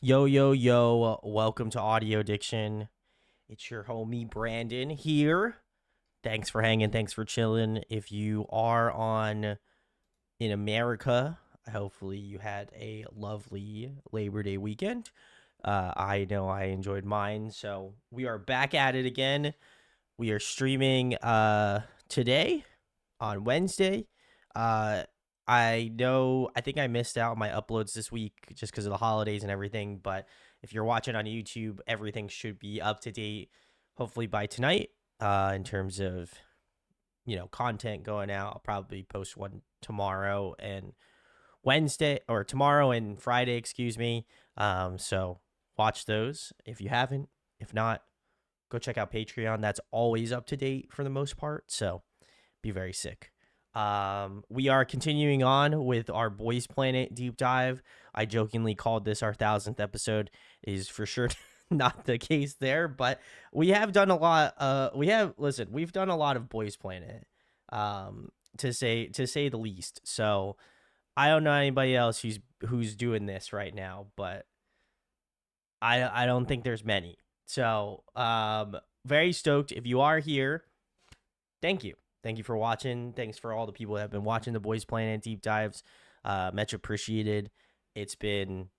Yo, yo, yo, welcome to Audio Addiction. It's your homie Brandon here. Thanks for hanging, thanks for chilling. If you are on in America, hopefully you had a lovely Labor Day weekend. I know I enjoyed mine, so we are back at it again. We are streaming today on Wednesday. Uh I think I missed out on my uploads this week just because of the holidays and everything, but if you're watching on YouTube, everything should be up to date hopefully by tonight in terms of, content going out. I'll probably post one tomorrow and Wednesday or tomorrow and Friday, excuse me. So watch those if you haven't. If not, go check out Patreon. That's always up to date for the most part. So be very sick. We are continuing on with our Boys Planet deep dive. I jokingly called this our 1000th episode. It is for sure not the case there, but we have done a lot. We've done a lot of Boys Planet, to say the least. So I don't know anybody else who's doing this right now, but I don't think there's many. So very stoked. If you are here, thank you. Thank you for watching. Thanks for all the people that have been watching the Boys Planet deep dives. Much appreciated. It's been,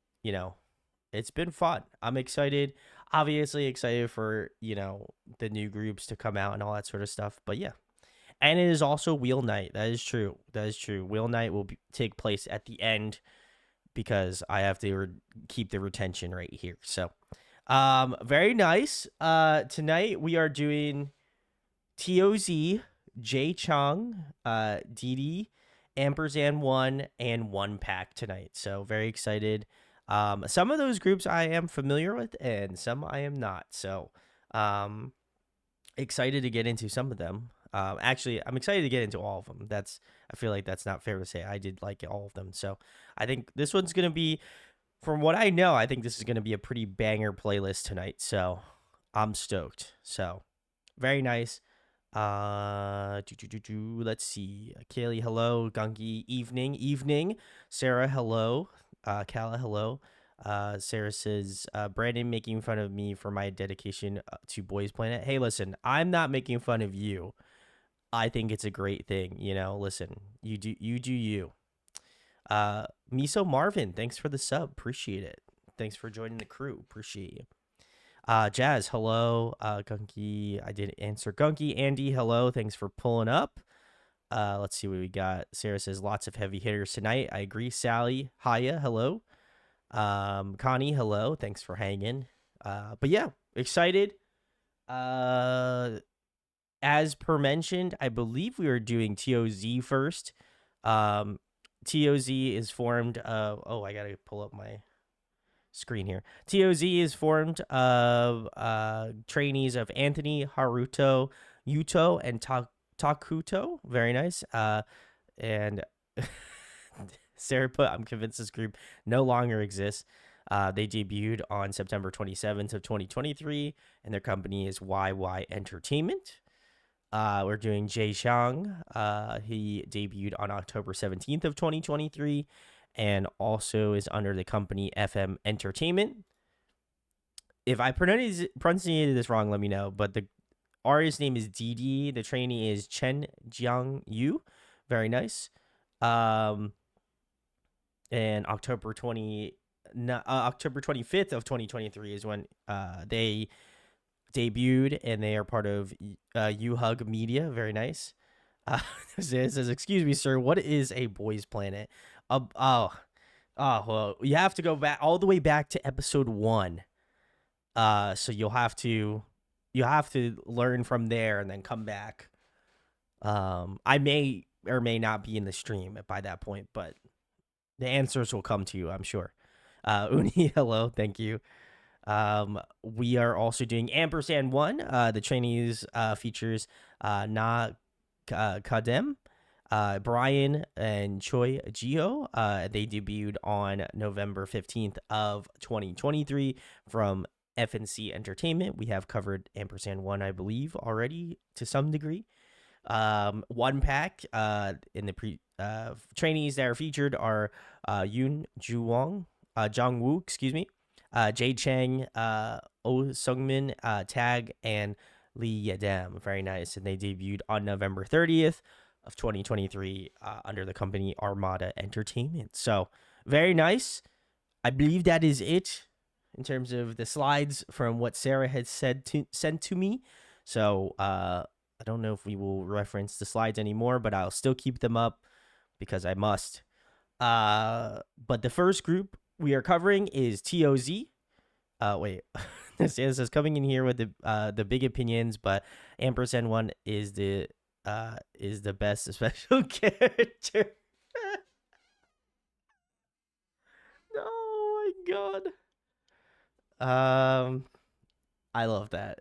it's been fun. I'm excited. Obviously excited for, the new groups to come out and all that sort of stuff. But yeah. And it is also Wheel Night. That is true. That is true. Wheel Night will take place at the end because I have to keep the retention right here. So, very nice. Tonight we are doing TOZ, Chang, Dede, Ampers&One, and OnePact tonight. So very excited. Some of those groups I am familiar with, and some I am not. So, excited to get into some of them. Actually, I'm excited to get into all of them. I feel like that's not fair to say. I did like all of them. So I think this one's gonna be, from what I know, I think this is gonna be a pretty banger playlist tonight. So I'm stoked. So very nice. Let's see. Kaylee, hello. Gunky, evening. Sarah, hello. Kala, hello. Sarah says, Brandon making fun of me for my dedication to Boys Planet. Hey, listen, I'm not making fun of you. I think it's a great thing. Listen, you do you. Miso Marvin, thanks for the sub. Appreciate it. Thanks for joining the crew. Appreciate you. Jazz, hello. Gunky, I did answer Gunky. Andy, hello. Thanks for pulling up. Let's see what we got. Sarah says lots of heavy hitters tonight. I agree. Sally, hiya, hello. Connie, hello. Thanks for hanging. But yeah, excited. As per mentioned, I believe we were doing TOZ first. TOZ is formed of, I gotta pull up my screen here. TOZ is formed of trainees of Anthony, Haruto, Yuto, and Takuto. Very nice. And Sarah put, I'm convinced this group no longer exists. They debuted on September 27th of 2023, and their company is YY Entertainment. We're doing Jay Chang. He debuted on October 17th of 2023 and also is under the company FM Entertainment. If I pronunciated this wrong, let me know. But the artist name is Dede. The trainee is Chen Jiang Yu. Very nice. And October 25th of 2023 is when they debuted, and they are part of U-Hug Media. Very nice. It says, excuse me, sir, what is a Boys Planet? Well, you have to go back all the way back to episode 1. So you'll have to learn from there and then come back. I may or may not be in the stream by that point, but the answers will come to you, I'm sure. Uni, hello, thank you. We are also doing Ampers&One. The trainees features Na Kadem, Brian and Choi Gio. They debuted on November 15th of 2023 from FNC Entertainment. We have covered Ampers&One, I believe, already to some degree. OnePact, in the trainees that are featured are Yoon Jong Woo, excuse me, Chang, Oh Sungmin, Tag, and Lee Yadam. Very nice. And they debuted on November 30th of 2023 under the company Armada Entertainment. So very nice. I believe that is it in terms of the slides from what Sarah had sent to me. So I don't know if we will reference the slides anymore, but I'll still keep them up because I must. But the first group we are covering is TOZ. Wait, this is coming in here with the big opinions, but Ampers&One is the best special character. Oh my god. I love that.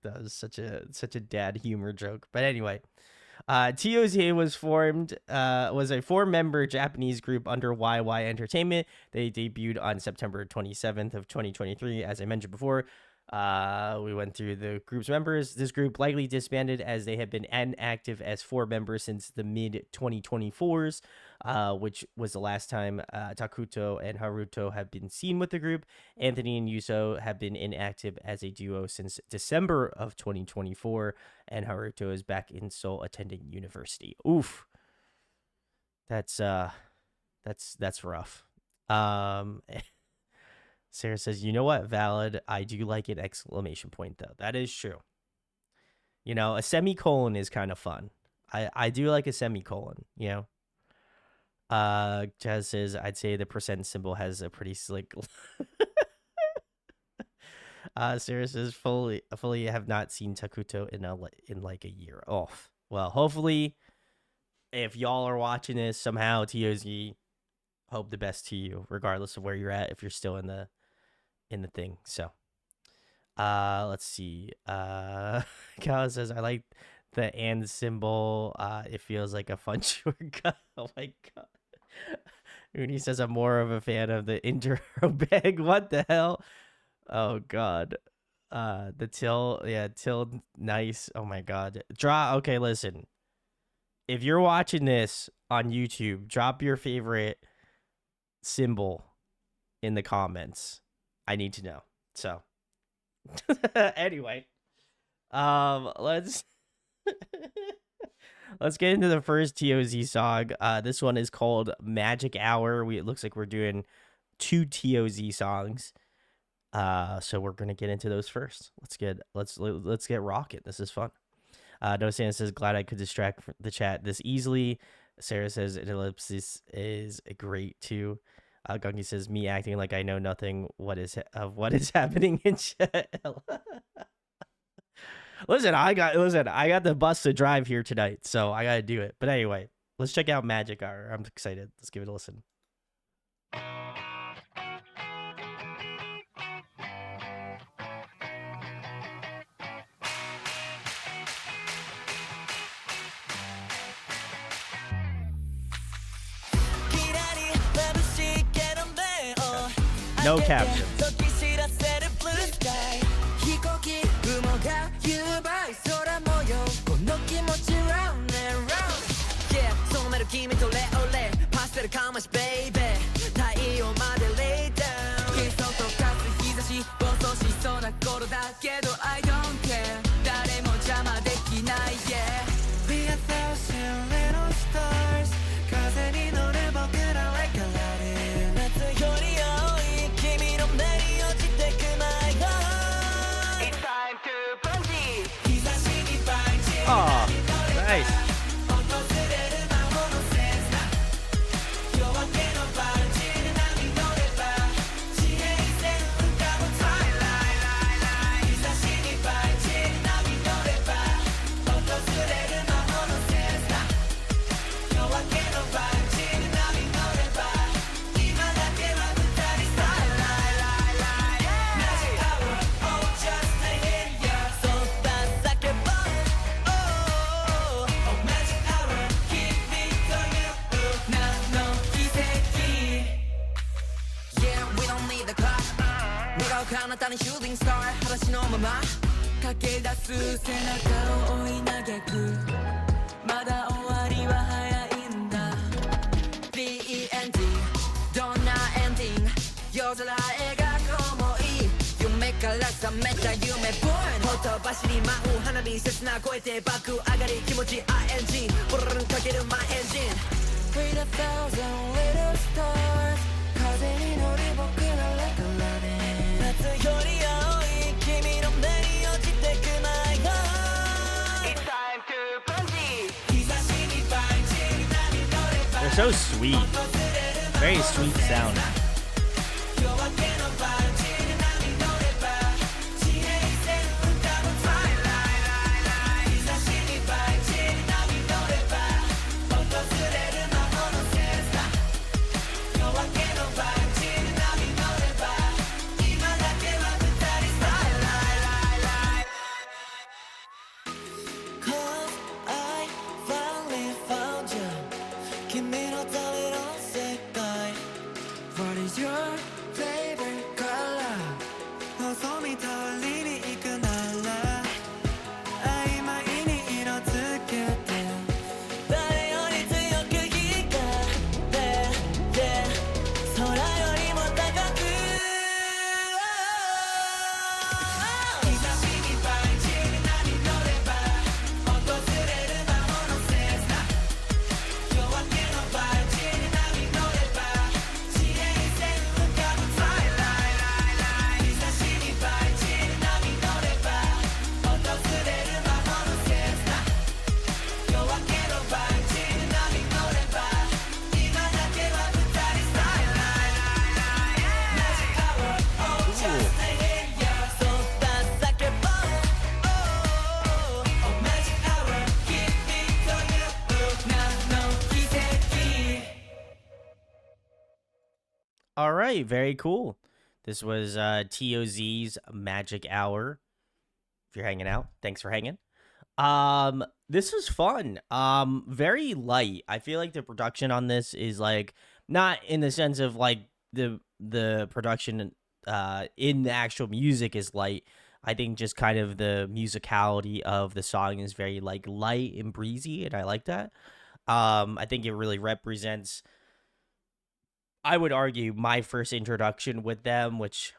That was such a dad humor joke. But anyway, TOZ was a 4-member Japanese group under YY Entertainment. They debuted on September 27th of 2023. As I mentioned before, we went through the group's members. This group likely disbanded as they have been inactive as 4 members since the mid 2024s, which was the last time Takuto and Haruto have been seen with the group. Anthony and Yuso have been inactive as a duo since December of 2024, and Haruto is back in Seoul attending university. Oof, that's rough. Sarah says, you know what? Valid. I do like an exclamation point, though. That is true. You know, a semicolon is kind of fun. I do like a semicolon, you know? Jazz says, I'd say the percent symbol has a pretty slick... Sarah says, fully have not seen Takuto in like a year. Oh, well, hopefully, if y'all are watching this, somehow, TOZ, hope the best to you, regardless of where you're at, if you're still in the thing. So let's see. Cal says, I like the and symbol. It feels like a fun shortcut. Oh my god. Uni says, I'm more of a fan of the intro bag. What the hell? Oh god. The till, yeah, till nice. Oh my god. Okay, listen, if you're watching this on YouTube, drop your favorite symbol in the comments. I need to know. So anyway, let's get into the first TOZ song. This one is called Magic Hour. It looks like we're doing 2 TOZ songs. So we're gonna get into those first. Let's get rocking. This is fun. No Santa says, glad I could distract the chat this easily. Sarah says, an ellipsis is great too. Gungi says, me acting like I know nothing what is happening in chat. Listen, I got the bus to drive here tonight, so I gotta do it. But anyway, let's check out Magic Hour. I'm excited. Let's give it a listen. No captions. Oh, nice. Shooting star 裸足のまま駆け出す背中を追い嘆くまだ終わりは早いんだ The ending どんなエンディング夜空描く想から覚めた夢 Born ほとばしり舞う花火切な声で爆上がり気持ち ING ボロロンかけるマイエンジン With a thousand little stars 風に乗る僕の Like a loving 夏より青い君の目に落ちてく My heart It's time to bungee 日差しにバンジー波乗れば They're so sweet. Very sweet sound. What is your favorite color? 望み通りに行くなら曖昧に色つけて誰より強く光って空よりも高く日差しにバイチに波乗れば訪れる魔物切な夜明けのバイチに波乗れば地平線浮かぶ Twilight 日差しにバイチに波乗れば訪れる魔物切な夜明けのバイチに波乗れば今だけは二人 Twilight Magic hour oh just a hit yeah そった叫ぼう Oh magic hour give me to you 何の奇跡 All right, very cool. This was TOZ's Magic Hour. If you're hanging out, thanks for hanging. This was fun. Very light. I feel like the production on this is like not in the sense of like the production in the actual music is light. I think just kind of the musicality of the song is very like light and breezy, and I like that. I think it really represents, I would argue, my first introduction with them, which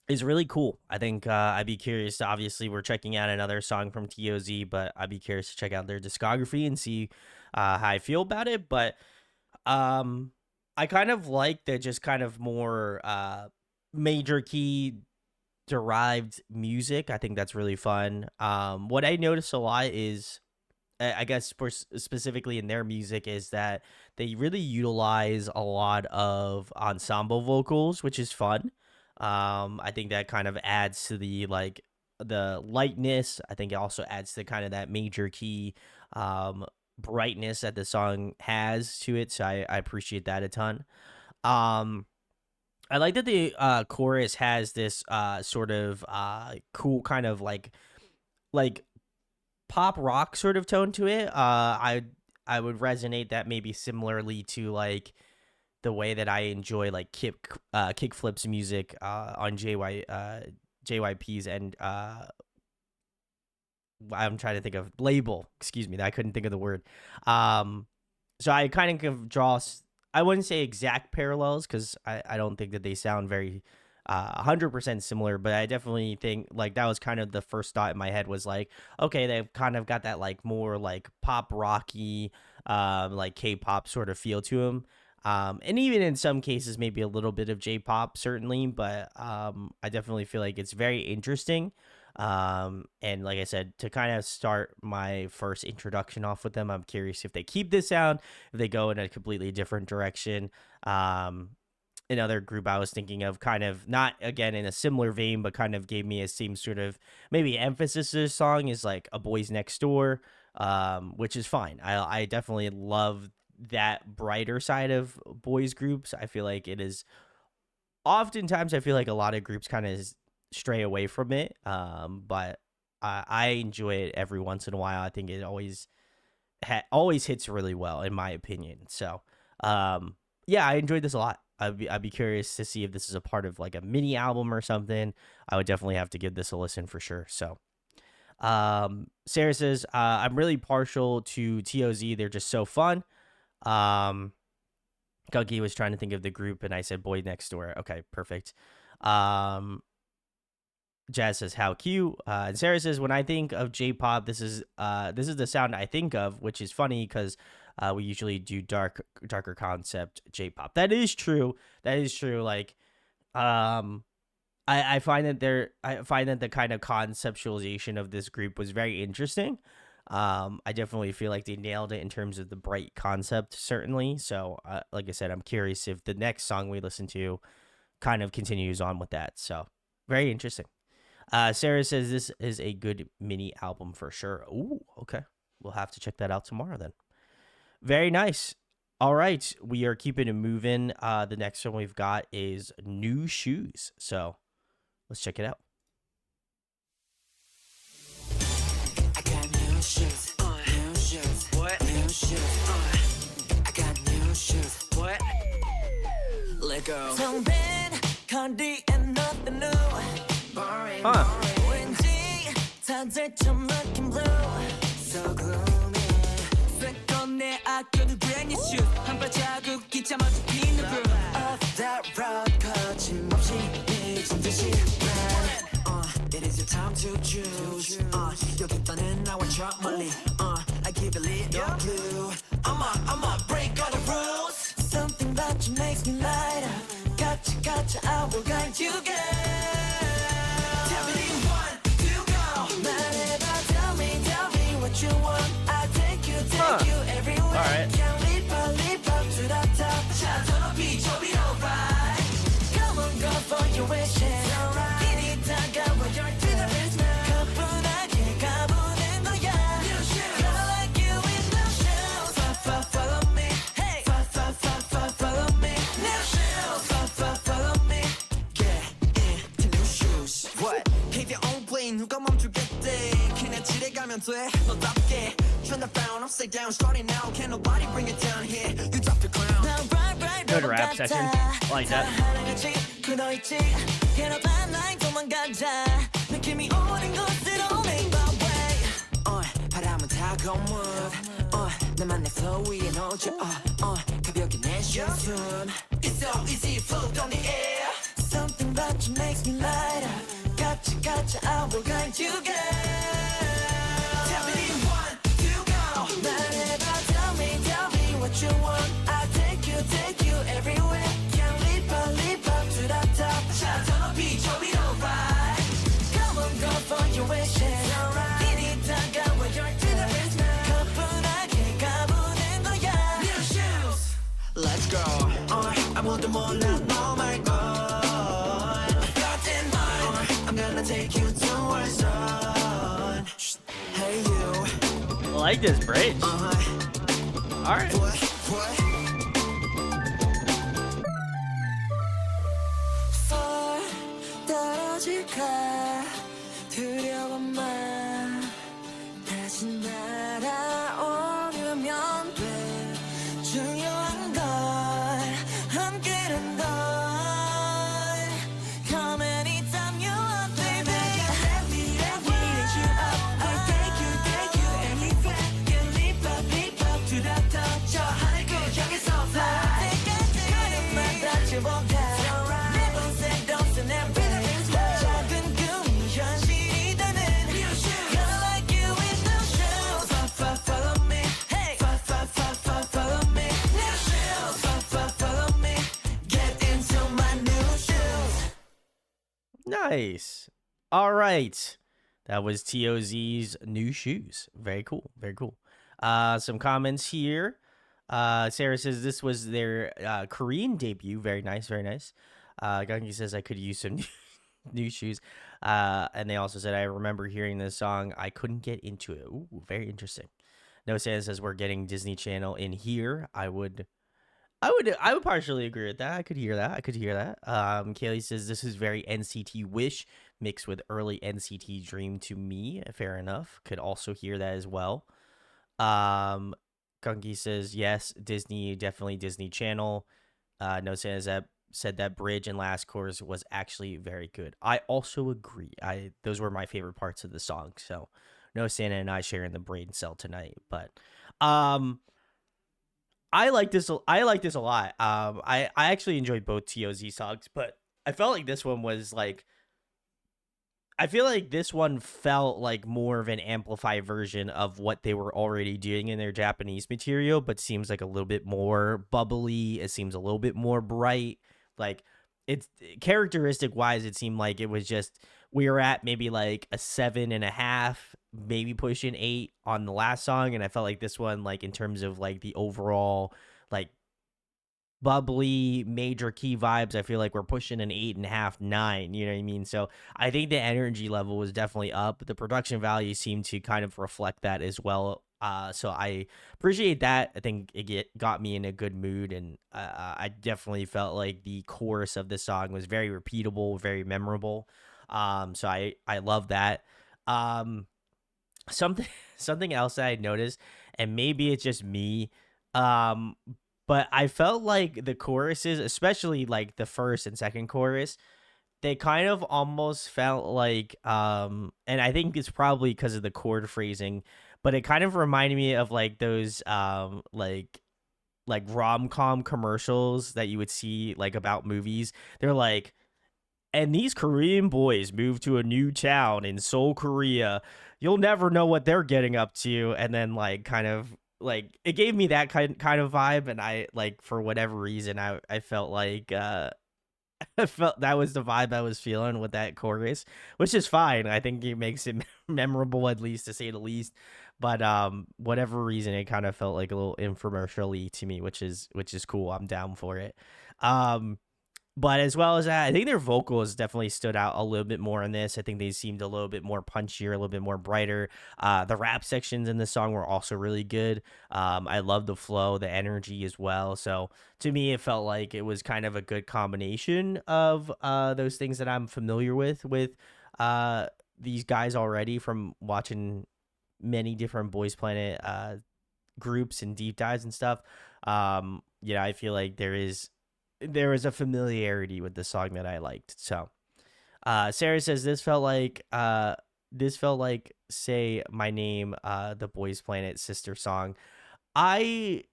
is really cool. I think I'd be curious. Obviously, we're checking out another song from TOZ, but I'd be curious to check out their discography and see how I feel about it. But I kind of like the just kind of more major key derived music. I think that's really fun. What I notice a lot is, I guess for specifically in their music, is that they really utilize a lot of ensemble vocals, which is fun. I think that kind of adds to the like the lightness. I think it also adds to kind of that major key brightness that the song has to it. So I appreciate that a ton. I like that the chorus has this sort of cool kind of like pop rock sort of tone to it. I would resonate that maybe similarly to like the way that I enjoy like Kickflip's music on JYP's and I'm trying to think of label. Excuse me, I couldn't think of the word. So I kind of draw. I wouldn't say exact parallels because I don't think that they sound very 100% similar, but I definitely think like that was kind of the first thought in my head was like, okay, they've kind of got that like more like pop rocky, like K-pop sort of feel to them. And even in some cases, maybe a little bit of J-pop, certainly, but I definitely feel like it's very interesting. And like I said, to kind of start my first introduction off with them, I'm curious if they keep this sound, if they go in a completely different direction. Another group I was thinking of, kind of not again in a similar vein, but kind of gave me a same sort of maybe emphasis to this song is like A Boys Next Door, which is fine. I definitely love that brighter side of boys groups. I feel like it is oftentimes I feel like a lot of groups kind of stray away from it, but I enjoy it every once in a while. I think it always hits really well in my opinion. So yeah, I enjoyed this a lot. I'd be curious to see if this is a part of like a mini album or something. I would definitely have to give this a listen for sure. So Sarah says I'm really partial to TOZ. They're just so fun. Gunky was trying to think of the group and I said Boy Next Door. Okay, perfect. Jazz says how cute. And Sarah says when I think of J-pop, this is the sound I think of, which is funny because we usually do darker concept J-pop. That is true. That is true. Like um I find that the kind of conceptualization of this group was very interesting. I definitely feel like they nailed it in terms of the bright concept, certainly. So, like I said, I'm curious if the next song we listen to kind of continues on with that. So, very interesting. Sarah says this is a good mini album for sure. Ooh, okay. We'll have to check that out tomorrow then. Very nice. All right, we are keeping it moving. The next one we've got is New Shoes. So let's check it out. I got new shoes, new shoes. What? New shoes, I got new shoes. What? Let go. 성빈, Condi, and nothing new. Boring, Huh. boring. 왠지 다들 좀 looking blue. So gloomy. 쇠건 내 아껴둔 brand new shoes. 한 발자국 기차마저 핀 the brew. Off that road 거침없이 미친 듯이 run. It is your time to choose. 여기 떠는 나와 저 멀리. I give a little clue. I'ma break all the rules. Something about you makes me light up. Gotcha, I will guide you, girl. Tell me one, two, go. 말해봐, tell me what you want. I take you everywhere. All right. Can't leap up to the top. 자, 높이 좁이 alright. Come on, go for your wishes. Alright. 이리 다가와 your dreams now. 가뿐하게 가보는 거야. New shoes. Girl like you in new shoes. Follow me. Hey. Follow me. New shoes. Follow me. Get into new shoes. What? Keep your own plane. 누가 멈추겠대. 그냥 지나가면 돼. 너답게. Turn the frown upside down. Starting now. Can't nobody bring it down here. You drop the crown. Good rap session. I like that. 굳어있지 괴롭한 날 도망가자 느낌이 오는 곳으로 make my way 바람은 타고 move 나만 내 flow 위에 놓쳐 가볍게 내쉬어 숨 It's so easy float on the air Something about you makes me light up gotcha I will guide you girl Tell me one, two, go 말해봐 tell me what you want I take you everywhere Can't leap up to the top 자, 더 높이 좁이 alright Come on, go for your wishes alright 이리 다가와 your dreams now 가뿐하게 가보는 거야 New shoes Let's go 아무도 몰라 너 말고 Got in mind I'm gonna take you to our zone Hey you I like this bridge. All right. What? Fall 떨어질까 두려워만 다시 날아오려면 돼 중요한 걸 함께란 걸 Come anytime you want baby Let me lift you up I'll take you anywhere Can leap up to the top 저 하늘 그 향해서 fly 그릇만 닿지 못해 내 본색도 쓰는 rhythm 작은 꿈이 현실이 되는 Girl like you in new shoes Follow me Hey Follow me New shoes Follow me Get into my new shoes Nice. All right. That was TOZ's New Shoes. Very cool. Very cool. Some comments here. Sarah says this was their Korean debut. Very nice. Very nice. Gungi says I could use some new shoes. And they also said I remember hearing this song. I couldn't get into it. Ooh, very interesting. No Santa says we're getting Disney Channel in here. I would partially agree with that. I could hear that. Kaylee says this is very NCT Wish mixed with early NCT Dream to me. Fair enough. Could also hear that as well. Gungi says yes, Disney, definitely Disney Channel. No Santa said that bridge and last chorus was actually very good. I also agree. Those were my favorite parts of the song. So No Santa and I sharing the brain cell tonight, but I like this a lot. I actually enjoyed both TOZ songs, but I felt like this one was like I feel like this one felt like more of an amplified version of what they were already doing in their Japanese material, but seems like a little bit more bubbly. It seems a little bit more bright. Like it's characteristic wise, it seemed like it was just we were at maybe like a 7.5, maybe pushing 8 on the last song, and I felt like this one, like in terms of like the overall like bubbly major key vibes, I feel like we're pushing an 8.5, 9. You know what I mean? So I think the energy level was definitely up. The production value seemed to kind of reflect that as well. So I appreciate that. I think got me in a good mood, and I definitely felt like the chorus of this song was very repeatable, very memorable. So I love that. Um, something something else that I noticed, and maybe it's just me, um, but I felt like the choruses, especially like the first and second chorus, they kind of almost felt like, and I think it's probably because of the chord phrasing, but it kind of reminded me of like those like rom-com commercials that you would see like about movies. They're like, and these Korean boys move to a new town in Seoul, Korea. You'll never know what they're getting up to. And then like kind of like it gave me that kind of vibe. And I like for whatever reason I felt like I felt that was the vibe I was feeling with that chorus, which is fine. I think it makes it memorable, at least to say the least. But whatever reason, it kind of felt like a little infomercial-y to me, which is cool. I'm down for it. Um, but as well as that, I think their vocals definitely stood out a little bit more in this. I think they seemed a little bit more punchier, a little bit more brighter. The rap sections in the song were also really good. I love the flow, the energy as well. So to me, it felt like it was kind of a good combination of those things that I'm familiar with these guys already from watching many different Boys Planet groups and deep dives and stuff. I feel like there is a familiarity with the song that I liked. So Sarah says this felt like Say My Name, the Boys Planet sister song. I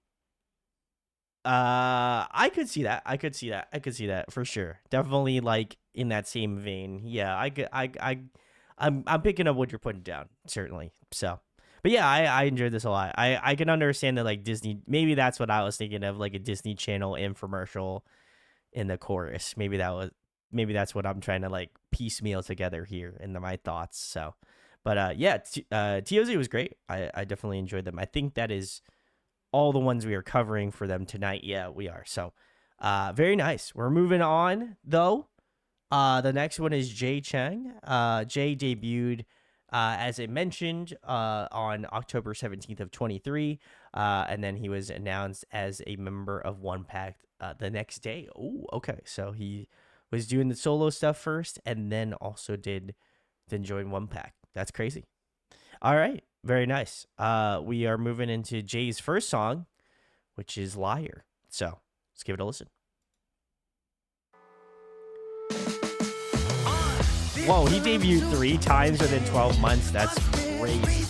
I could see that. I could see that. I could see that for sure. Definitely like in that same vein. Yeah, I could I'm picking up what you're putting down, certainly. So but yeah, I enjoyed this a lot. I can understand that like Disney, maybe that's what I was thinking of, like a Disney Channel infomercial in the chorus. Maybe that's what I'm trying to like piecemeal together here in my thoughts. So, but yeah, TOZ was great. I definitely enjoyed them. I think that is all the ones we are covering for them tonight. Yeah, we are. So, very nice. We're moving on though. The next one is Chang. Jay debuted, as I mentioned, on October 17th of 23. And then he was announced as a member of OnePact the next day. Oh, okay. So he was doing the solo stuff first and then also then join OnePact. That's crazy. All right. Very nice. We are moving into Jay's first song, which is Liar. So let's give it a listen. Whoa, he debuted 3 times within 12 months. That's crazy.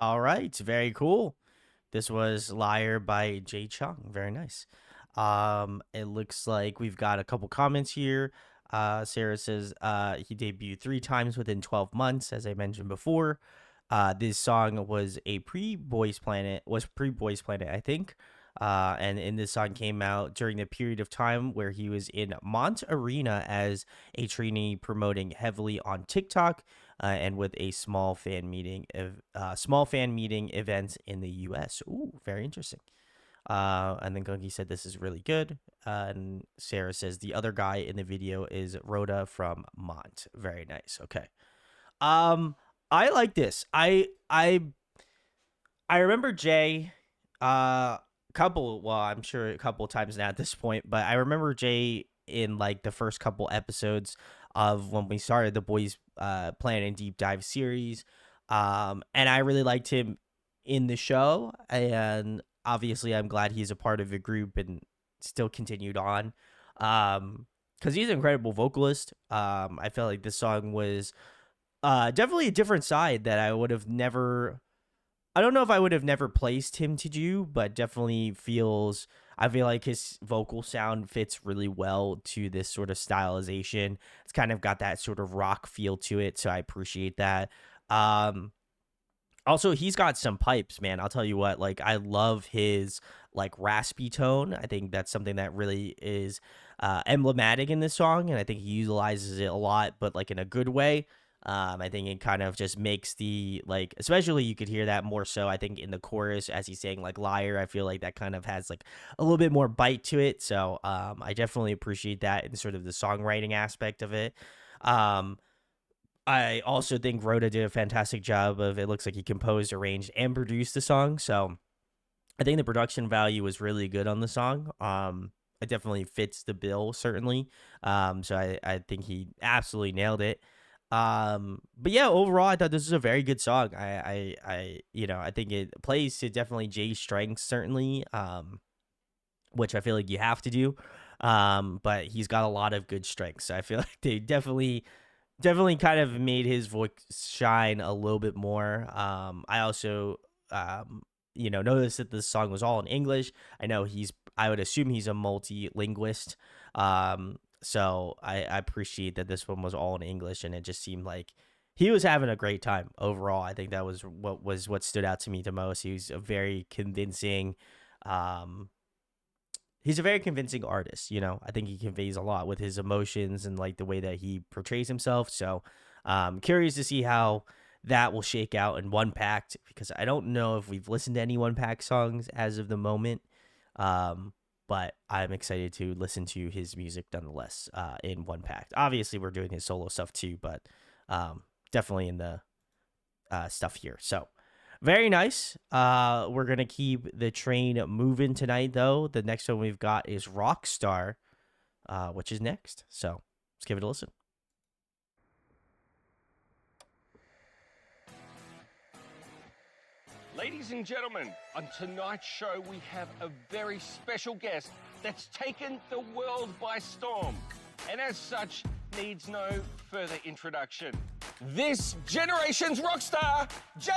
All right, very cool. This was Liar by Jay Chang. Very nice. It looks like we've got a couple comments here. Sarah says he debuted 3 times within 12 months, as I mentioned before. This song was pre-Boys Planet, I think. And this song came out during the period of time where he was in Mont Arena as a trainee, promoting heavily on TikTok, and with a small fan meeting events in the U.S. Ooh, very interesting. And then Gungi said this is really good. And Sarah says the other guy in the video is Rhoda from Mont. Very nice. Okay. I like this. I remember Jay I'm sure a couple of times now at this point, but I remember Jay in like the first couple episodes of when we started the Boys Planet Deep Dive series. And I really liked him in the show, and obviously I'm glad he's a part of the group and still continued on. Because he's an incredible vocalist. I felt like this song was definitely a different side that I would have never. I don't know if I would have never placed him to do, but definitely I feel like his vocal sound fits really well to this sort of stylization. It's kind of got that sort of rock feel to it, so I appreciate that. Also, he's got some pipes, man. I'll tell you what, like, I love his like raspy tone. I think that's something that really is emblematic in this song, and I think he utilizes it a lot, but like in a good way. I think it kind of just makes especially you could hear that more so, I think, in the chorus as he's saying like liar. I feel like that kind of has like a little bit more bite to it. So I definitely appreciate that in sort of the songwriting aspect of it. I also think Rhoda did a fantastic job of, it looks like he composed, arranged, and produced the song. So I think the production value was really good on the song. It definitely fits the bill, certainly. So I think he absolutely nailed it. But yeah, overall, I thought this was a very good song. I think it plays to definitely Jay's strengths, certainly, which I feel like you have to do. But he's got a lot of good strengths. So I feel like they definitely kind of made his voice shine a little bit more. I also, noticed that this song was all in English. I would assume he's a multi-linguist. So I appreciate that this one was all in English, and it just seemed like he was having a great time overall. I think that was what stood out to me the most. He's a very convincing, artist. I think he conveys a lot with his emotions and like the way that he portrays himself. So curious to see how that will shake out in OnePact, because I don't know if we've listened to any OnePact songs as of the moment. But I'm excited to listen to his music nonetheless in OnePact. Obviously, we're doing his solo stuff too, but definitely in the stuff here. So very nice. We're going to keep the train moving tonight, though. The next one we've got is Rockstar, which is next. So let's give it a listen. Ladies and gentlemen, on tonight's show we have a very special guest that's taken the world by storm, and as such needs no further introduction. This generation's rock star, Jay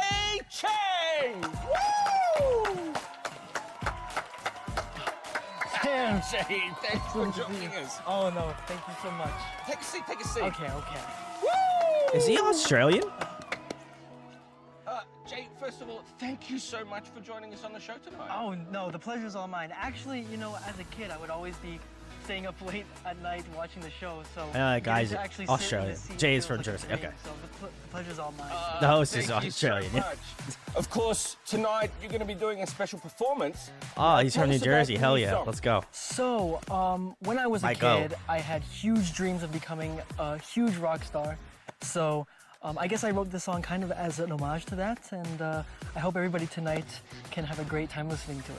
Chang! Woo! Damn. Jay, thanks for joining us. Oh no, thank you so much. Take a seat, take a seat. Okay. Woo! Is he Australian? Jay, first of all, thank you so much for joining us on the show tonight. Oh no, the pleasure's all mine. Actually, as a kid, I would always be staying up late at night watching the show. So guys, to actually Australian. sit in the seat Jay is feels from like a Jersey. dream. Okay. So the pleasure's all mine. The host is Thank you Australian. so much. Of course, tonight you're going to be doing a special performance. Oh, he's Tell from New us about Jersey. the Hell new yeah. song. Let's go. So, when I was a Might go. kid, I had huge dreams of becoming a huge rock star. So, I guess I wrote this song kind of as an homage to that, and I hope everybody tonight can have a great time listening to it.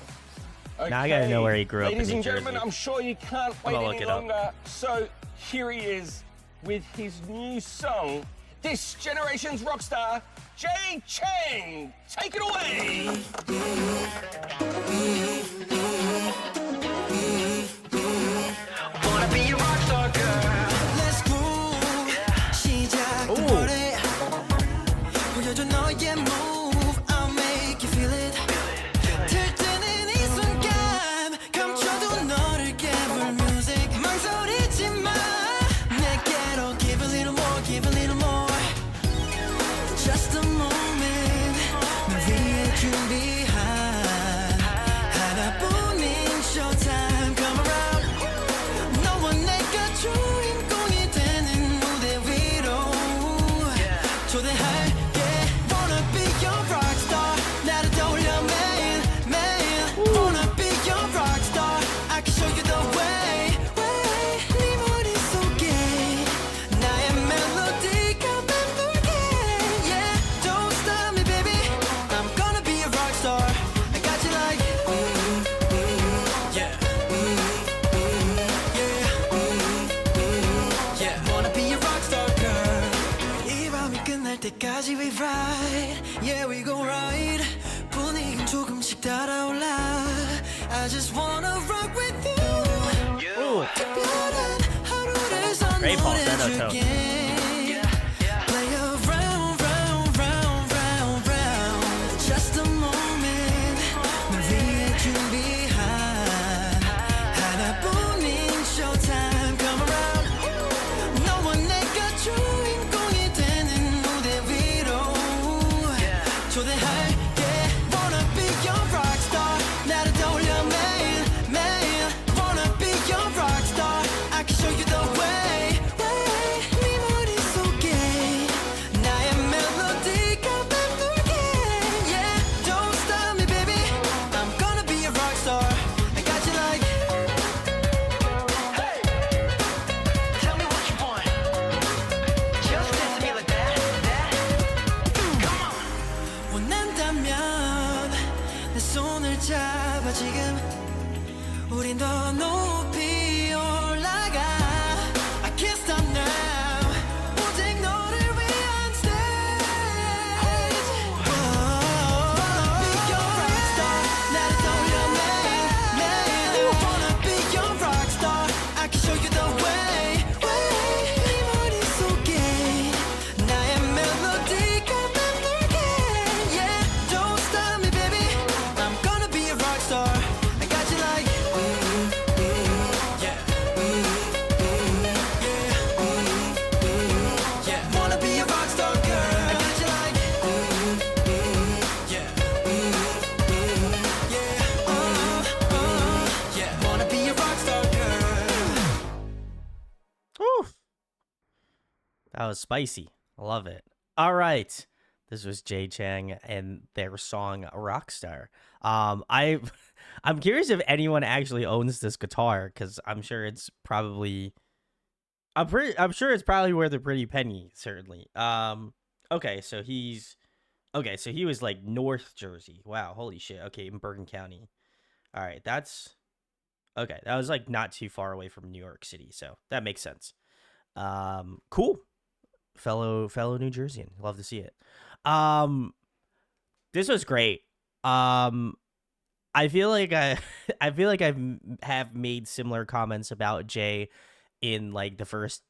Okay. Now I gotta know where he grew up in Ladies New and gentlemen, Jersey. I'm sure you can't wait gonna look any it up. longer. So here he is with his new song, this generation's rock star, Jay Chang. Take it away. Wanna be a rockstar girl. Let's move. 시작부터 보여줘 너의 move. I'll make 끝까지 we ride, yeah we gon' ride. 분위긴 조금씩 따라올라. I just wanna rock with you. Ooh, 특별한 하루를 great falsetto tone. 선물해줄게. Play around, round, round, round, round. Just a moment. 널 위해 준비한 하나뿐인 showtime. Come around. 너와 내가 주인공이 되는 무대 위로 초대할게. Wanna be your rock star. 나를 떠올려 매일 매일. Wanna be your rock star. I can show you the way. 네 머릿속에 나의 멜로디가 맴돌게. Yeah, don't stop me, baby. I'm gonna be a rock star. I got you like. Hey, tell me what you want. Just dance to me like that. Come on. 원한다면 내 손을 잡아 지금. 우린 더 높이 올라가. I can't stop now. 오직 너를 위한 stage. Wanna be your rock star. 나를 떠올려 매일 매일. Wanna be your rock star. I can show you the way. 네 머릿속에 나의 멜로디가 맴돌게. Yeah, don't stop me, baby. I'm gonna be a rock star. I got you like. Yeah, wanna be a rock star girl. I got you like. Yeah, wanna be a rock star girl. Ooh. That was spicy. I love it. All right. This was Jay Chang and their song Rockstar. I'm curious if anyone actually owns this guitar, because I'm sure it's probably I'm sure it's probably worth a pretty penny, certainly. Okay, so he was like North Jersey. Wow, holy shit. Okay, in Bergen County. All right, that's okay. That was like not too far away from New York City, so that makes sense. Cool. Fellow New Jerseyan. Love to see it. This was great. I feel like I feel like have made similar comments about Jay in like the first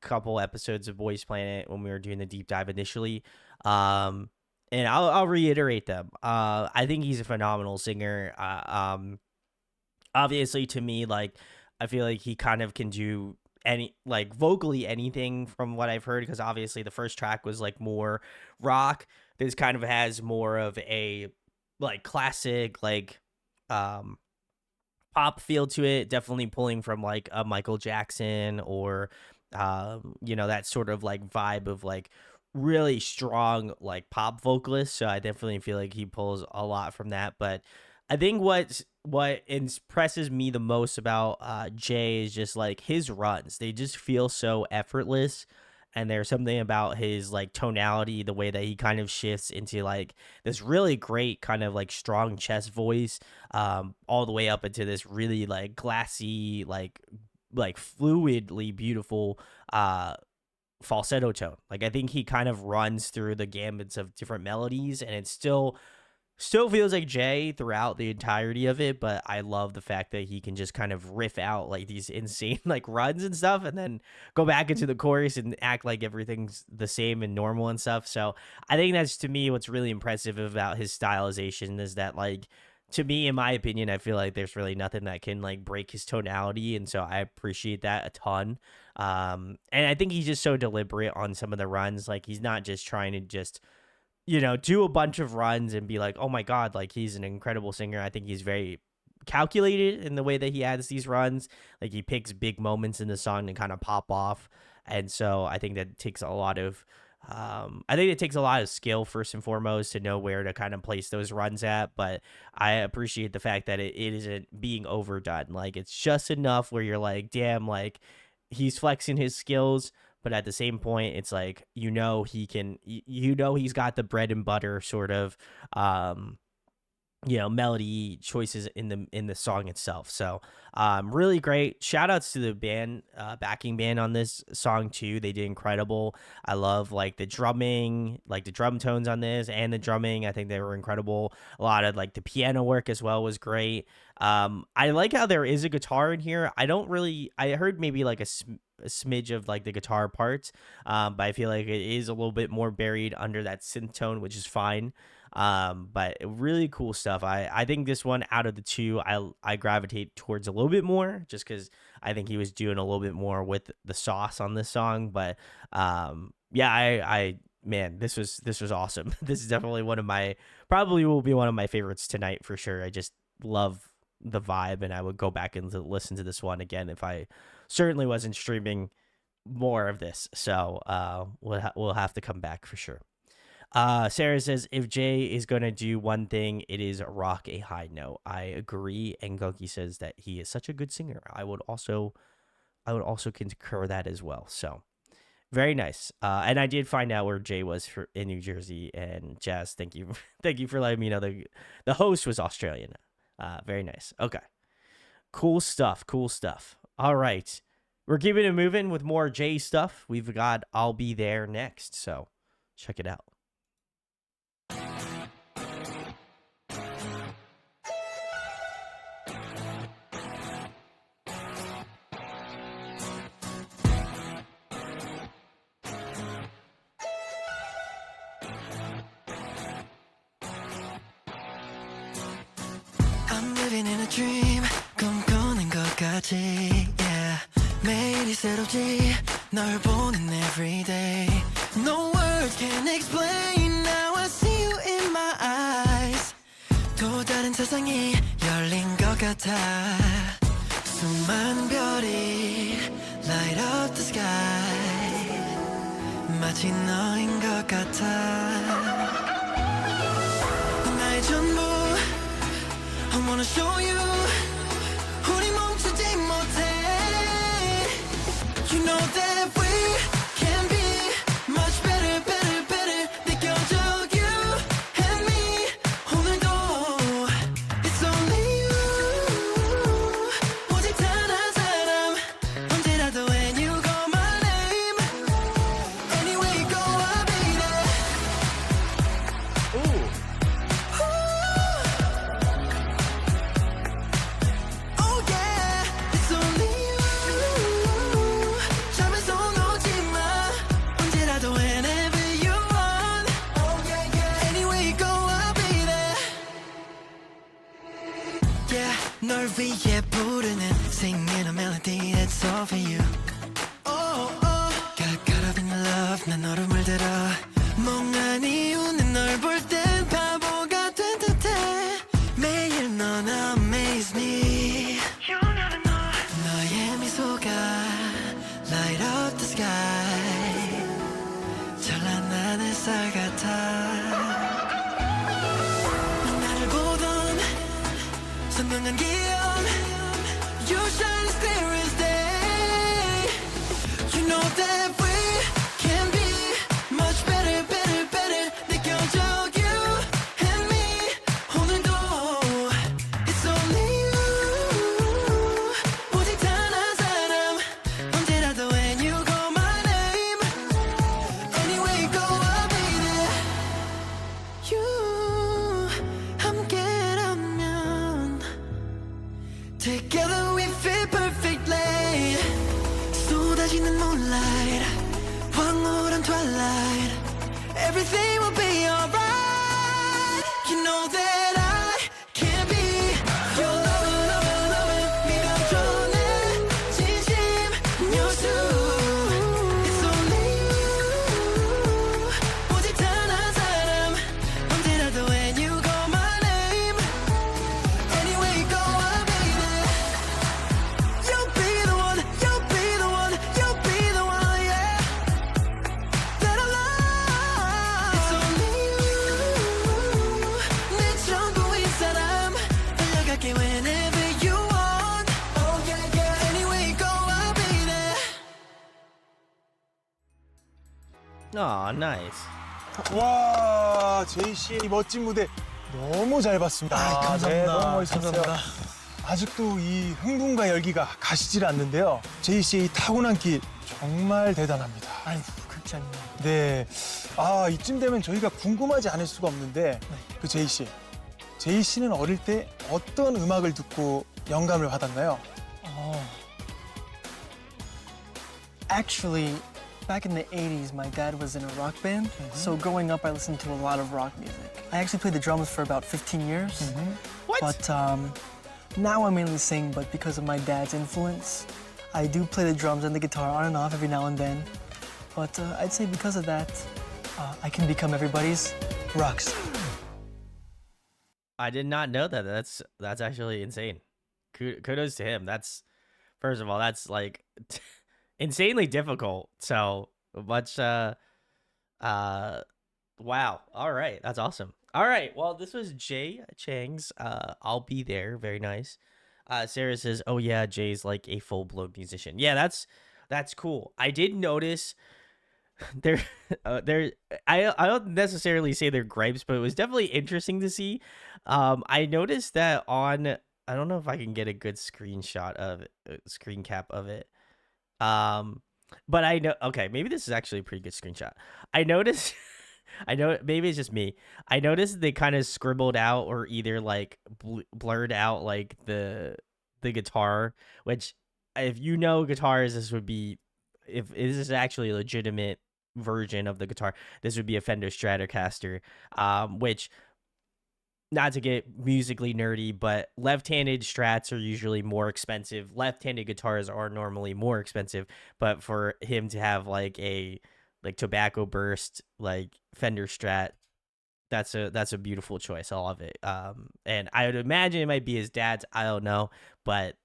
couple episodes of Boys Planet when we were doing the deep dive initially. And I'll reiterate them. I think he's a phenomenal singer. Obviously to me, like, I feel like he kind of can do any, like, vocally anything from what I've heard, because obviously the first track was like more rock. This kind of has more of a like classic, like, pop feel to it, definitely pulling from like a Michael Jackson or that sort of like vibe of like really strong like pop vocalist. So I definitely feel like he pulls a lot from that. But I think what impresses me the most about Jay is just like his runs. They just feel so effortless. And there's something about his like tonality, the way that he kind of shifts into like this really great kind of like strong chest voice, all the way up into this really like glassy, like fluidly beautiful falsetto tone. Like, I think he kind of runs through the gambits of different melodies, and it still feels like Jay throughout the entirety of it. But I love the fact that he can just kind of riff out like these insane like runs and stuff, and then go back into the chorus and act like everything's the same and normal and stuff. So I think that's, to me, what's really impressive about his stylization is that, like, to me, in my opinion, I feel like there's really nothing that can like break his tonality, and so I appreciate that a ton. And I think he's just so deliberate on some of the runs. Like, he's not just trying to just do a bunch of runs and be like, oh my God, like, he's an incredible singer. I think he's very calculated in the way that he adds these runs. Like, he picks big moments in the song to kind of pop off. And so I think that takes a lot of, skill, first and foremost, to know where to kind of place those runs at. But I appreciate the fact that it isn't being overdone. Like, it's just enough where you're like, damn, like, he's flexing his skills. But at the same point, it's like, he can, he's got the bread and butter sort of melody choices in the song itself. So really great. Shout outs to the band, backing band on this song too. They did incredible. I love like the drumming, like the drum tones on this and the drumming. I think they were incredible. A lot of like the piano work as well was great. I like how there is a guitar in here. I heard maybe like a smidge of like the guitar parts, but I feel like it is a little bit more buried under that synth tone, which is fine. But really cool stuff. I think this one out of the two, I gravitate towards a little bit more, just because I think he was doing a little bit more with the sauce on this song. But yeah, I man, this was awesome. This is definitely probably will be one of my favorites tonight for sure. I just love the vibe, and I would go back and listen to this one again if I certainly wasn't streaming more of this. So we'll have to come back for sure. Sarah says, if Jay is gonna do one thing, it is rock a high note. I agree. And Gunky says that he is such a good singer. I would also concur that as well. So very nice. And I did find out where Jay was in New Jersey. And Jazz, thank you for letting me know the host was Australian. Very nice. Okay, cool stuff. All right, we're keeping it moving with more Jay stuff. We've got I'll Be There next, so check it out. I'm living in a dream 꿈꾸는 것 같지 yeah. 매일이 새롭지 널 보는 everyday No words can explain Now I see you in my eyes 또 다른 세상이 열린 것 같아 수많은 별이 Light up the sky 마치 너인 것 같아 나의 전부 I wanna show you 우리 멈추지 못해 You know that we can be much better, better, better 느껴져 you and me 오늘도 It's only you 오직 단 한 사람 언제라도 when you call my name Anywhere you go I'll be there Ooh. Oh yeah, it's only you. 잠에서 놓지 마. 언제라도 whenever you want. Oh yeah, yeah. Anywhere you go, I'll be there. Yeah, 널 위해 부르는 singing a melody that's all for you. Oh oh, got caught up in love. 난 너를 물들어. 멍하니 웃는 널 볼 땐 바보가 된 듯해. 매일 넌 amaze me. 너의 미소가 light up the sky 찬란한 햇살 같아 나를 보던 선명한 기억 You shine as clear as day You know that we can be much better, better, better 느껴져 you and me 오늘도 It's only you 오직 단 한 사람 언제라도 when you call my name Anywhere you go I'll be there You 함께라면 Together we fit perfectly 쏟아지는 moonlight 황홀한 twilight Everything will be alright You know that I can be Your lover, lover, lover 믿어줘 내 진심 요수 It's only you 오직 단 한 사람 언제라도 when you call my name Anywhere you go I'll be there You'll be the one, you'll be the one, you'll be the one, yeah That I love It's only you 내 전부인 사람 달려갈게 whenever you want Oh yeah, yeah Anywhere you go I'll be there Aw, nice. 와, 제이 씨의 이 멋진 무대 너무 잘 봤습니다. 감사합니다. 네, 너무 멋있었어요. 감사합니다. 아직도 이 흥분과 열기가 가시질 않는데요. 제이 씨의 이 타고난 기 정말 대단합니다. 아이, 그렇지 않네요. 네. 아, 이쯤 되면 저희가 궁금하지 않을 수가 없는데, 그 제이 씨. 제이 씨는 어릴 때 어떤 음악을 듣고 영감을 받았나요? Actually, back in the 80s, my dad was in a rock band. So growing up, I listened to a lot of rock music. I actually played the drums for about 15 years. What? But now I mainly sing, but because of my dad's influence, I do play the drums and the guitar on and off every now and then. But I'd say because of that, I can become everybody's rock star. I did not know that. That's actually insane. Kudos to him. That's, first of all, that's like insanely difficult. So much wow. All right, that's awesome. All right, well, this was Jay Chang's I'll Be There. Very nice. Sarah says, oh yeah, Jay's like a full-blown musician. Yeah, that's cool. I did notice there I don't necessarily say they're gripes, but it was definitely interesting to see. I noticed that on, I don't know if I can get a good screenshot of it, screen cap of it. But I know, okay, maybe this is actually a pretty good screenshot. I noticed I know maybe it's just me. I noticed they kind of scribbled out or either like blurred out like the guitar, which if you know guitars, this would be, if this is actually a legitimate version of the guitar, this would be a Fender Stratocaster, which, not to get musically nerdy, but left-handed Strats are usually more expensive. Left-handed guitars are normally more expensive, but for him to have like a tobacco burst like Fender Strat, that's a beautiful choice. I love it. And I would imagine it might be his dad's. I don't know, but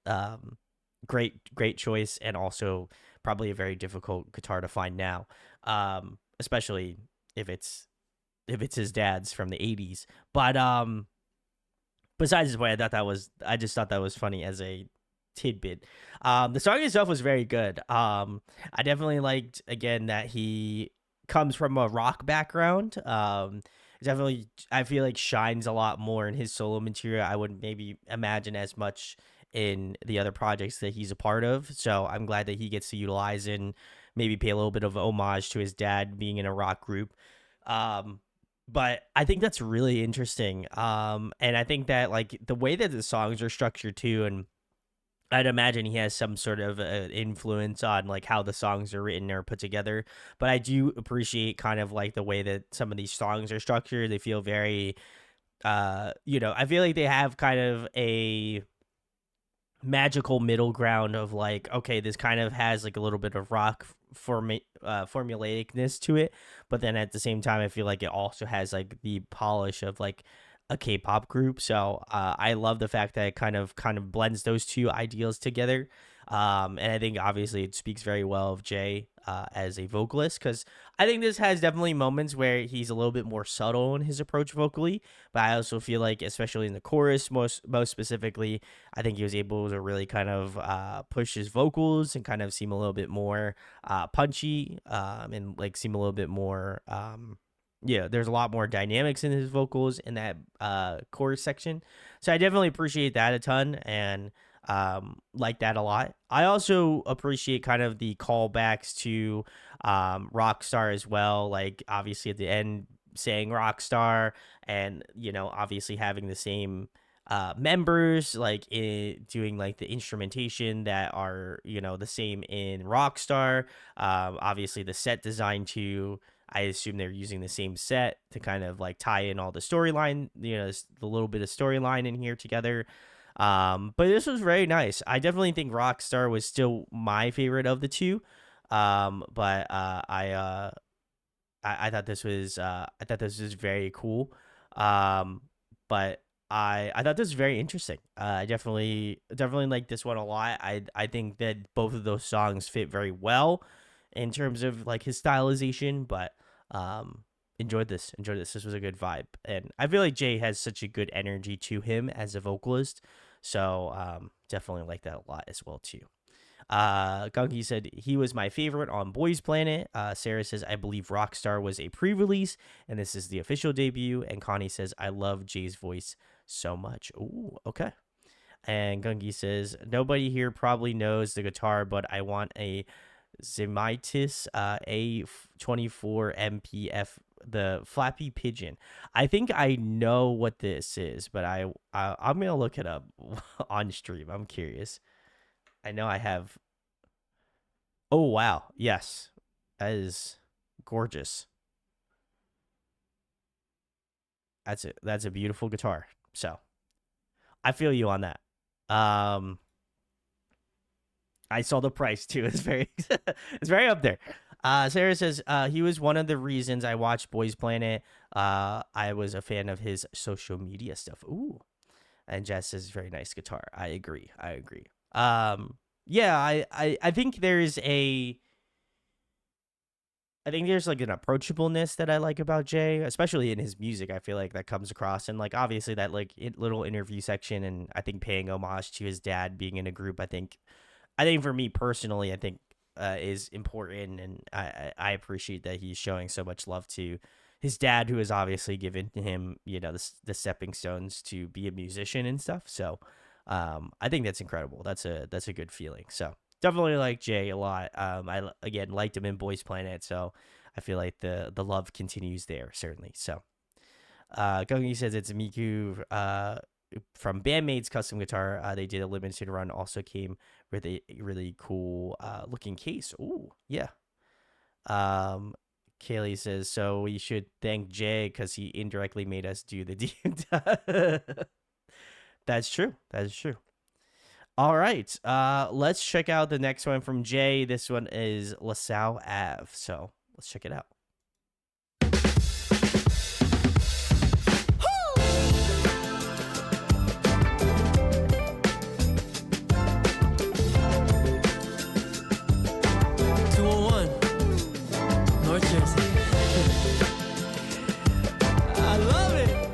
great choice, and also probably a very difficult guitar to find now, especially if it's his dad's from the 80s. But besides the point, I just thought that was funny as a tidbit. The song itself was very good. I definitely liked, again, that he comes from a rock background. Definitely, I feel like shines a lot more in his solo material. I wouldn't maybe imagine as much in the other projects that he's a part of. So I'm glad that he gets to utilize and maybe pay a little bit of homage to his dad being in a rock group. But I think that's really interesting. And I think that like the way that the songs are structured too, and I'd imagine he has some sort of influence on like how the songs are written or put together. But I do appreciate kind of like the way that some of these songs are structured. They feel very, I feel like they have kind of a magical middle ground of like, okay, this kind of has like a little bit of rock formulaicness to it, but then at the same time, I feel like it also has like the polish of like a K-pop group. So I love the fact that it kind of blends those two ideals together. And I think obviously it speaks very well of Jay as a vocalist, because I think this has definitely moments where he's a little bit more subtle in his approach vocally, but I also feel like, especially in the chorus, most specifically, I think he was able to really kind of push his vocals and kind of seem a little bit more punchy, and like seem a little bit more there's a lot more dynamics in his vocals in that chorus section. So I definitely appreciate that a ton, and like that a lot. I also appreciate kind of the callbacks to Rockstar as well, like obviously at the end saying Rockstar, and obviously having the same members like doing like the instrumentation that are the same in Rockstar. Obviously the set design too, I assume they're using the same set to kind of like tie in all the storyline, the little bit of storyline in here together. But this was very nice. I definitely think Rockstar was still my favorite of the two. But I thought this was very cool. But I thought this was very interesting. I definitely like this one a lot. I think that both of those songs fit very well in terms of like his stylization, but enjoyed this. This was a good vibe, and I feel like Jay has such a good energy to him as a vocalist, so definitely like that a lot as well too. Gunky said he was my favorite on Boys Planet. Sarah says I believe Rockstar was a pre-release and this is the official debut. And Connie says I love Jay's voice so much. Ooh, okay. And Gunky says nobody here probably knows the guitar, but I want a Zimitis A24 MPF, the Flappy Pigeon. I think I know what this is, but I'm gonna look it up on stream. I'm curious. I know I have. Oh wow, yes, that is gorgeous. That's a beautiful guitar. So I feel you on that. I saw the price too. It's very it's very up there. Sarah says he was one of the reasons I watched Boys Planet. I was a fan of his social media stuff. Ooh. And Jess says very nice guitar. I agree. Yeah, I think there's like an approachableness that I like about Jay, especially in his music. I feel like that comes across, and like obviously that like little interview section, and I think paying homage to his dad being in a group. I think for me personally, I think is important, and I appreciate that he's showing so much love to his dad, who has obviously given him, you know, the stepping stones to be a musician and stuff. So I think that's incredible. That's a good feeling. So definitely like Jay a lot. I again liked him in Boys Planet, so I feel like the love continues there certainly. So Gungy says it's Miku from Bandmaid's custom guitar. They did a limited run, also came with a really cool looking case. Ooh, yeah. Kaylee says, so we should thank Jay because he indirectly made us do the deep dive. That's true. All right. Let's check out the next one from Jay. This one is LaSalle Ave. So let's check it out. I love it.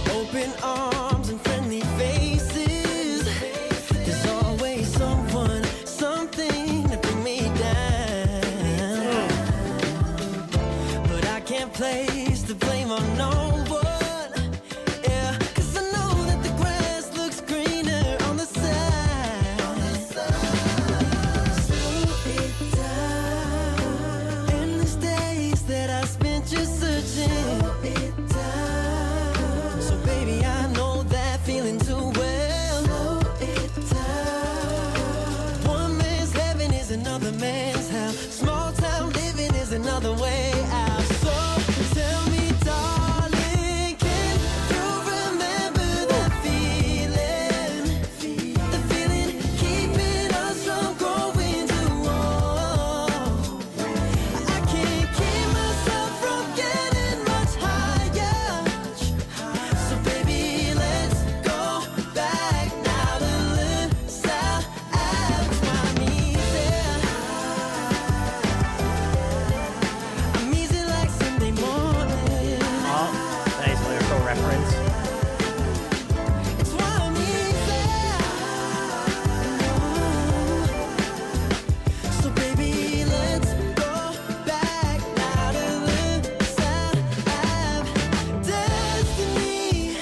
Open arms and friendly faces. There's always someone, something to bring me down. But I can't place the blame on no one. Yeah, 'cause I know that the grass looks greener on the side. Slow it down. Endless days that I spent just searching. Slow it down. So baby, I know that feeling too well. Slow it down. One man's heaven is another man's hell. Small town living is another way out. So tell me, darling, can you remember that feeling? The feeling keeping us from growing too old. I can't keep myself from getting much higher. So baby, let's go back now to LaSalle Ave. I'm easy like Sunday morning. Oh, nice lyrical reference. It's why I'm easy. So baby, let's go back now to LaSalle Ave. Destiny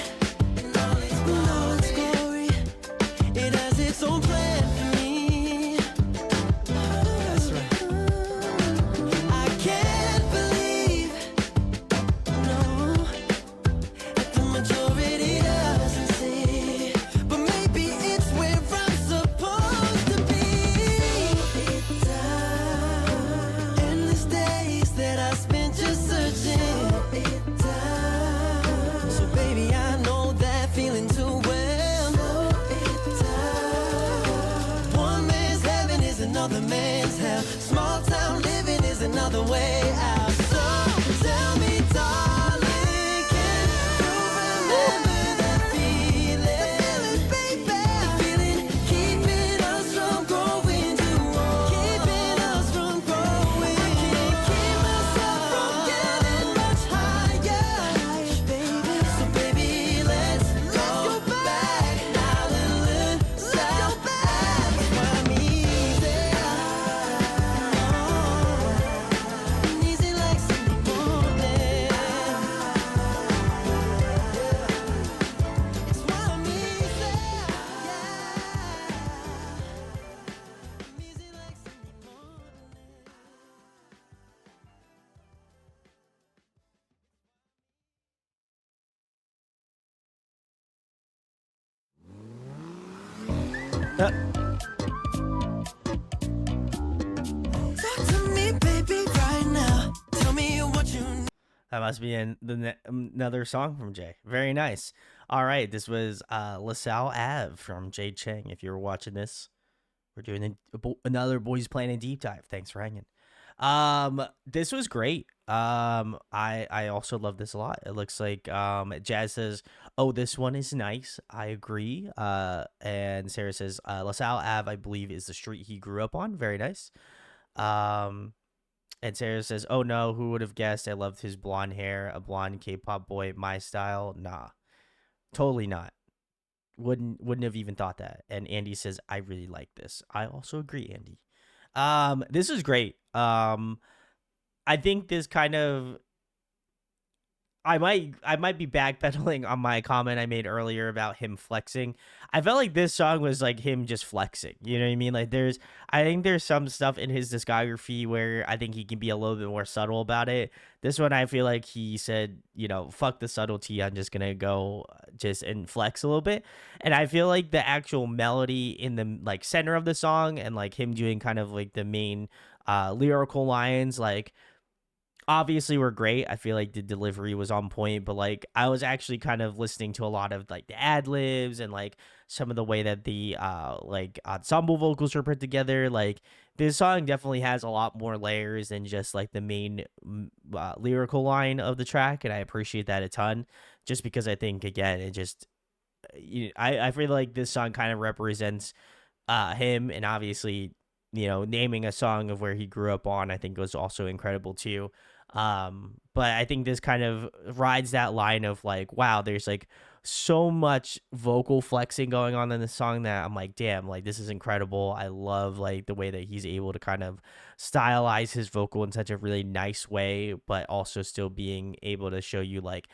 in all its glory. It has its own plan for me. That's right. I can't believe, no, that the majority doesn't see. But maybe it's where I'm supposed to be. It down. Endless days that I spent just searching. It down. So baby, I know that feeling too well. It down. One man's heaven is another man's hell. Small town living is another way out. So tell me, darling, can you remember that feeling, baby? The feeling keeping us from growing too old. Keeping us from growing. I can't keep myself from getting much higher. Talk to me, baby, right now. Tell me what you need. That must be another song from Jay. Very nice. All right, this was LaSalle Ave from Jay Chang. If you were watching this, we're doing another Boys Planet deep dive. Thanks for hanging. This was great. I also love this a lot. It looks like Jazz says, "Oh, this one is nice." I agree. And Sarah says, "LaSalle Ave, I believe, is the street he grew up on." Very nice. And Sarah says, "Oh no, who would have guessed? I loved his blonde hair, a blonde K-pop boy, my style." Nah, totally not. Wouldn't have even thought that. And Andy says, "I really like this." I also agree, Andy. This is great. I think this kind of I might be backpedaling on my comment I made earlier about him flexing. I felt like this song was like him just flexing. You know what I mean? Like I think there's some stuff in his discography where I think he can be a little bit more subtle about it. This one, I feel like he said, you know, fuck the subtlety. I'm just gonna go just and flex a little bit. And I feel like the actual melody in the like center of the song and like him doing kind of like the main lyrical lines, like obviously were great. I feel like the delivery was on point, but like I was actually kind of listening to a lot of like the ad libs and like some of the way that the like ensemble vocals are put together. Like this song definitely has a lot more layers than just like the main lyrical line of the track, and I appreciate that a ton. Just because I think again, it just I feel like this song kind of represents him, and obviously, you know, naming a song of where he grew up on, I think was also incredible too. But I think this kind of rides that line of like, wow, there's like so much vocal flexing going on in the song that I'm like, damn, like this is incredible. I love like the way that he's able to kind of stylize his vocal in such a really nice way, but also still being able to show you like,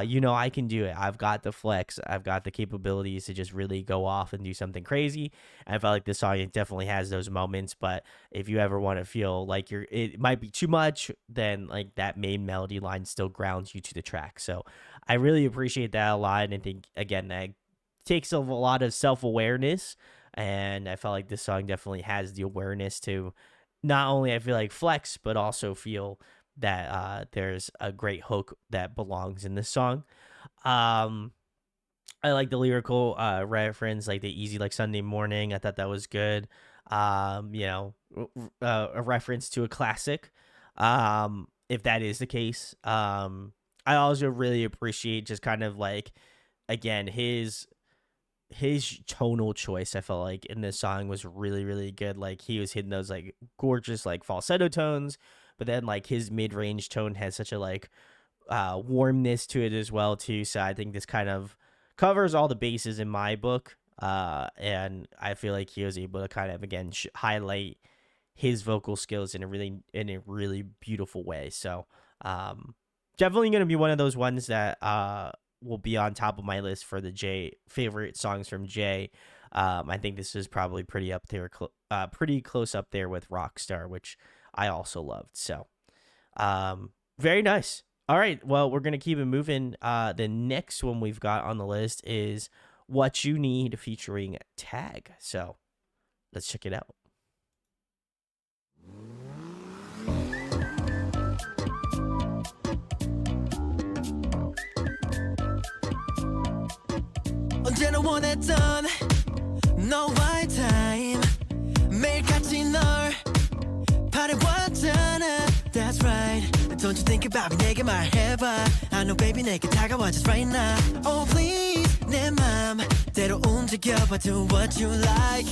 you know, I can do it. I've got the flex. I've got the capabilities to just really go off and do something crazy. And I felt like this song, it definitely has those moments. But if you ever want to feel like it might be too much, then like that main melody line still grounds you to the track. So I really appreciate that a lot. And I think, again, that takes a lot of self-awareness. And I felt like this song definitely has the awareness to not only, I feel like, flex, but also feel that there's a great hook that belongs in this song. I like the lyrical reference, like the easy like Sunday morning. I thought that was good. You know, a reference to a classic. If that is the case. I also really appreciate just kind of like, again, his tonal choice. I felt like in this song was really, really good. Like he was hitting those like gorgeous like falsetto tones, but then like his mid-range tone has such a like warmness to it as well too. So I think this kind of covers all the bases in my book, and I feel like he was able to kind of again highlight his vocal skills in a really beautiful way. So definitely going to be one of those ones that will be on top of my list for the Jay favorite songs from Jay. I think this is probably pretty up there, pretty close up there with Rockstar, which I also loved. So very nice. All right, well, we're gonna keep it moving. The next one we've got on the list is What You Need featuring Tag. So let's check it out. 언제나 원했던 너와의 타임 매일같이 널 바래왔잖아. That's right. Don't you think about me, 내게 말해봐. I know baby 내게 다가와 just right now. Oh please 내 맘대로 움직여봐. Do what you like.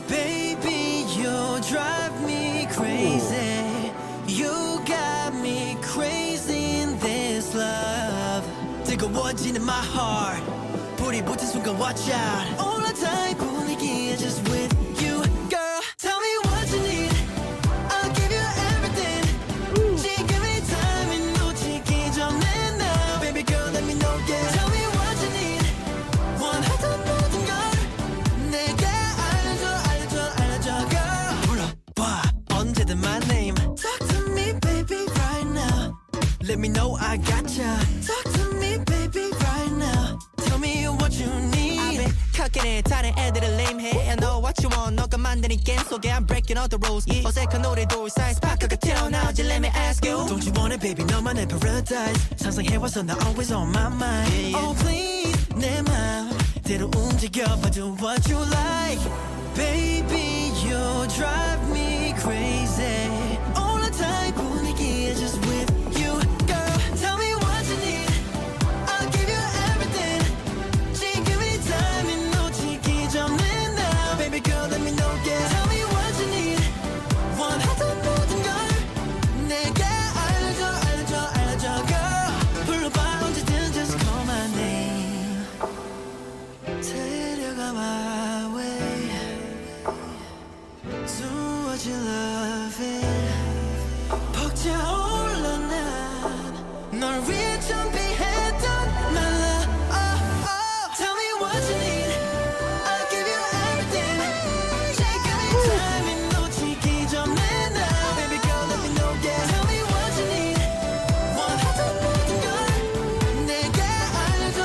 Baby you drive me crazy. You got me crazy in this love. 뜨거워지는 my heart. 불이 붙은 순간 watch out. 올라타의 분위기에 just with you girl. Tell me what you need. I'll give you everything. 지금의 timing 놓치기 전에 now. Baby girl let me know yeah. Tell me what you need. 원하던 모든 걸 내게 알려줘 girl. 불러봐 언제든 my name. Talk to me baby right now. Let me know I gotcha. Talk to me baby right now. Tell me what you need. I've been cooking 해 다른 애들은 lame해 I know what you want 너가 만드는 게임 속에 I'm breaking all the rules 어색한 노래도 사이 스파크가 튀어나오지 Let me ask you Don't you want it baby 너만의 paradise 상상해와서 나 always on my mind Oh please 내 맘대로 움직여봐 Do what you like Baby you drive me crazy All the time 분위기에 just with you girl Tell me what you need I'll give you everything 지금이 time 놓치기 전에 now Baby girl let me know yeah Tell me what you need 원하던 모든 걸 내게 알려줘 girl 불러봐 언제든 just call my name 데려가 my way 두어진 loving 벅차올라 난널 위해 준비했던 my love Tell me what you need I'll give you everything 지금이 time 놓치기 전에 now Baby girl let me know yeah Tell me what you need 원하던 모든 걸 내게 알려줘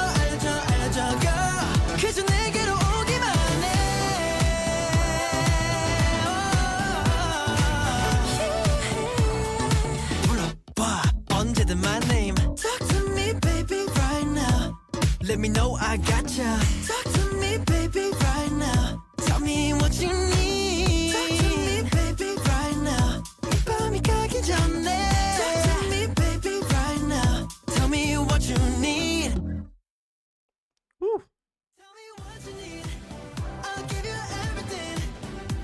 girl 그저 내게로 오기만 해 불러봐 언제든 my name Talk to me baby right now Let me know I gotcha Talk to me baby right now Tell me what you need Talk to me baby right now 이 밤이 가기 전에 Talk to me baby right now Tell me what you need Woo. Tell me what you need I'll give you everything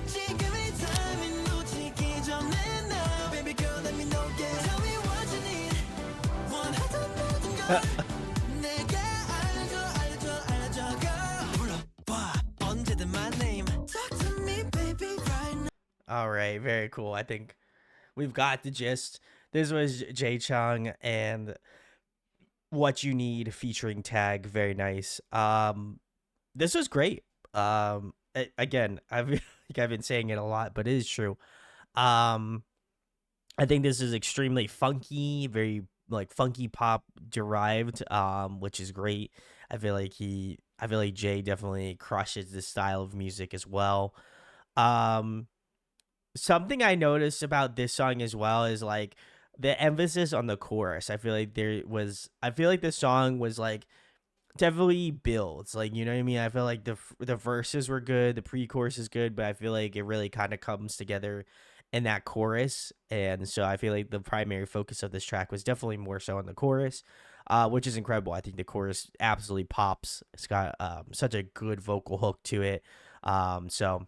지금이 time 놓치기 전에 now Baby girl let me know yeah Tell me what you need 원하던 모든 걸 내게 알려줘 girl 불러봐 언제든 my name Talk to me baby right now All right, very cool. I think we've got the gist. This was Jay Chang and What You Need featuring Tag. Very nice. This was great. Again, like I've been saying it a lot, but it is true. I think this is extremely funky, very like funky pop derived, which is great. I feel like Jay definitely crushes this style of music as well. Something I noticed about this song as well is like the emphasis on the chorus. I feel like this song was like definitely builds, like, you know what I mean? I feel like the verses were good, the pre-chorus is good, but I feel like it really kind of comes together in that chorus. And so I feel like the primary focus of this track was definitely more so on the chorus, which is incredible. I think the chorus absolutely pops. It's got such a good vocal hook to it. So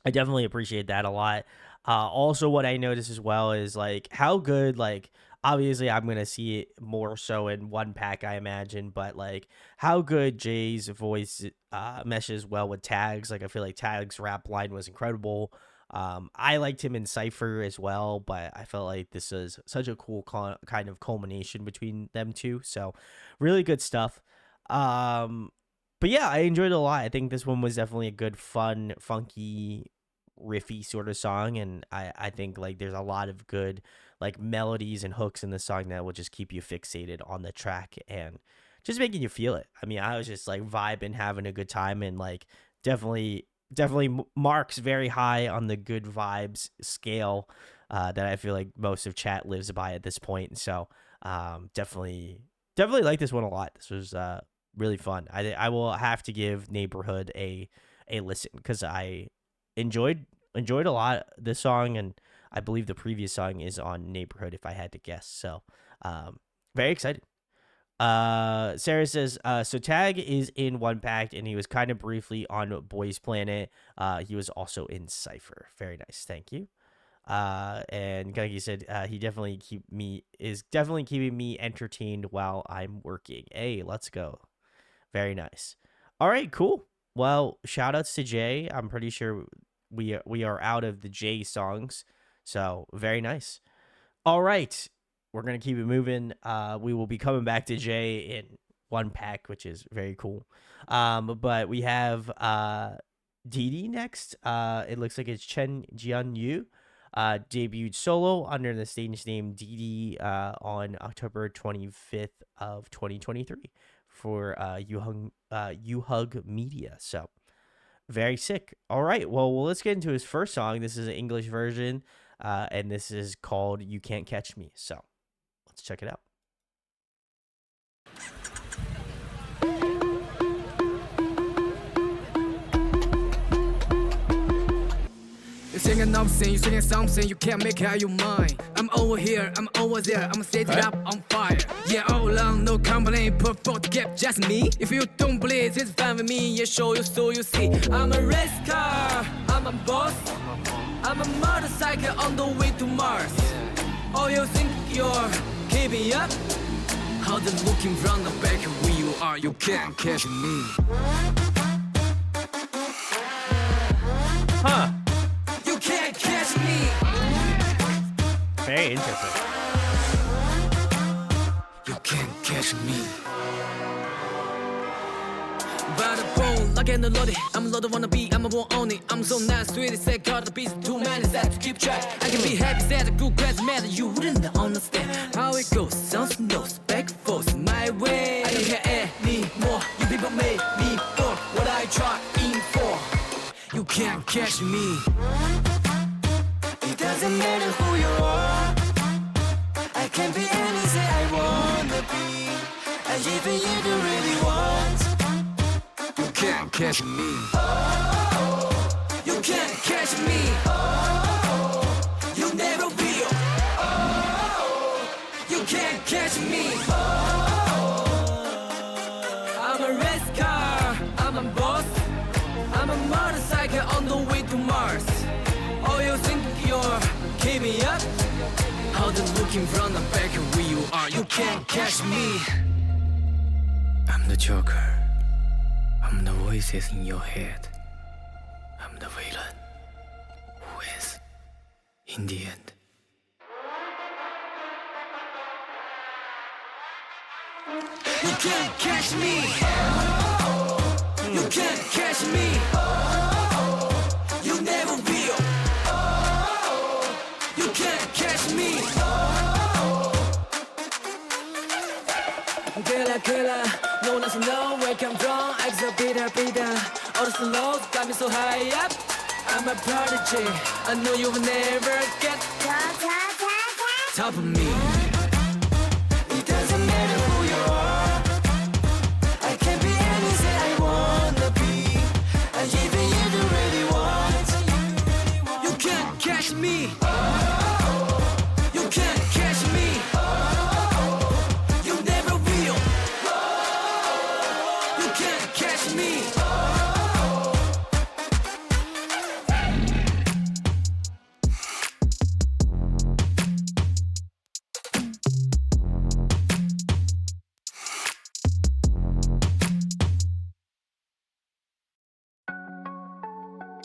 I definitely appreciate that a lot. Also, what I noticed as well is like how good, like, obviously I'm gonna see it more so in OnePact, I imagine, but like how good Jay's voice meshes well with Tag's. Like I feel like Tag's rap line was incredible. I liked him in Cypher as well, but I felt like this is such a cool kind of culmination between them two. So really good stuff. But yeah, I enjoyed it a lot. I think this one was definitely a good, fun, funky, riffy sort of song, and I think like there's a lot of good like melodies and hooks in the song that will just keep you fixated on the track and just making you feel it. I mean, I was just like vibing, having a good time, and like definitely marks very high on the good vibes scale that I feel like most of chat lives by at this point. So definitely like this one a lot. This was really fun. I will have to give Neighborhood a listen because I enjoyed a lot this song, and I believe the previous song is on Neighborhood if I had to guess. So very excited. Sarah says, so Tag is in OnePact and he was kind of briefly on Boys Planet. He was also in Cypher. Very nice, thank you. And Gunky said he is definitely keeping me entertained while I'm working. Hey, let's go. Very nice. All right, cool. Well, shout outs to Jay. I'm pretty sure we are out of the Jay songs, so very nice. All right, we're gonna keep it moving. We will be coming back to Jay in OnePact, which is very cool. But we have Dede next. It looks like it's Chen Jian-yu. Debuted solo under the stage name Dede on October 25th of 2023. for You Hug Media. So very sick. All right, well, let's get into his first song. This is an English version, and this is called You Can't Catch Me. So let's check it out. You're singing something, you're singing something, you can't make out your mind. I'm over here, I'm over there, I'm set it up on fire. Yeah, all along, no complaint, perfect gap, just me. If you don't believe, it's fine with me, yeah, show you so you see. I'm a race car, I'm a boss. I'm a motorcycle on the way to Mars. Oh, you think you're keeping up? How they looking from the back where you are, you can't catch me. Huh. You can't catch me. Very interesting. You can't catch me. By the bone, like an loaded. I'm loaded, wanna be, I'm a one only. I'm so nice, sweet, said, got the beats, too many sad to keep track. I can be happy, sad, a good grass matter. You wouldn't understand how it goes. Sounds nose, back forth, my way. I don't care anymore. You people made me for what I trying for. You can't catch me. It doesn't matter who you are. I can be anything I wanna be. And even you don't really want. You can't catch me. You can't catch me. You never will. You can't catch me. I'm a race car, I'm a boss. I'm a motorcycle on the way to Mars. Oh, you think you're keeping up? How they looking from the back where you are, you can't catch me. I'm the Joker. I'm the voices in your head. I'm the villain who is in the end. You can't catch me. You can't catch me. You never will. You can't catch me. Killer, no one else know where I come from. Exhibiter, all the slows got me so high up. I'm a prodigy, I know you'll never get top of me. It doesn't matter who you are. I can be anything I wanna be. And even you don't really want. You can't catch me. You can't catch me. You never will. You can't catch me.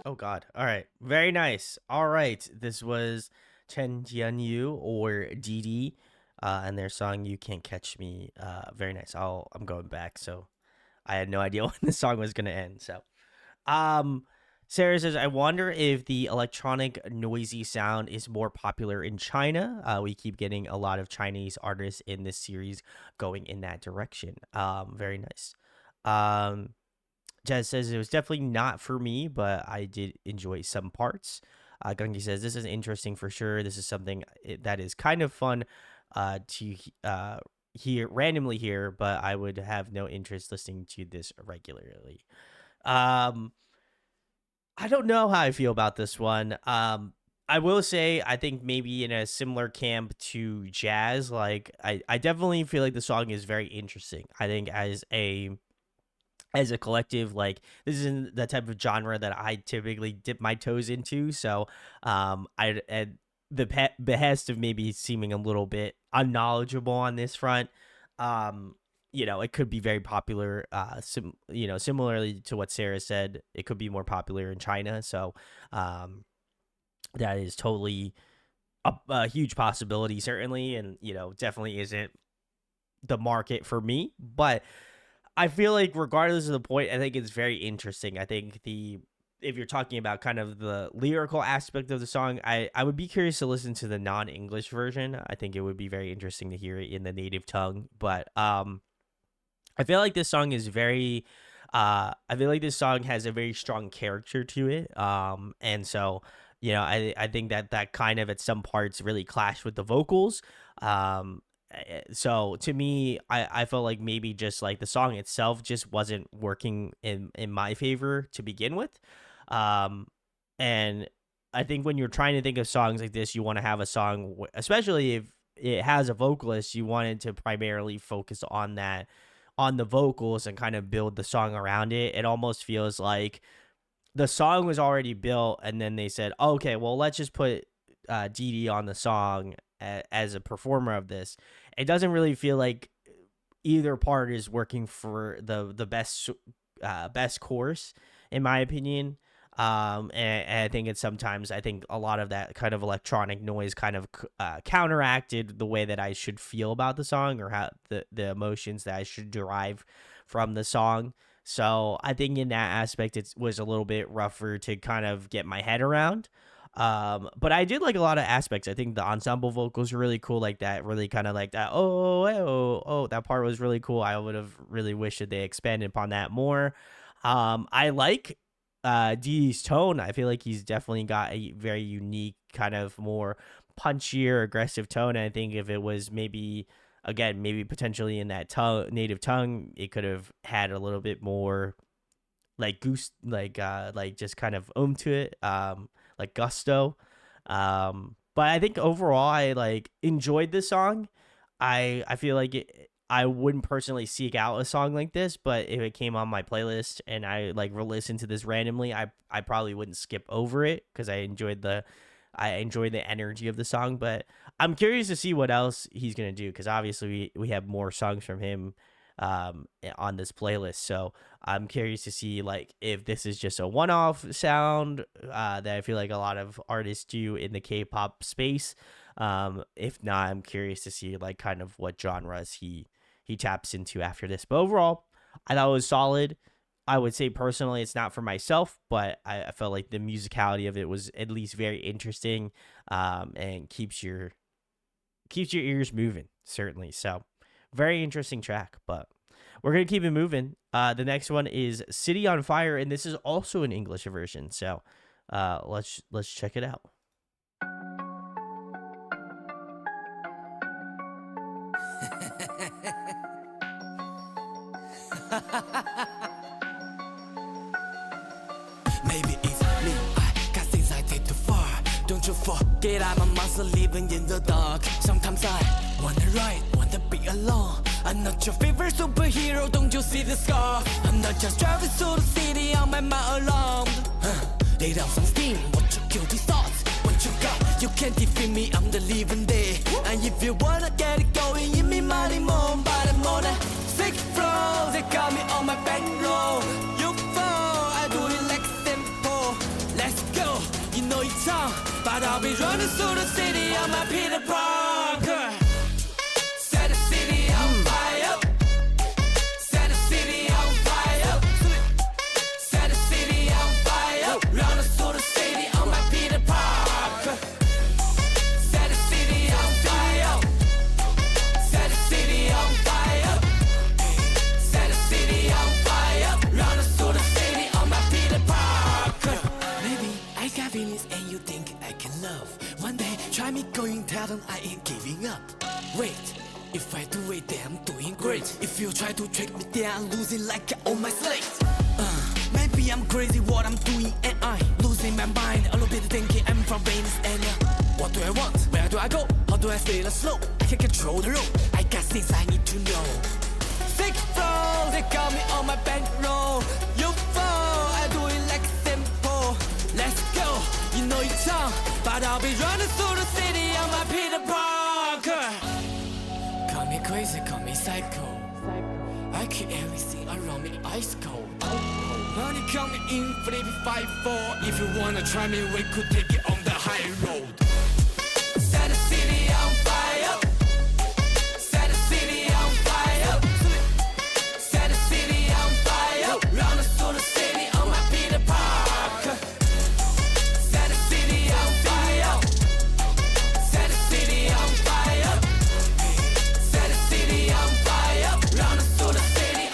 Oh God. All right. Very nice. All right. This was Chen Jianyu or Dede, and their song "You Can't Catch Me." Very nice. I'm going back, so I had no idea when the song was gonna end. So, Sarah says, I wonder if the electronic noisy sound is more popular in China. We keep getting a lot of Chinese artists in this series going in that direction. Very nice. Jazz says it was definitely not for me, but I did enjoy some parts. Gungi says this is interesting for sure. This is something that is kind of fun to hear randomly here, but I would have no interest listening to this regularly. I don't know how I feel about this one. I will say I think maybe in a similar camp to Jazz, like I definitely feel like the song is very interesting. I think as a collective, like this isn't the type of genre that I typically dip my toes into. So I at the behest of maybe seeming a little bit unknowledgeable on this front, it could be very popular. Similarly to what Sarah said, it could be more popular in China. So that is totally a huge possibility, certainly, and definitely isn't the market for me, but I feel like regardless of the point, I think it's very interesting. I think if you're talking about kind of the lyrical aspect of the song, I would be curious to listen to the non-English version. I think it would be very interesting to hear it in the native tongue. But I I feel like this song is very I feel like this song has a very strong character to it. And so, I think that kind of at some parts really clashed with the vocals. So to me, I felt like maybe just like the song itself just wasn't working in my favor to begin with. And I think when you're trying to think of songs like this, you want to have a song, especially if it has a vocalist, you wanted to primarily focus on that, on the vocals, and kind of build the song around it. It almost feels like the song was already built, and then they said, okay, well, let's just put Dede on the song as a performer of this. It doesn't really feel like either part is working for the best course, in my opinion. And I think I think a lot of that kind of electronic noise kind of counteracted the way that I should feel about the song, or how the emotions that I should derive from the song. So I think in that aspect, it was a little bit rougher to kind of get my head around. But I did like a lot of aspects. I think the ensemble vocals were really cool, like that, really kind of like that. Oh, that part was really cool. I would have really wished that they expanded upon that more. I like Dede's tone. I feel like he's definitely got a very unique, kind of more punchier, aggressive tone. And I think if it was maybe potentially in that native tongue, it could have had a little bit more like goose, like just kind of to it, like gusto. But I think overall, I like enjoyed this song. I feel like I wouldn't personally seek out a song like this, but if it came on my playlist and I like re-listened to this randomly, I probably wouldn't skip over it, because I enjoyed the energy of the song. But I'm curious to see what else he's gonna do, because obviously we have more songs from him on this playlist. So I'm curious to see like if this is just a one-off sound that I feel like a lot of artists do in the K-pop space. If not, I'm curious to see like kind of what genres he taps into after this. But overall, I thought it was solid. I would say personally it's not for myself, but I felt like the musicality of it was at least very interesting, and keeps your ears moving, certainly. So very interesting track, but we're going to keep it moving. The next one is City on Fire, and this is also an English version. So let's check it out. Maybe it's me, I got things I take too far. Don't you forget I'm a monster living in the dark. Sometimes I wanna ride, wanna be alone. I'm not your favorite superhero, don't you see the scar? I'm not just driving through the city on my mind alone. Lay down some steam, watch your guilty thoughts. What you got, you can't defeat me, I'm the living dead. And if you wanna get it going, give me money more. But I'm on a sick flow, they got me on my bankroll. You fall, I do it like simple. Let's go, you know it's on. But I'll be running through the city on my Peter Parker. Set the city on fire. Set the city on fire. Set the city on fire. Running through the city on my Peter Parker. Set the city on fire. Set the city on fire. Set the city on fire. Running through the city on my Peter Parker. Maybe I got feelings and you think I can love. One day try me going, tell them I ain't giving up. Wait, if I do it then I'm doing great. If you try to trick me then I'm losing like I own my slate. Maybe I'm crazy what I'm doing and I'm losing my mind. A little bit thinking I'm from Venus and what do I want? Where do I go? How do I stay slow? I can control the road. I got things I need to know. Sick flow, they got me on my bankroll. You fall, I do it like simple. Let's go, you know it's on. But I'll be running through the city on my Peter Parker. Call me crazy, call me psycho. I keep everything around me ice cold. Money coming in, flippy 5-4. If you wanna try me, we could take it on the high road. Set the city on fire. Set the city on fire. Set the city on fire. Running through the city on my Peter Parker. Set the city on fire. Set the city on fire. Set the city on fire. Running through the city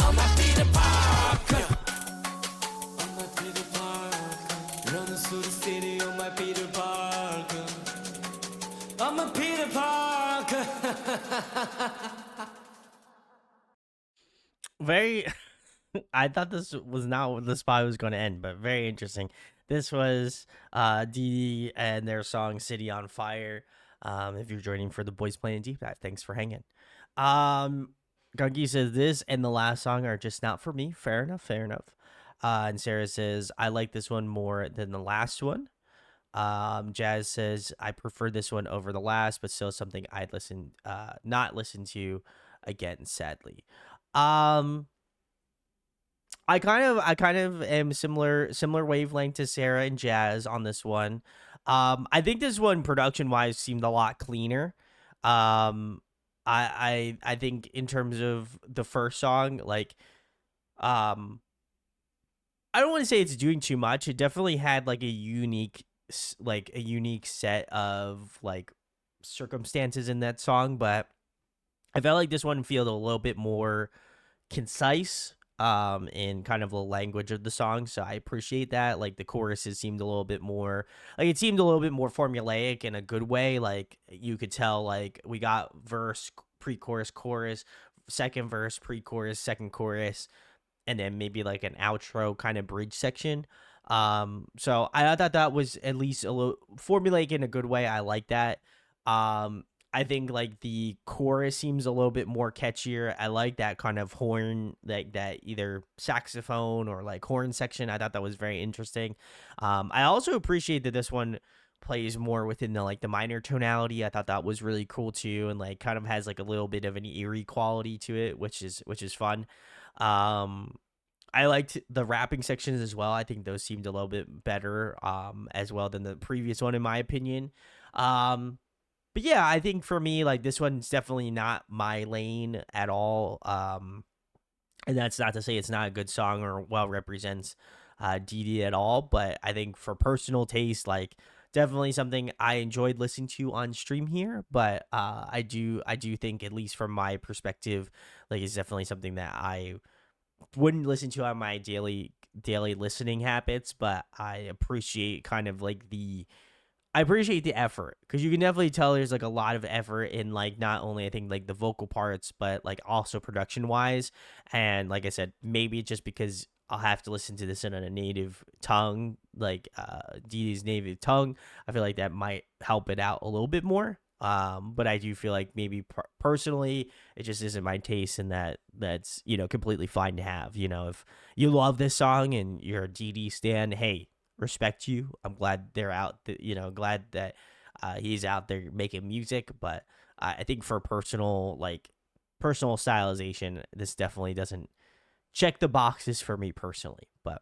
very. I thought this was not where the spot was going to end, but very interesting. This was Dede and their song "City on Fire." If you're joining for the Boys Playing Deep Dive, thanks for hanging. Gungi says this and the last song are just not for me. Fair enough, fair enough. And Sarah says I like this one more than the last one. Jazz says I prefer this one over the last, but still something I'd not listen to again. Sadly, um, I kind of am similar wavelength to Sarah and Jazz on this one. I think this one production wise seemed a lot cleaner. Um, I think in terms of the first song, like um I don't want to say it's doing too much. It definitely had like a unique set of like circumstances in that song, but I felt like this one felt a little bit more concise in kind of the language of the song, so I appreciate that. Like the choruses seemed a little bit more like it seemed a little bit more formulaic in a good way. Like you could tell like we got verse, pre-chorus, chorus, second verse, pre-chorus, second chorus, and then maybe like an outro kind of bridge section. So I thought that was at least a little formulaic in a good way. I like that. I think like the chorus seems a little bit more catchier. I like that kind of horn, like that either saxophone or like horn section. I thought that was very interesting. I also appreciate that this one plays more within the like the minor tonality. I thought that was really cool too, and like kind of has like a little bit of an eerie quality to it, which is fun. Um, I liked the rapping sections as well. I think those seemed a little bit better as well than the previous one in my opinion. Um, but yeah, I think for me like this one's definitely not my lane at all. And that's not to say it's not a good song or well represents Dede at all, but I think for personal taste, like definitely something I enjoyed listening to on stream here. But I do think at least from my perspective, like it's definitely something that I wouldn't listen to on my daily listening habits. But I appreciate kind of like I appreciate the effort because you can definitely tell there's like a lot of effort in like not only I think like the vocal parts but like also production wise. And like I said, maybe just because I'll have to listen to this in a native tongue, like Dede's native tongue. I feel like that might help it out a little bit more. But I do feel like maybe personally it just isn't my taste, and that's completely fine to have. If you love this song and you're a Dede stan, hey, respect you. I'm glad they're out. Glad that he's out there making music. But I think for personal stylization, this definitely doesn't check the boxes for me personally. But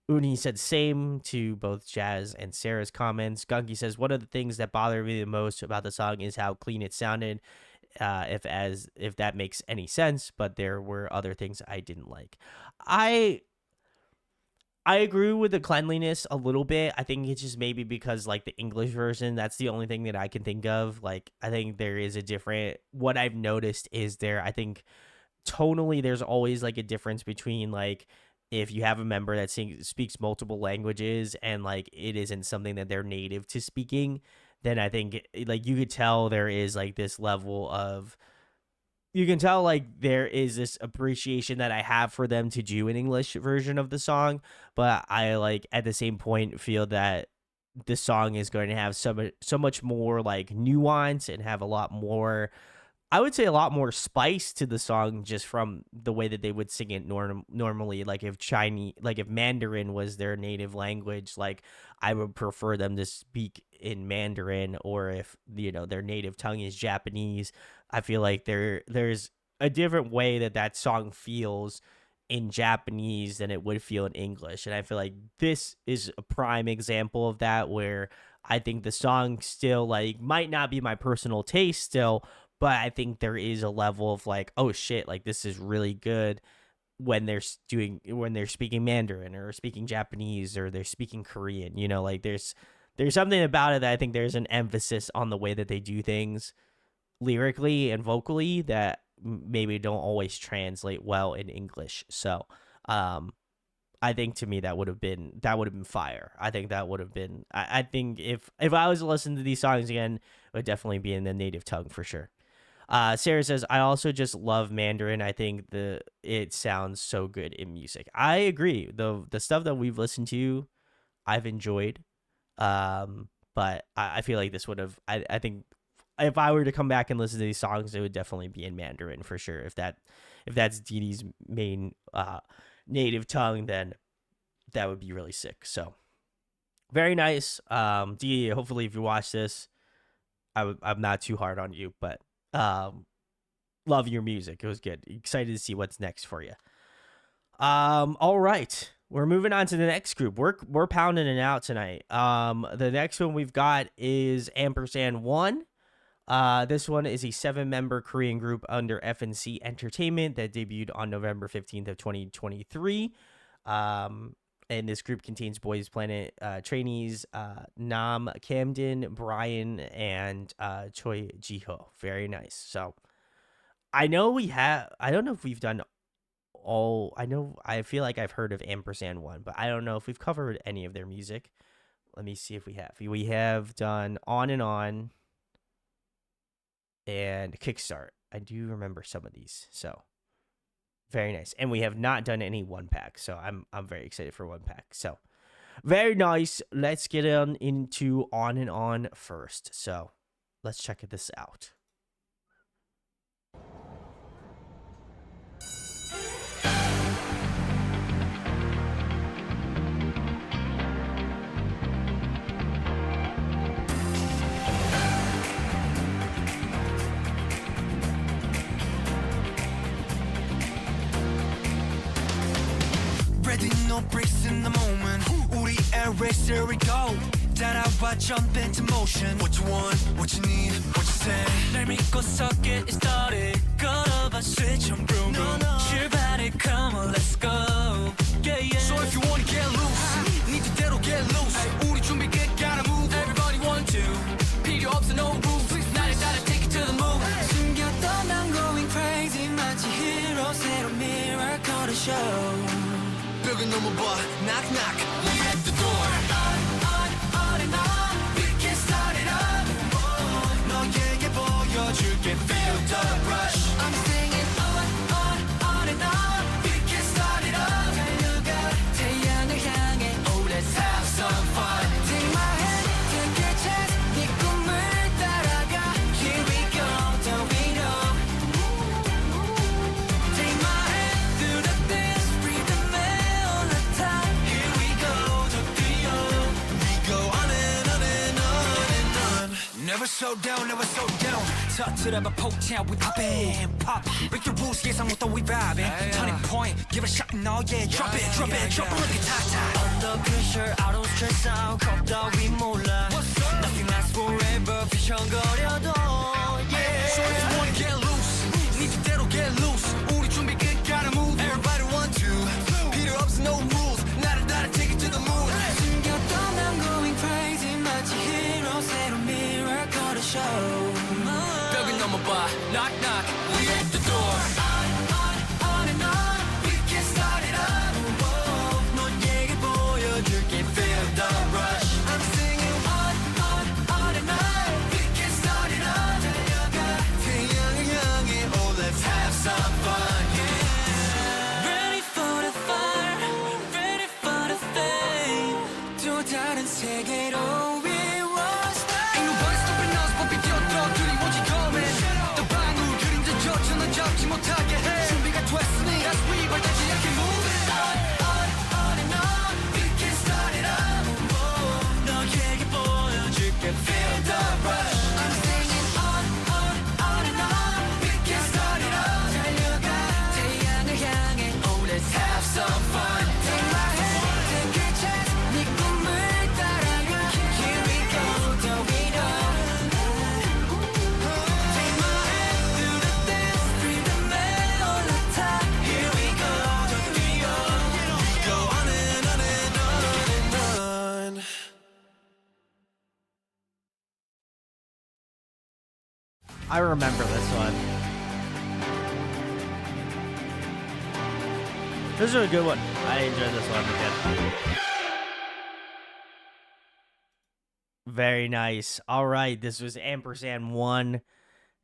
Uni said same to both Jazz and Sarah's comments. Gunky says one of the things that bothered me the most about the song is how clean it sounded. If that makes any sense, but there were other things I didn't like. I agree with the cleanliness a little bit. I think it's just maybe because like the English version, that's the only thing that I can think of. Like I think there is a different what I've noticed is I think tonally there's always like a difference between like if you have a member that speaks multiple languages and like it isn't something that they're native to speaking, then I think like you could tell there is like this level of you can tell like there is this appreciation that I have for them to do an English version of the song, but I like at the same point feel that the song is going to have so much more like nuance and have a lot more, I would say a lot more spice to the song just from the way that they would sing it normally. Like if if Mandarin was their native language, like I would prefer them to speak in Mandarin, or if their native tongue is Japanese, I feel like there's a different way that song feels in Japanese than it would feel in English. And I feel like this is a prime example of that, where I think the song still like might not be my personal taste still, but I think there is a level of like, oh shit, like this is really good when they're speaking Mandarin or speaking Japanese or they're speaking Korean. Like there's something about it that I think there's an emphasis on the way that they do things lyrically and vocally that maybe don't always translate well in English. So, I think to me that would have been fire. I think that would have been. I think if I was to listen to these songs again, it would definitely be in the native tongue for sure. Sarah says, I also just love Mandarin. I think it sounds so good in music. I agree. The stuff that we've listened to, I've enjoyed. But I feel like this would have, I think if I were to come back and listen to these songs, it would definitely be in Mandarin for sure. If that's Dede's main native tongue, then that would be really sick. So very nice. Dede, hopefully if you watch this, I'm not too hard on you, but love your music. It was good. Excited to see what's next for you. All right. We're moving on to the next group. We're pounding it out tonight. The next one we've got is Ampers&One. This one is a 7-member Korean group under F&C Entertainment that debuted on November 15th of 2023. And this group contains Boys Planet trainees Nam Camden, Brian, and Choi Jiho. Very nice. So I know I don't know if we've done I feel like I've heard of Ampers&One, but I don't know if we've covered any of their music. Let me see if we have. We have done On and On and Kickstart. I do remember some of these. So very nice. And we have not done any OnePact. So I'm very excited for OnePact. So very nice. Let's get into On and On first. So let's check this out. Ready, no breaks in the moment. 우리 race, here we go. 따라와, jump into motion. What you want, what you need, what you say. 날 믿고서 get it started. 걸어봐, switch on broom. 출발해, come on, let's go. Yeah, yeah. So if you wanna get loose, 네 뜻대로 get loose. 우리 준비 끝, gotta move. Everybody want to. 필요 없어, no rules. 나를 따라 take it to the moon. 숨겼던 난 going crazy. 마치 hero, 새로운 miracle show. 벽을 넘어봐, knock knock, we at the door. On and on, we can start it up. 너에게 보여줄게, feel the rush. I'm singing on and on, we can start it up. 달려가, 태양을 향해, oh let's have some fun. Take my hand, take a chance, 네 꿈을 따라가. Here we go, don't we know. Take my hand through the dance, breathe the never slow down, never slow down. 터뜨려봐 폭탄, we poppin', pop. Break the rules, 예상 못한 we vibing. Turning point, give it a shot, no yeah. Drop it, drop it, drop it, look at top. Under pressure, I don't stress out. 겁다위 몰라. Nothing lasts forever, 비청거려도. Yeah. So if you wanna get loose, 네 뜻대로 get loose. 우리 준비 끝, gotta move. Everybody want to. 필요 없어, no rules. 나를 따라 take it to the moon. 숨겼던 난 going crazy, 마치 hero, 새로운 miracle show. 벽을 넘어봐, knock knock, we at the door. On and on, we can start it up. 너에게 보여줄게, feel the rush. I'm singing on and on, we can start it up. 달려가, 태양을 향해, oh let's have some fun. Yeah. Ready for the fire, ready for the fame. 또 다른 세계로. 잡지 못하게 해 준비가 됐으니 as we 발대지 않게 move it on and on we can start it up 너에게 보여줄게 feel the rush I'm singing on and on we can start it up 달려가 태양을 향해 oh let's have some fun take my hand take a chance 네 꿈을 따라가 here we go don't we know take my hand through the dance I remember this one. This is a good one. I enjoyed this one again. Very nice. All right, this was Ampers&One,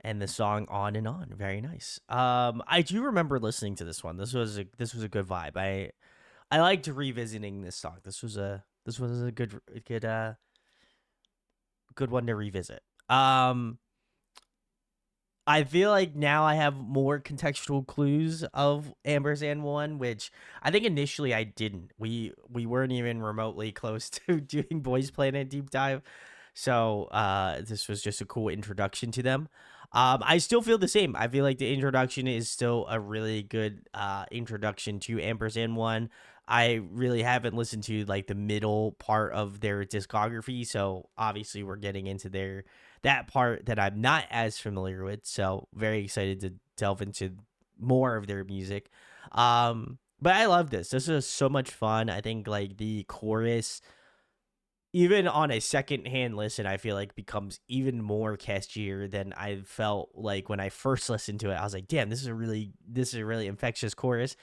and the song On and On. Very nice. I do remember listening to this one. This was a good vibe. I liked revisiting this song. This was a good one to revisit. I feel like now I have more contextual clues of Ampers&One, which I think initially I didn't. We weren't even remotely close to doing Boys Planet Deep Dive, so this was just a cool introduction to them. I still feel the same. I feel like the introduction is still a really good introduction to Ampers&One. I really haven't listened to like the middle part of their discography, so obviously we're getting into that part that I'm not as familiar with. So very excited to delve into more of their music. But I love this. This is so much fun. I think like the chorus, even on a secondhand listen, I feel like becomes even more catchier than I felt like when I first listened to it. I was like, damn, this is a really infectious chorus.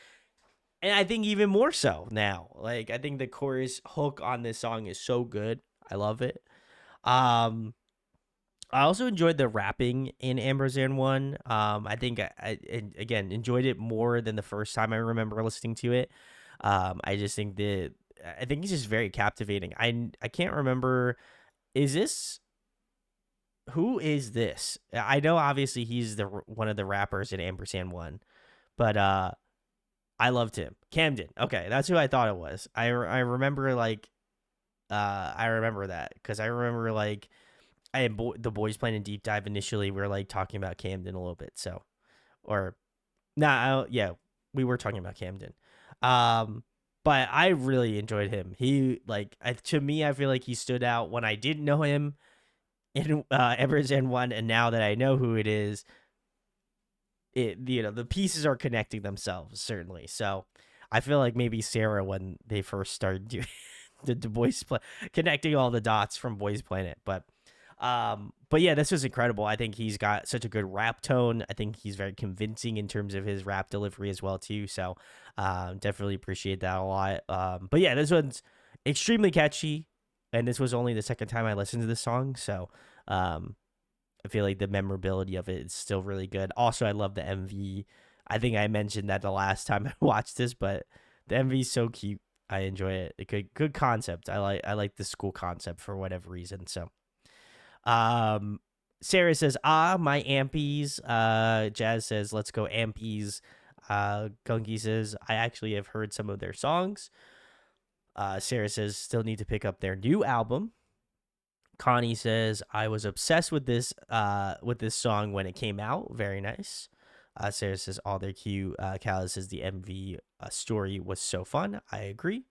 And I think even more so now. Like, I think the chorus hook on this song is so good. I love it. I also enjoyed the rapping in Ampers&One. I think I again enjoyed it more than the first time I remember listening to it. I just think I think it's just very captivating. I can't remember. Who is this? I know obviously he's one of the rappers in Ampers&One, but I loved him. Camden. Okay, that's who I thought it was. I remember like I remember that because I remember like. The Boys Planet Deep Dive initially we were like talking about Camden a little bit, so we were talking about Camden. But I really enjoyed him. He to me, I feel like he stood out when I didn't know him in Ampers&One, and now that I know who it is, the pieces are connecting themselves certainly. So I feel like maybe Sarah when they first started doing the Boys connecting all the dots from Boys Planet, but yeah, this was incredible. I think he's got such a good rap tone. I think he's very convincing in terms of his rap delivery as well too. So, definitely appreciate that a lot. But yeah, this one's extremely catchy, and this was only the second time I listened to this song. So, I feel like the memorability of it is still really good. Also, I love the MV. I think I mentioned that the last time I watched this, but the MV is so cute. I enjoy it. Good concept. I like the school concept for whatever reason. So. Sarah says, my Ampies. Jazz says, let's go Ampies. Gunky says, I actually have heard some of their songs. Sarah says, still need to pick up their new album. Connie says, I was obsessed with this song when it came out. Very nice. Sarah says, all their cute. Kala says, the MV story was so fun. I agree.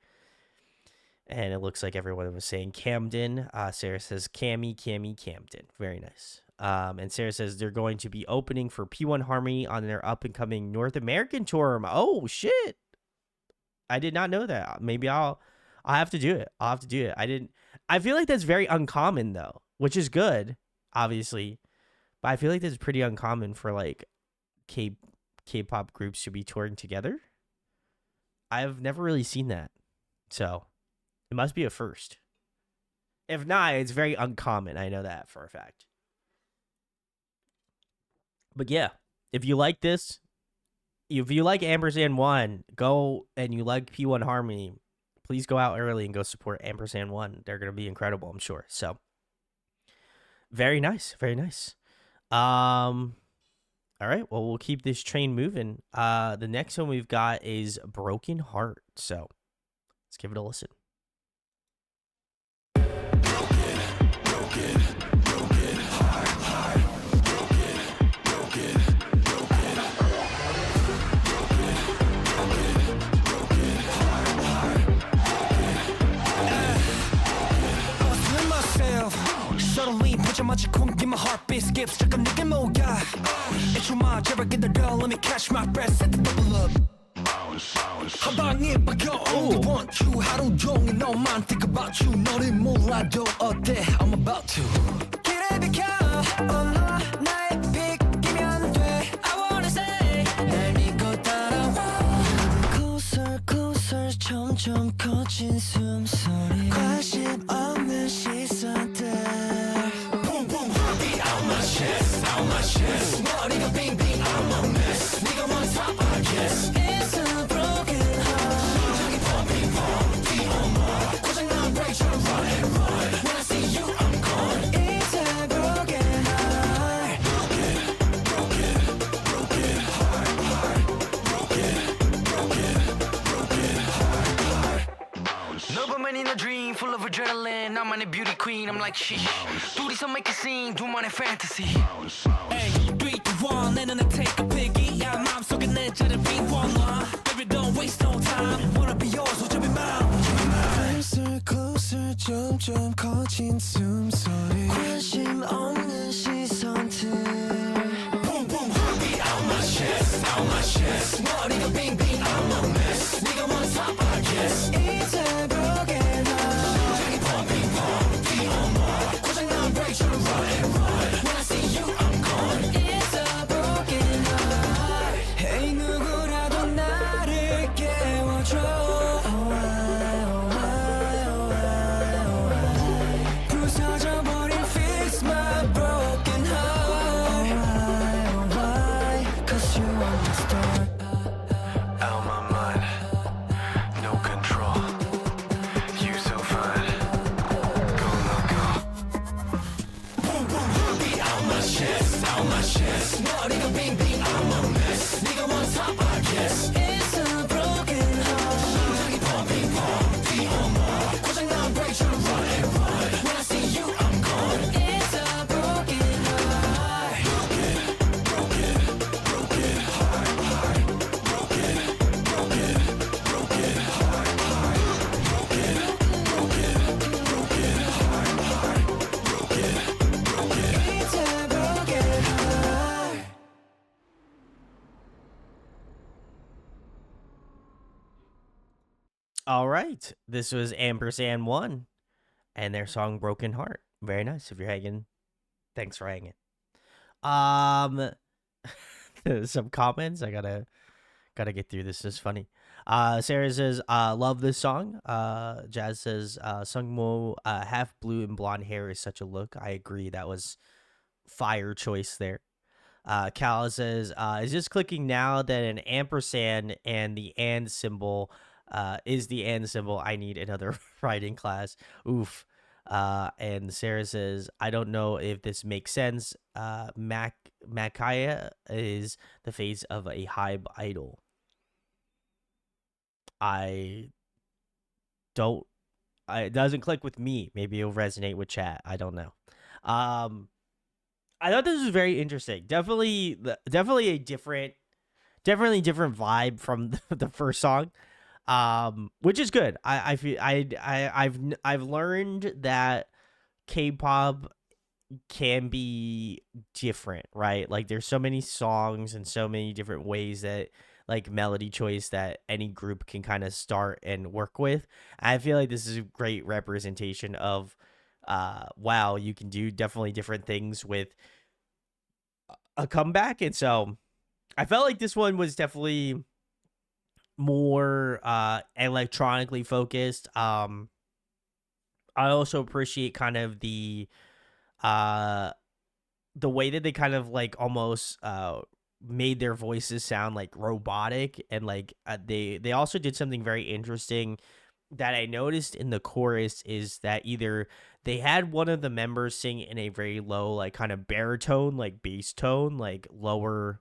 And it looks like everyone was saying Camden. Sarah says Camden. Very nice. And Sarah says they're going to be opening for P1 Harmony on their up-and-coming North American tour. Oh, shit. I did not know that. Maybe I'll have to do it. I feel like that's very uncommon, though, which is good, obviously. But I feel like that's pretty uncommon for, like, K-pop groups to be touring together. I've never really seen that. So... it must be a first. If not, it's very uncommon. I know that for a fact. But yeah, if you like this, if you like Ampers&One, go and you like P1 Harmony, please go out early and go support Ampers&One. They're going to be incredible, I'm sure. So, very nice. Very nice. All right, well, we'll keep this train moving. The next one we've got is Broken Heart. So, let's give it a listen. Suddenly, 보자마자 쿵, my heartbeat skips. 잠깐 느낌 뭐야? 애초마 제발 기다려, let me catch my breath, set the bubble up. 한 방에 박혀, only want you. 하루 종일 너만 think about you. 너를 몰라도 어때? I'm about to. 길을 비켜, 나의 픽이면 돼. I wanna say, 날 믿고 따라와. Closer, closer, 점점 커진 숨소리. 관심 없는 시선들. Out my chest, of adrenaline. I'm on a beauty queen. I'm like sheesh. 둘이서 make a scene. 둘만의 fantasy. Hey, 3, 2, 1. 내 눈에 take a pickie. 야 마음속에 내 자를 rewind. Baby don't waste no time. Wanna be yours. So jump in Closer, closer, 점점 커진 숨소리 관심 없는 시선들 Boom, boom, heartbeat out my chest, out my chest 머리가 빙빙 I'm a mess 네가 먼저 top, I guess 이제 broken heart 심장이 pumping, pump, 뛰어머 고장난 break처럼 run and run When I see you, I'm gone It's a broken heart Hey, 누구라도 나를 깨워줘 부서져버린 fix my broken heart Why? Cause you are my star Out my mind No control You so fine Go loco Boom boom heartbeat out my chest 머리가 빙빙 I'm a mess 네가 on top I guess It's a broken heart 심장이 pumping pump 뛰어머 고장난 break처럼 run and run When I see you I'm gone It's a broken heart Broken heart Broken heart It's a broken heart All right. This was Ampers&One and their song Broken Heart. Very nice. If you're hanging, thanks for hanging. Some comments. I gotta get through this. This is funny. Sarah says, love this song. Jazz says, Sungmo, half blue and blonde hair is such a look. I agree. That was fire choice there. Cal says, is this clicking now that an ampersand and the and symbol is the and symbol? I need another writing class. Oof. And Sarah says, I don't know if this makes sense. Makaya is the face of a Hybe idol. It doesn't click with me. Maybe it'll resonate with chat. I don't know. I thought this was very interesting. Definitely a different vibe from the first song. Which is good. I feel I've learned that K-pop can be different, right? Like there's so many songs and so many different ways that like melody choice that any group can kind of start and work with. I feel like this is a great representation of wow, you can do definitely different things with a comeback. And so I felt like this one was definitely more electronically focused. I also appreciate kind of the way that they kind of like almost made their voices sound like robotic, and like they also did something very interesting that I noticed in the chorus is that either they had one of the members sing in a very low, like kind of baritone, like bass tone, like lower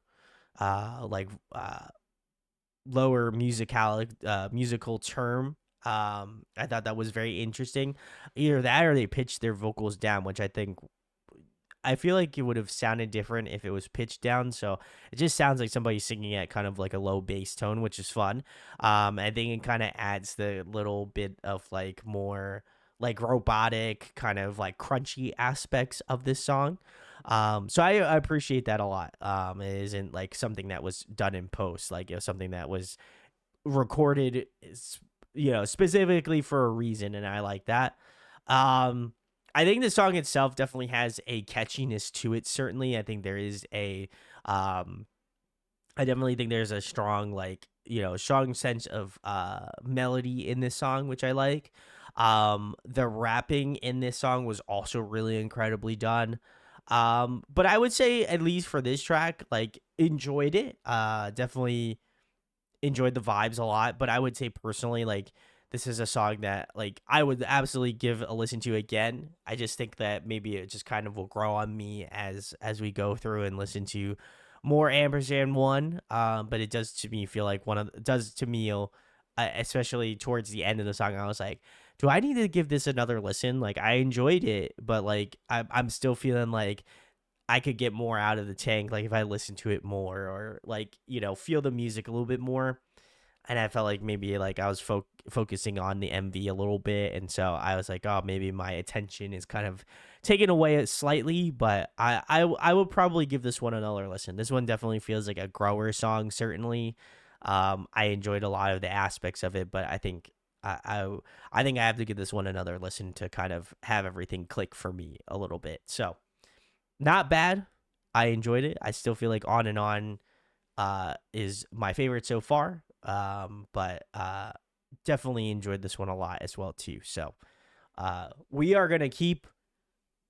lower musical term. I thought that was very interesting. Either that or they pitched their vocals down, which I feel like it would have sounded different if it was pitched down. So it just sounds like somebody singing at kind of like a low bass tone, which is fun. I think it kind of adds the little bit of like more like robotic kind of like crunchy aspects of this song. So I appreciate that a lot. It isn't like something that was done in post, like it was something that was recorded, specifically for a reason. And I like that. I think the song itself definitely has a catchiness to it. Certainly, I think there is I definitely think there's a strong, strong sense of melody in this song, which I like. The rapping in this song was also really incredibly done. But I would say, at least for this track, like, enjoyed it. Definitely enjoyed the vibes a lot. But I would say personally, like, this is a song that, like, I would absolutely give a listen to again. I just think that maybe it just kind of will grow on me as we go through and listen to more Ampers&One. But it does to me feel like especially towards the end of the song, I was like, do I need to give this another listen? Like, I enjoyed it, but like I'm still feeling like I could get more out of the tank, like if I listen to it more, or like, feel the music a little bit more. And I felt like maybe like I was focusing on the MV a little bit, and so I was like, oh, maybe my attention is kind of taken away slightly. But I would probably give this one another listen. This one definitely feels like a grower song. Certainly, I enjoyed a lot of the aspects of it, but I think I think I have to give this one another listen to kind of have everything click for me a little bit. So not bad. I enjoyed it. I still feel like On and On is my favorite so far. But definitely enjoyed this one a lot as well too. So we are gonna keep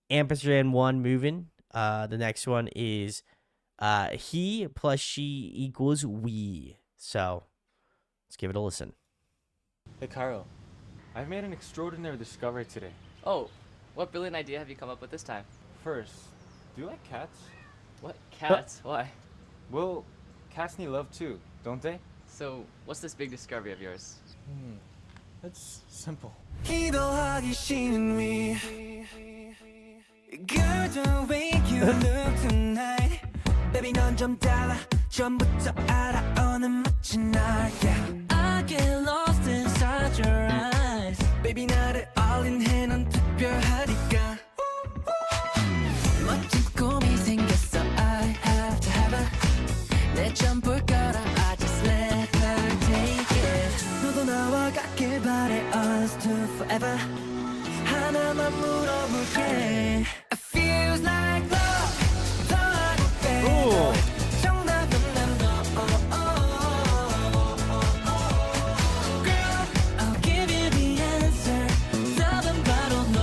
Ampersand-One moving. The next one is he plus she equals we. So let's give it a listen. Hey Kyle, I've made an extraordinary discovery today. Oh, what brilliant idea have you come up with this time? First, do you like cats? What? Cats? Why? Well, cats need love too, don't they? So, what's this big discovery of yours? It's simple. 기도하기 싫은 위 Girl, the way you look tonight Baby, 넌 좀 달라 전부터 알아 오늘 멋진 날 yeah. I get lost inside your eyes Baby, 나를 all in 해 넌 특별하니까 멋진 꿈이 생겼어 I have to have her 내 전부를 걸어 I just let her take it 너도 나와 같길 바래 us two forever 하나만 물어볼게 It feels like love 더하고 빼도 정답은 난 너 Girl, I'll give you the answer 답은 바로 너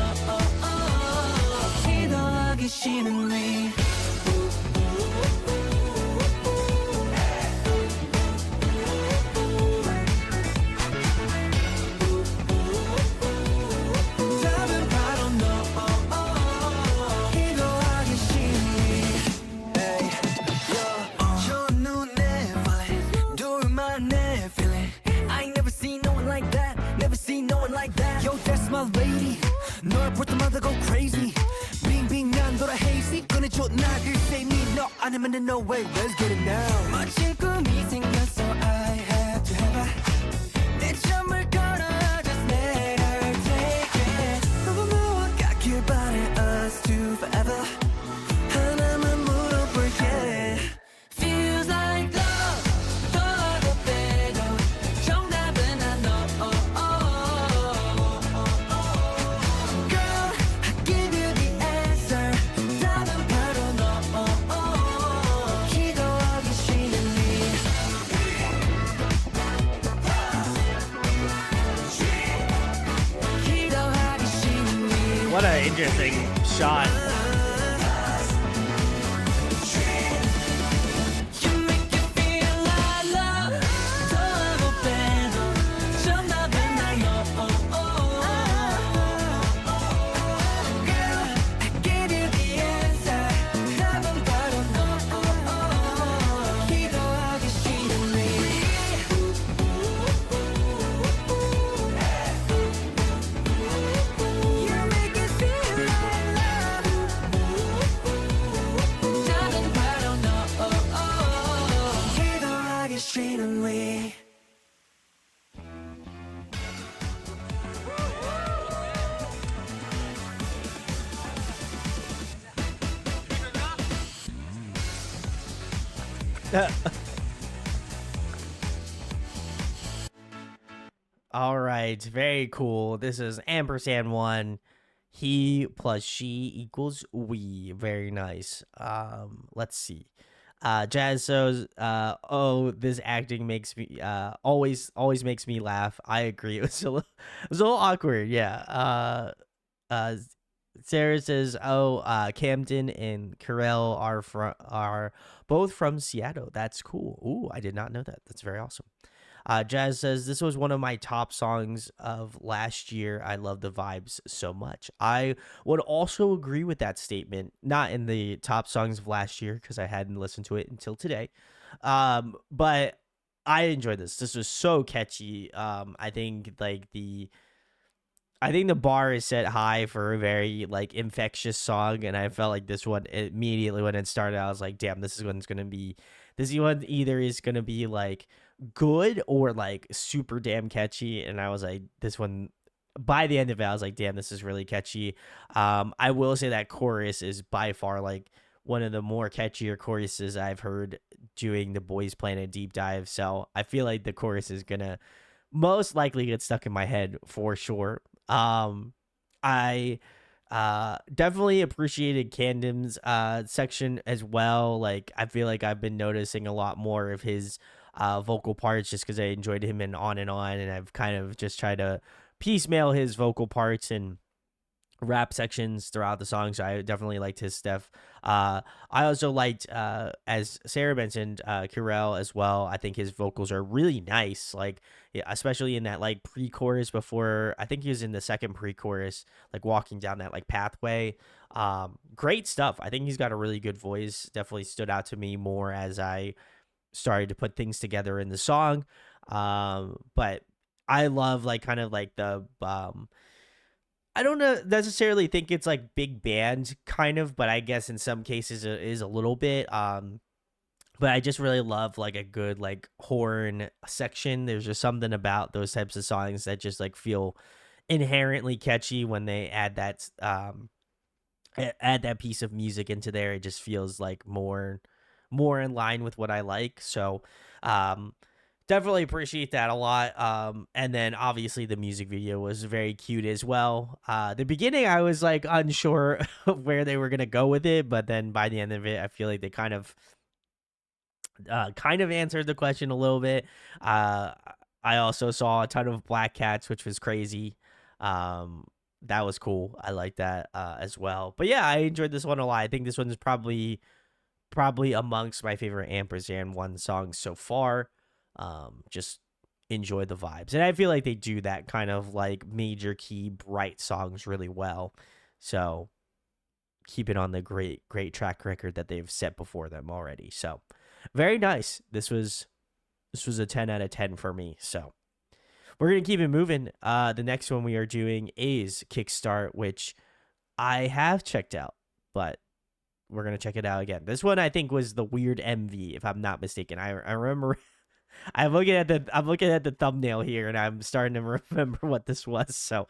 기도하기 싫은 위 답은 바로 너 기도하기 싫니 Hey, yo 좋은 눈에 falling 둘만의 feeling I ain't never seen no one like that Never seen no one like that Yo, that's my lady 널 볼 때마다 go crazy 빙빙 난 돌아 hazy 꺼내줘 나 글쎄 너 아니면 no way Let's get it now 멋진 꿈이 생겼어 I have to have her 내 점을 걸어 Just let her take it 너도 너와 같길 바래 us two forever 하나만 물어볼게 Feels like love 더하고 빼도 정답은 난 너 Girl, I give you the answer 답은 바로 너 기도하기 싫은 일 기도하기 싫은 일 What an interesting shot. You make it feel like love 더하고 빼도 정답은 난 너 Girl, I give you the answer 답은 바로 너 기도하기 싫은 일 You make it feel like love 답은 바로 너 기도하기 싫은 위 All right, very cool. This is Ampersand-One. He plus she equals we. Very nice. Let's see. Jazz says, oh, this acting makes me always makes me laugh. I agree. It was a little awkward, yeah. Sarah says, oh, Camden and Carell are both from Seattle. That's cool. Ooh, I did not know that. That's very awesome. Jazz says, this was one of my top songs of last year. I love the vibes so much. I would also agree with that statement. Not in the top songs of last year because I hadn't listened to it until today. But I enjoyed this. This was so catchy. I think the bar is set high for a very like infectious song, and I felt like this one immediately when it started, I was like, damn, this one either is gonna be like good or like super damn catchy. And I was like, this one, by the end of it, I was like, damn, this is really catchy. I will say that chorus is by far like one of the more catchier choruses I've heard doing the Boys Planet deep dive. So I feel like the chorus is gonna most likely get stuck in my head for sure. I definitely appreciated Camden's section as well. Like I feel like I've been noticing a lot more of his vocal parts just because I enjoyed him in On and On, and I've kind of just tried to piecemeal his vocal parts and rap sections throughout the song. So I definitely liked his stuff. I also liked, as Sarah mentioned, Kurel as well. I think his vocals are really nice, like especially in that like pre-chorus before, I think he was in the second pre-chorus, like walking down that like pathway. Great stuff. I think he's got a really good voice. Definitely stood out to me more as I started to put things together in the song. But I love like kind of like the I don't necessarily think it's like big band kind of, but I guess in some cases it is a little bit. But I just really love like a good like horn section. There's just something about those types of songs that just like feel inherently catchy when they add that piece of music into there. It just feels like more in line with what I like. So definitely appreciate that a lot. And then obviously the music video was very cute as well. The beginning I was like unsure where they were gonna go with it, but then by the end of it, I feel like they kind of answered the question a little bit. I also saw a ton of black cats, which was crazy. That was cool. I like that as well. But yeah, I enjoyed this one a lot. I think this one is probably amongst my favorite Ampers&One songs so far. Just enjoy the vibes, and I feel like they do that kind of like major key bright songs really well. So keep it on the great track record that they've set before them already. So very nice. This was a 10 out of 10 for me. So we're gonna keep it moving. The next one we are doing is Kickstart, which I have checked out, but we're gonna check it out again. This one I think was the weird MV, if I'm not mistaken. I remember. I'm looking at the thumbnail here, and I'm starting to remember what this was. So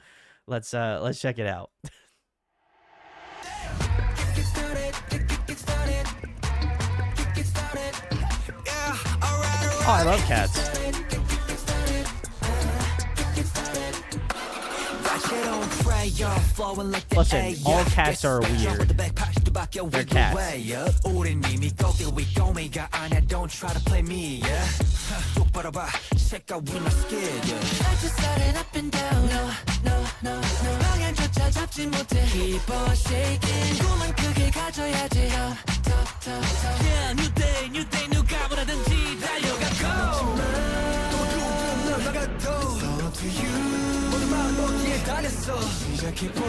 let's check it out. Oh, I love cats. Listen, all cats are weird. They're cats. Don't try to play me, yeah. Check out with my skill, yeah. I just started up and down. No. 방향조차 잡지 못해. Keep on shaking. 꿈은 크게 가져야지. Yeah, new day, 누가 뭐라든지 달려가고. 또 누구는 널 막아도. All to you. 모든 마음 너기에 달렸어. 시작해봐.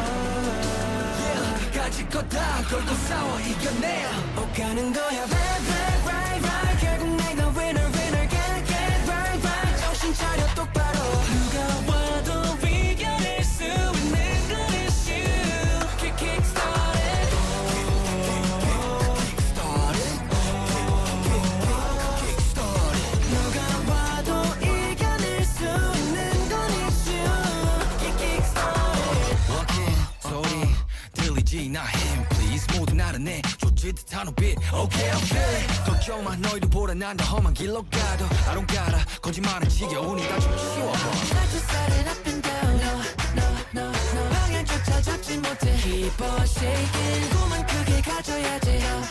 Yeah, 가질 거 다 걸고 싸워 이겨내. 오가는 거야. Right. 결국 내가 winner. Get right. 정신 차려 똑바로. 누가 와도 이겨낼 수 있는 건 issue. Kick started. 누가 와도 이겨낼 수 있는 건 issue. Kick started. Walking 소리 들리지 나 him please 모두 나를 내 쫓을 듯한 빛 Okay I'm feeling 걱정마 너희도 보라 난 더 험한 길로 가도 I don't gotta 거짓말은 지겨우니까 좀 치워봐 I just started up and down No 방향조차 잡지 못해 Keep on shaking 꿈은 크게 가져야지 Yeah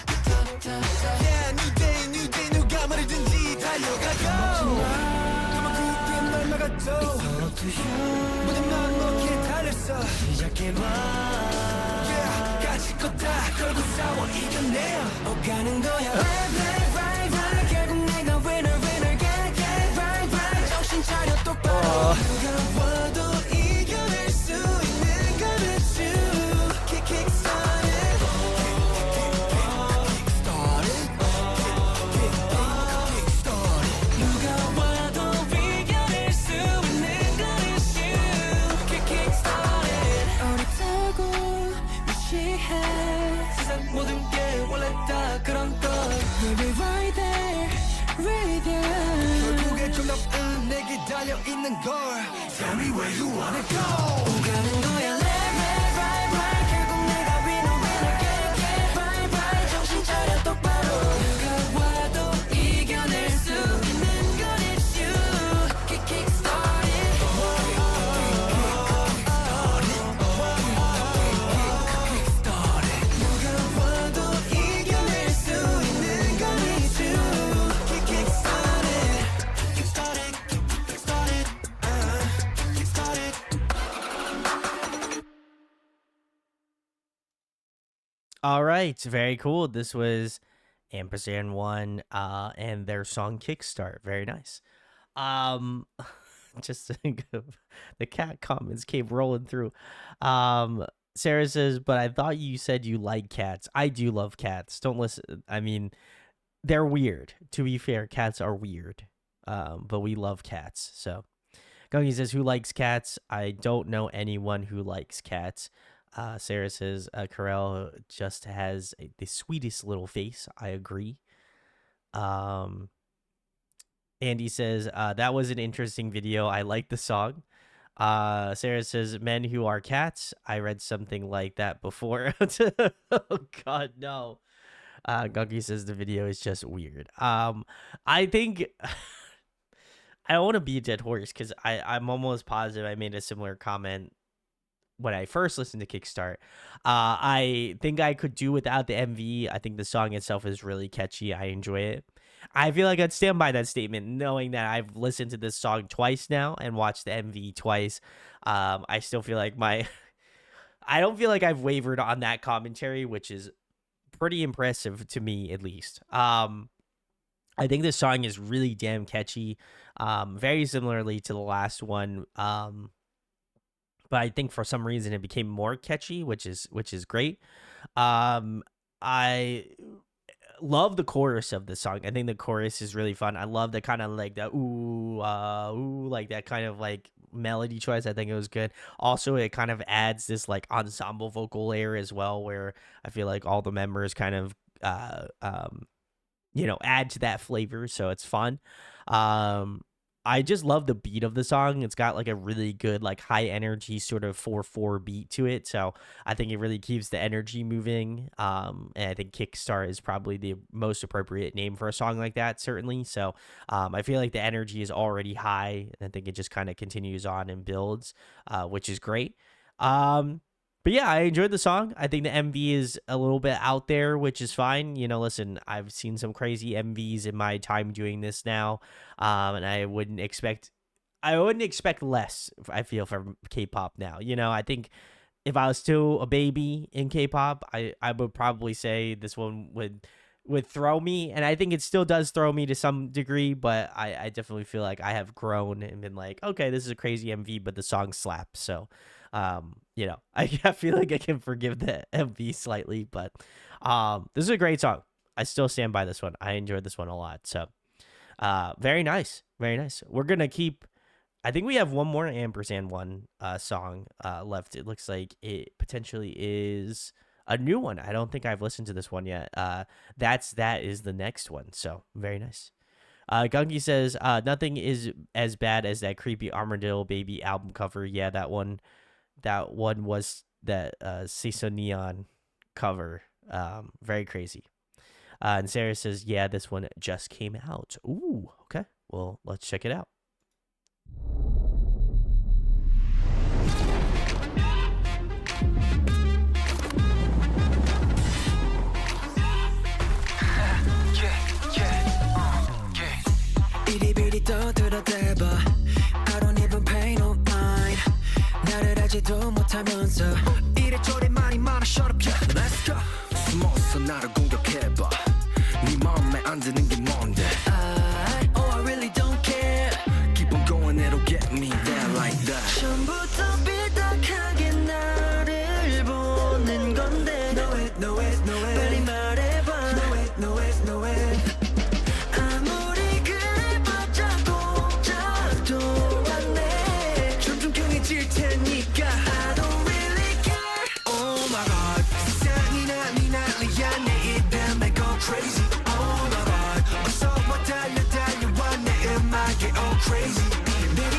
new day 누가 말이든지 달려가고 그만 그게 널 막아도 It's all up to you 모든 마음 너기에 달렸어 시작해봐 Yeah 가질 거 다 걸고 싸워 이겨내 오가는 거야 Right 결국 내가 winner Get right 정신 차려 똑바로 누가 와도 이겨낼 수 있는 건 it's you Kick started 누가 달려있는 걸 Tell me where you wanna go 오가는 거야 left left right right 결국 내가 winner winner get get right right 정신 차려 똑바로 누가 와도 이겨낼 수 있는 건 it's you kick kick started 누가 와도 이겨낼 수 있는 건 it's you kick kick started kick started kick started kick started All right, very cool. This was Ampersand-One and their song Kickstart. Very nice. Just think of the cat comments came rolling through. Sarah says, but I thought you said you like cats. I do love cats. Don't listen. I mean, they're weird. To be fair, cats are weird. But we love cats. So Gungy says, who likes cats? I don't know anyone who likes cats. Sarah says, Carell just has the sweetest little face. I agree. Andy says, that was an interesting video. I like the song. Sarah says, men who are cats. I read something like that before. Oh, God, no. Gunky says the video is just weird. I think... I don't want to be a dead horse because I'm almost positive I made a similar comment when I first listened to Kickstart. I think I could do without the MV. I think the song itself is really catchy. I enjoy it. I feel like I'd stand by that statement knowing that I've listened to this song twice now and watched the MV twice. I still feel like I don't feel like I've wavered on that commentary, which is pretty impressive to me, at least. I think this song is really damn catchy. Very similarly to the last one. But I think for some reason it became more catchy, which is great. I love the chorus of the song. I think the chorus is really fun. I love the kind of like the ooh, like that kind of like melody choice. I think it was good. Also, it kind of adds this like ensemble vocal layer as well, where I feel like all the members kind of add to that flavor, so it's fun. I just love the beat of the song. It's got like a really good like high energy sort of 4/4 beat to it, so I think it really keeps the energy moving. And I think Kickstart is probably the most appropriate name for a song like that, certainly. So I feel like the energy is already high, and I think it just kind of continues on and builds, which is great. But yeah, I enjoyed the song. I think the MV is a little bit out there, which is fine. Listen, I've seen some crazy MVs in my time doing this now, and I wouldn't expect less, I feel, from K-pop now. I think if I was still a baby in K-pop, I would probably say this one would throw me, and I think it still does throw me to some degree, but I definitely feel like I have grown and been like, okay, this is a crazy MV, but the song slaps, so... I feel like I can forgive the MV slightly, but this is a great song. I still stand by this one. I enjoyed this one a lot. So very nice. Very nice. We're gonna keep, I think we have one more Ampersand-One song left. It looks like it potentially is a new one. I don't think I've listened to this one yet. That is the next one. So very nice. Gungi says nothing is as bad as that creepy Armadillo Baby album cover. Yeah, that one was that Ciso Neon cover. Very crazy. And Sarah says, yeah, this one just came out. Ooh, okay. Well, let's check it out. 비리비리 떠들어대봐 I don't even pay no mind 나를 알지도 못하면서 이래저래 말이 많아 Shut up yeah Let's go 숨어서 나를 공격해봐 네 맘에 안 드는 게 뭔데 Oh I really don't care Keep on going it'll get me there like that 처음부터 삐딱하게 나를 보는 건데 No it no it no it 빨리 말해봐 No it no it no it 아무리 그래봤자도 작도 않네 점점 강해질 테니까 I don't really care Oh my god 세상이 난리야 내 입에 go crazy Oh my god 어서 와 달려와 내 음악에 all crazy Baby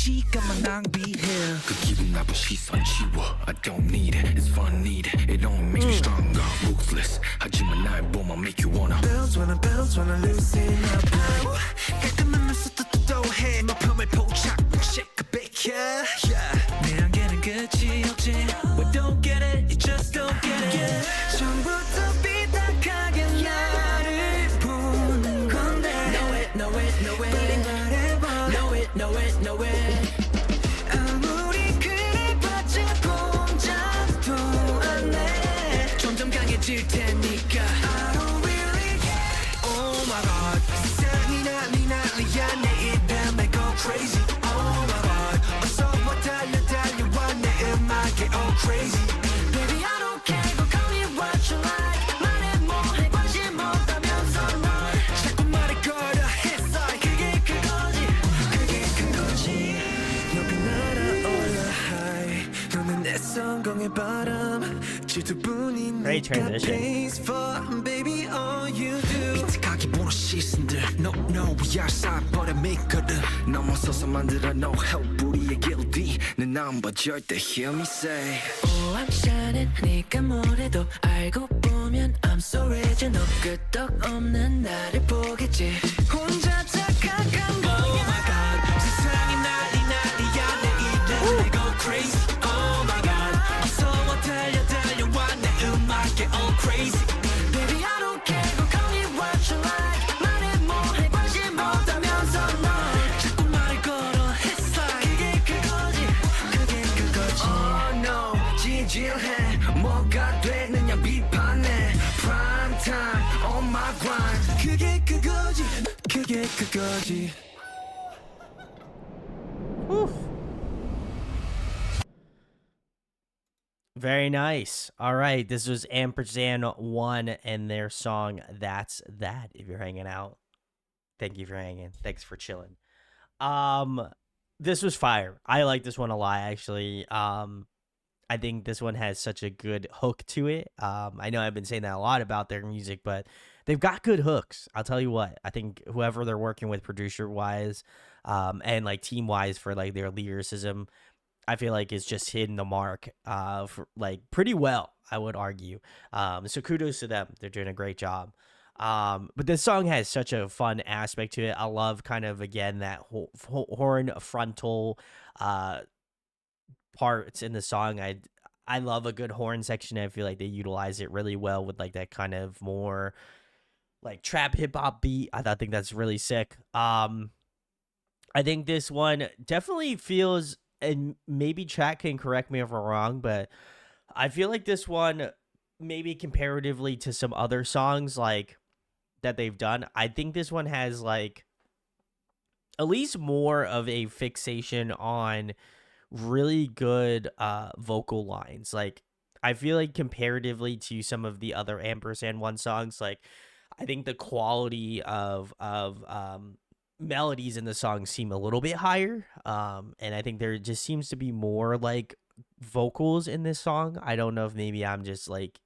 시간만 낭비해 그 기분 나쁜 시선 지워 I don't need it It's fun need it It only makes me stronger Ruthless 하지만 날 보면 make you wanna bounce wanna loosen up 깔끔한 말 쏟아도 해 목표물 포착 check a bit yeah 내 한계는 끝이 없지 We don't get it You just don't get it 처음부터 삐딱하게 나를 보는 건데 Know it 빨리 말해봐 Know it 아무리 그래봤자 공작도 안해 점점 강해질 테니까 I don't really care Oh my god 세상이 난리야 내 입에 go crazy Oh my god 어서와 달려와 내 음악에 all crazy Baby I don't care go call me what you like 말해 뭐해 관심 없다면서 널 자꾸 말을 걸어 했어 그게 그거지 높이 날아올라 high 너는 내 성공의 바람 질투뿐인 Great transition. Pays for baby all you do 비트하게 보는 시선들 No we are 싹버려 믿거든 넘어서서 만들어 no help 우리의 guilty 내 number 절대 hear me say Oh I'm shining 네가 뭐래도 알고 보면 I'm so rich 너 끄떡없는 나를 보겠지 혼자 착각한 거야 Oh my god 세상이 난리야 내 이름에 go crazy Oh my god 어서와 달려와 내 음악에 all crazy Baby I don't care go call me what you like 말해 뭐해 관심 없다면서 널 자꾸 말을 걸어 했어 그게 그거지 Oh no 진실해 뭐가 되느냐 비판해 Prime time on my grind 그게 그거지 Very nice. All right, this was Ampers&One and their song "That's That." If you're hanging out, thank you for hanging. Thanks for chilling. This was fire. I like this one a lot, actually. I think this one has such a good hook to it. I know I've been saying that a lot about their music, but they've got good hooks. I'll tell you what. I think whoever they're working with, producer wise, and like team wise for like their lyricism, I feel like is just hitting the mark for like pretty well, I would argue. So kudos to them. They're doing a great job. But this song has such a fun aspect to it. I love kind of, again, that horn frontal parts in the song. I love a good horn section. I feel like they utilize it really well with like that kind of more like trap hip hop beat. I think that's really sick. I think this one definitely feels, and maybe chat can correct me if I'm wrong, but I feel like this one, maybe comparatively to some other songs like that they've done, I think this one has like at least more of a fixation on really good vocal lines. Like I feel like comparatively to some of the other Ampersand 1 songs, like I think the quality of melodies in the song seem a little bit higher, and I think there just seems to be more like vocals in this song. I don't know if maybe I'm just like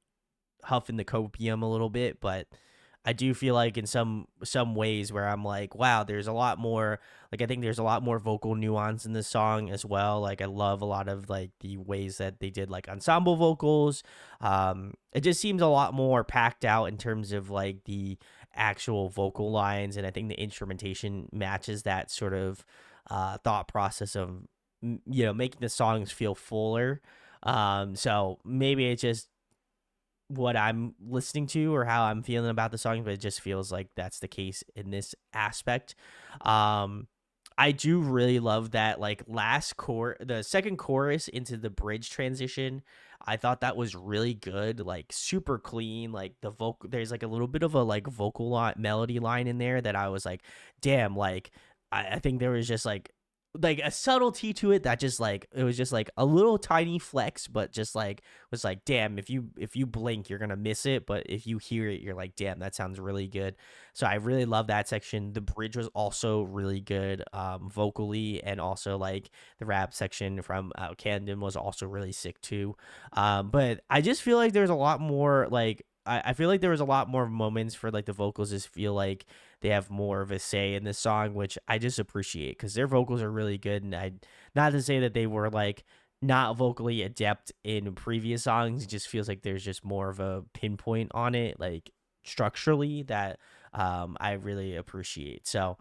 huffing the copium a little bit, but I do feel like in some ways where I'm like, wow, there's a lot more, like I think there's a lot more vocal nuance in this song as well. Like I love a lot of like the ways that they did like ensemble vocals. It just seems a lot more packed out in terms of like the actual vocal lines, and I think the instrumentation matches that sort of thought process of making the songs feel fuller. So maybe it's just what I'm listening to or how I'm feeling about the song, but it just feels like that's the case in this aspect. I do really love that like the second chorus into the bridge transition. I thought that was really good, like super clean. Like the vocal, there's like a little bit of a like vocal melody line in there that I was like, damn, like I think there was just like a subtlety to it that just like, it was just like a little tiny flex, but just like was like, damn, if you blink you're gonna miss it, but if you hear it you're like, damn, that sounds really good. So I really love that section. The bridge was also really good vocally, and also like the rap section from Camden was also really sick too. But I just feel like there's a lot more like I feel like there was a lot more moments for like the vocals just feel like they have more of a say in this song, which I just appreciate because their vocals are really good. And I, not to say that they were like not vocally adept in previous songs, it just feels like there's just more of a pinpoint on it, like structurally, that I really appreciate. So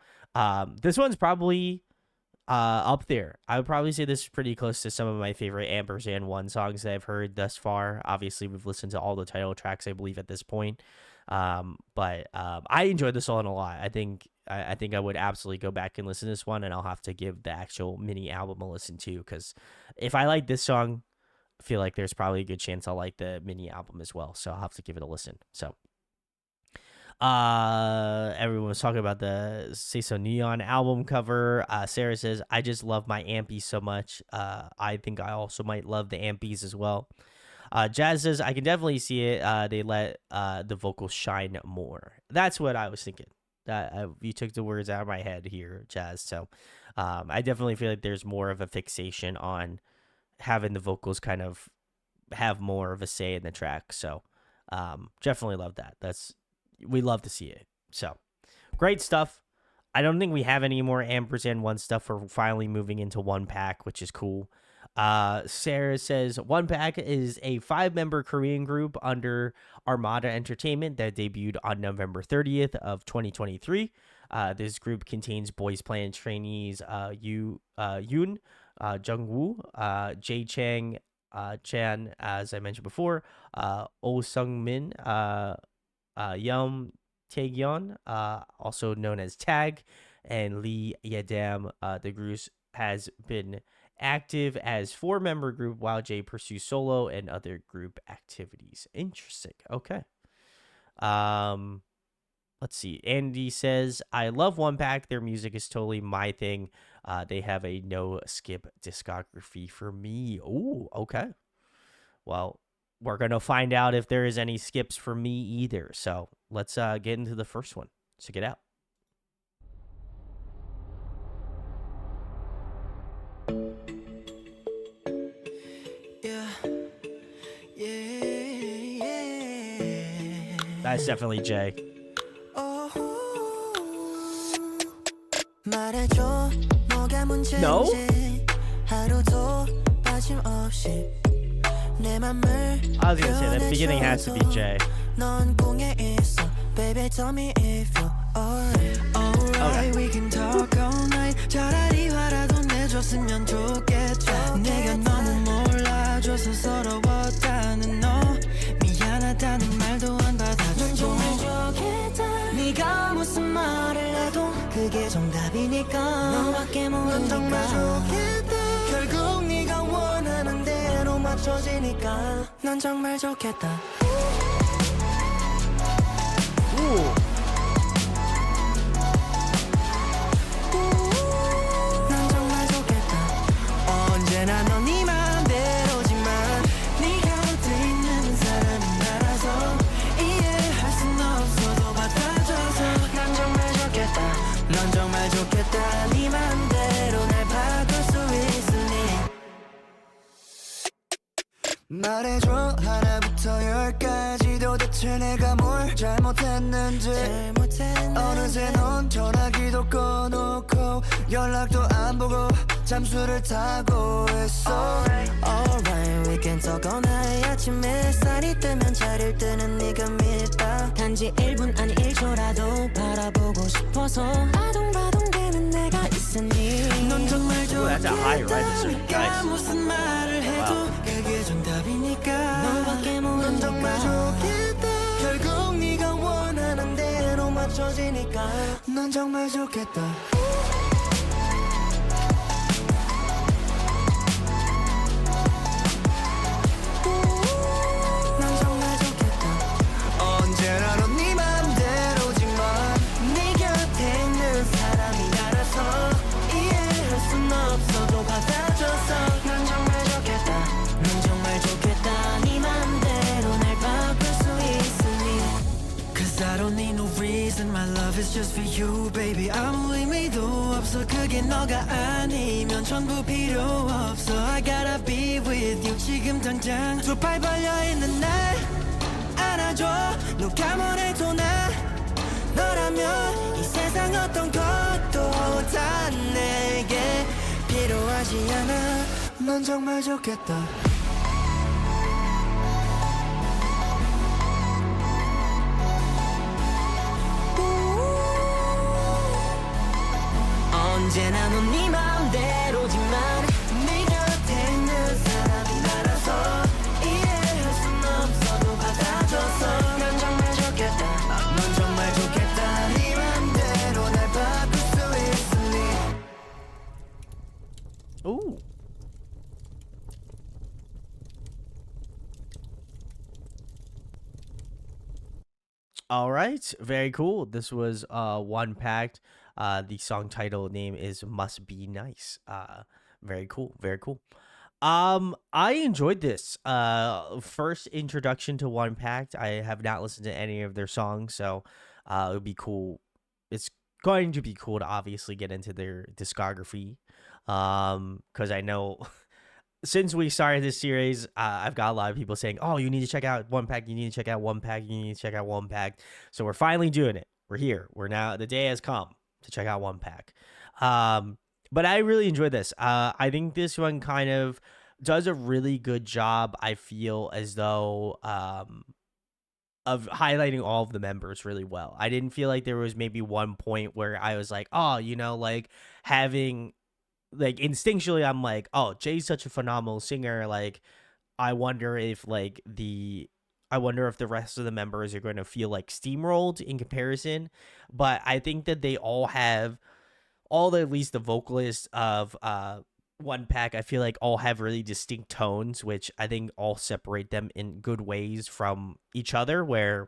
this one's probably up there. I would probably say this is pretty close to some of my favorite Ampers&One songs that I've heard thus far. Obviously, we've listened to all the title tracks, I believe, at this point. But I enjoyed this song a lot. I think I would absolutely go back and listen to this one, and I'll have to give the actual mini album a listen to, because if I like this song, I feel like there's probably a good chance I'll like the mini album as well. So I'll have to give it a listen. So everyone was talking about the Say So Neon album cover. Sarah says, I just love my Ampies so much. I think I also might love the Ampies as well. Jazz says, I can definitely see it. They let the vocals shine more. That's what I was thinking. You took the words out of my head here, Jazz. So I definitely feel like there's more of a fixation on having the vocals kind of have more of a say in the track. So definitely love that. We love to see it. So great stuff. I don't think we have any more Ampers&One stuff. We're finally moving into OnePact, which is cool. Sarah says, OnePact is a 5-member Korean group under Armada Entertainment that debuted on November 30th of 2023. This group contains Boys Planet trainees Yoon, Jungwoo, Jae Chang, Chan, as I mentioned before, Oh Sung-min, Yum Taegyeon, also known as Tag, and Lee Yedam. The group has been active as 4-member group while Jay pursues solo and other group activities. Interesting. Okay. Let's see. Andy says, I love OnePact. Their music is totally my thing. They have a no skip discography for me. Oh, okay. Well, we're going to find out if there is any skips for me either. So let's get into the first one. Check it out. That's definitely Jay. No? I was gonna say the beginning has to be Jay. Okay. We can talk all night. 차라리 화라도 내줬으면 좋겠다. 내가 너무 몰라줘서 서러웠다는 너. 미안하다는 말도 안 받아주고. 넌 정말 좋겠다. 네가 무슨 말을 해도 그게 정답이니까. 너밖에 모르니까. 넌 정말 좋겠다. 결국 네가 원하는 대로 맞춰지니까. 넌 정말 좋겠다. Ooh. 언제나 넌 네 맘대로지만 네 곁에 있는 사람이 나라서 이해할 순 없어도 받아줘서 난 정말 좋겠다. 넌 정말 좋겠다. 네 맘대로 날 바꿀 수 있으니 말해줘 하나부터 열까지 도대체 내가 뭘 잘못했는지 어느새 넌 전화기도 꺼놓고 연락도 안 보고 잠수를 타고 있어. Alright, we can talk all night. 아침 햇살이 뜨면 자릴 때는 네가 밉다. 단지 1분 아니 1초라도 바라보고 싶어서 아동바동대는 내가 있으니 넌 정말 좋겠다. 네가 무슨 말을 해도 그게 정답이니까. 너밖에 모르니까. 넌 정말 좋겠다. 결국 네가 원하는 대로 맞춰지니까. 넌 정말 좋겠다. It's just for you, baby. 아무 의미도 없어. 그게 너가 아니면 전부 필요 없어. I gotta be with you. 지금 당장 두 팔 벌려 있는 날 안아줘. 누가 뭐래도 난 너라면 이 세상 어떤 것도 다 내게 필요하지 않아 넌 정말 좋겠다 언제나 넌 네 맘대로지만 네 곁에 있는 사람이 나라서 이해할 순 없어도 받아줘서 난 정말 좋겠다 넌 정말 좋겠다 네 맘대로 날 바꿀 수 있으니 Ooh. All right, very cool. This was OnePact. The song title name is "Must Be Nice." Very cool, very cool. I enjoyed this. First introduction to OnePact. I have not listened to any of their songs, so it would be cool. It's going to be cool to obviously get into their discography. Because I know since we started this series, I've got a lot of people saying, "Oh, you need to check out OnePact. You need to check out OnePact. You need to check out OnePact." So we're finally doing it. We're here. We're now. The day has come to check out OnePact. But I really enjoyed this. I think this one kind of does a really good job. I feel as though of highlighting all of the members really well. I didn't feel like there was maybe one point where I was like, oh, like having like instinctually I'm like, oh, Jay's such a phenomenal singer. Like I wonder if the rest of the members are going to feel like steamrolled in comparison. But I think that they all have at least the vocalists of OnePact, I feel like all have really distinct tones, which I think all separate them in good ways from each other, where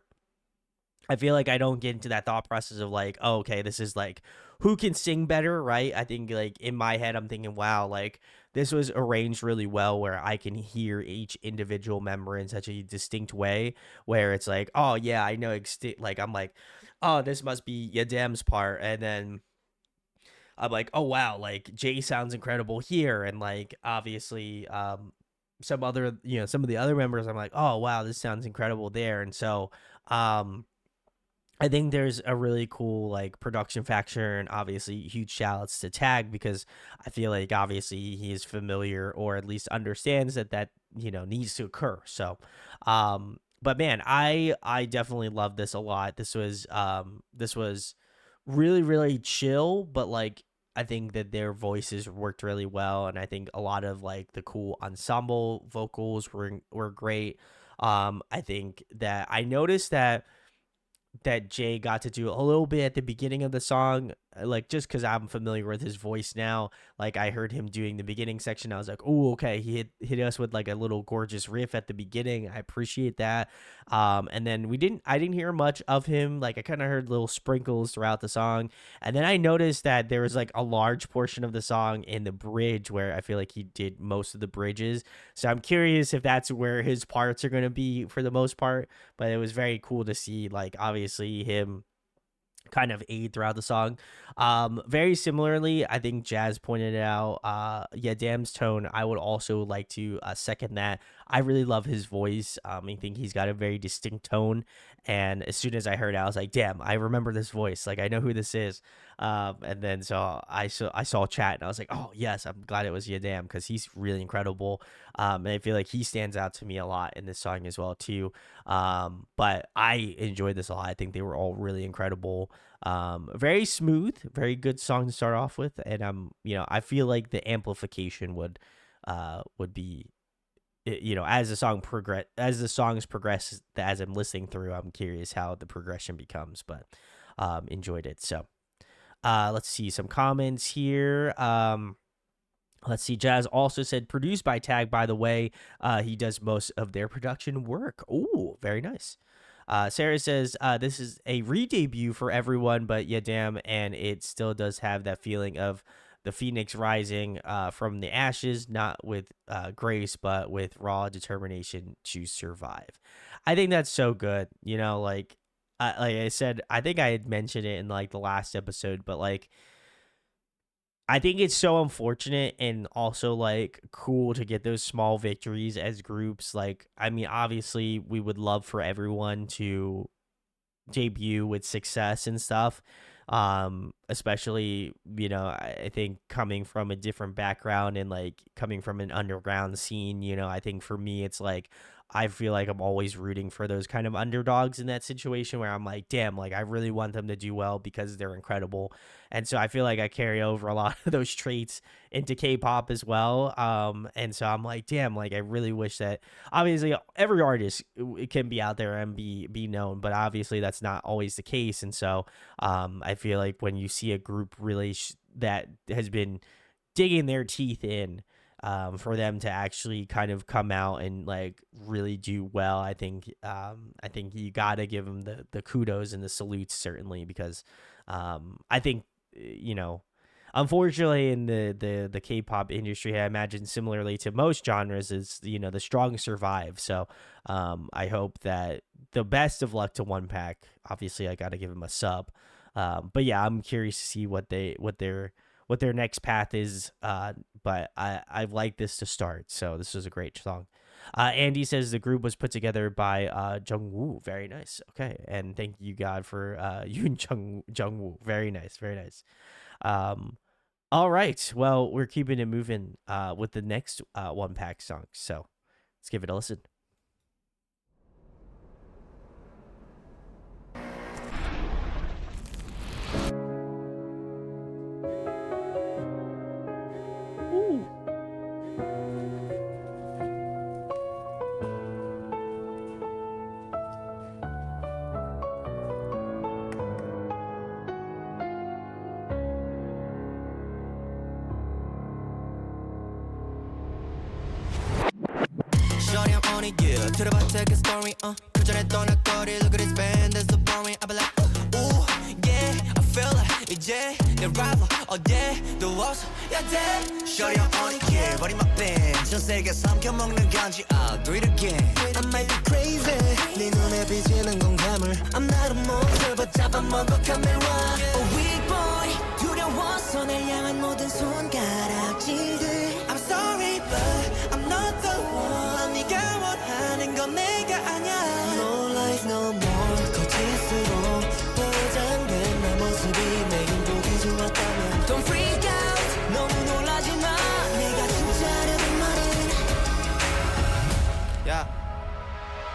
I feel like I don't get into that thought process of like, oh, okay, this is like who can sing better, right? I think like in my head, I'm thinking, wow, like this was arranged really well where I can hear each individual member in such a distinct way where it's like, oh, yeah, I know. Like, I'm like, oh, this must be Yadam's part. And then I'm like, oh, wow, like Jay sounds incredible here. And like, obviously, some of the other members, I'm like, oh, wow, this sounds incredible there. And so, I think there's a really cool like production factor and obviously huge shout outs to Tag because I feel like obviously he is familiar or at least understands that needs to occur. So but man, I definitely love this a lot. This was really, really chill, but like I think that their voices worked really well, and I think a lot of like the cool ensemble vocals were great. I think that I noticed that Jay got to do a little bit at the beginning of the song, like just because I'm familiar with his voice now. Like I heard him doing the beginning section, I was like, oh, okay, he hit us with like a little gorgeous riff at the beginning. I appreciate that. And then I didn't hear much of him. Like I kind of heard little sprinkles throughout the song, and then I noticed that there was like a large portion of the song in the bridge where I feel like he did most of the bridges. So I'm curious if that's where his parts are going to be for the most part. But it was very cool to see, like, obviously him kind of aid throughout the song. Very similarly, I think Jazz pointed out, Dam's tone. I would also like to second that. I really love his voice. I think he's got a very distinct tone. And as soon as I heard it, I was like, damn, I remember this voice. Like, I know who this is. And then so I saw chat and I was like, oh, yes, I'm glad it was Yadam because he's really incredible. And I feel like he stands out to me a lot in this song as well, too. But I enjoyed this a lot. I think they were all really incredible. Very smooth, very good song to start off with. And I feel like the amplification would be, as the songs progress, as I'm listening through, I'm curious how the progression becomes, but enjoyed it. So let's see some comments here. Let's see. Jazz also said produced by Tag, by the way. He does most of their production work. Ooh, very nice. Sarah says this is a re-debut for everyone but Yadam, and it still does have that feeling of the phoenix rising from the ashes, not with grace, but with raw determination to survive. I think that's so good. Like I said, I think I had mentioned it in like the last episode, but like I think it's so unfortunate and also like cool to get those small victories as groups. Like, I mean, obviously we would love for everyone to debut with success and stuff. Especially, I think coming from a different background and like coming from an underground scene, I think for me it's like I feel like I'm always rooting for those kind of underdogs in that situation where I'm like, damn, like I really want them to do well because they're incredible. And so I feel like I carry over a lot of those traits into K-pop as well. And so I'm like, damn, like I really wish that obviously every artist can be out there and be known, but obviously that's not always the case. And so I feel like when you see a group really that has been digging their teeth in, for them to actually kind of come out and like really do well, I think you gotta give them the kudos and the salutes certainly, because I think unfortunately in the K-pop industry, I imagine similarly to most genres, is the strong survive. So I hope that the best of luck to OnePact. Obviously I gotta give him a sub, but yeah, I'm curious to see what their next path is, but I've liked this to start, so this is a great song. Andy says the group was put together by Jungwoo. Very nice. Okay, and thank you God for you and Jungwoo. Very nice, very nice. All right, well, we're keeping it moving with the next OnePact song, so let's give it a listen. Shorty, I'm on it, yeah. To the back, take a story, 그 전에 떠나거리, look at this band, that's so boring. I be like, ooh, yeah. I feel like 이제 내 rival, all day, the walls, yeah, dead. Shorty, I'm on it, yeah. Body my band, 전 세계 삼켜먹는 간지, I'll do it again. I might be crazy, 네 눈에 비치는 공감을. I'm not a monster, but 잡아먹어 카메라. A weak boy, 두려워서 날 향한 모든 손가락질들. I'm sorry, but I'm not the one. 네가 원하는 건 내가 아냐. No lies, no more. 거짓으로 포장된 내 모습이 내겐 보기 좋았다면. Don't freak out, 너무 놀라지 마. 내가 진짜라는 말은. 야,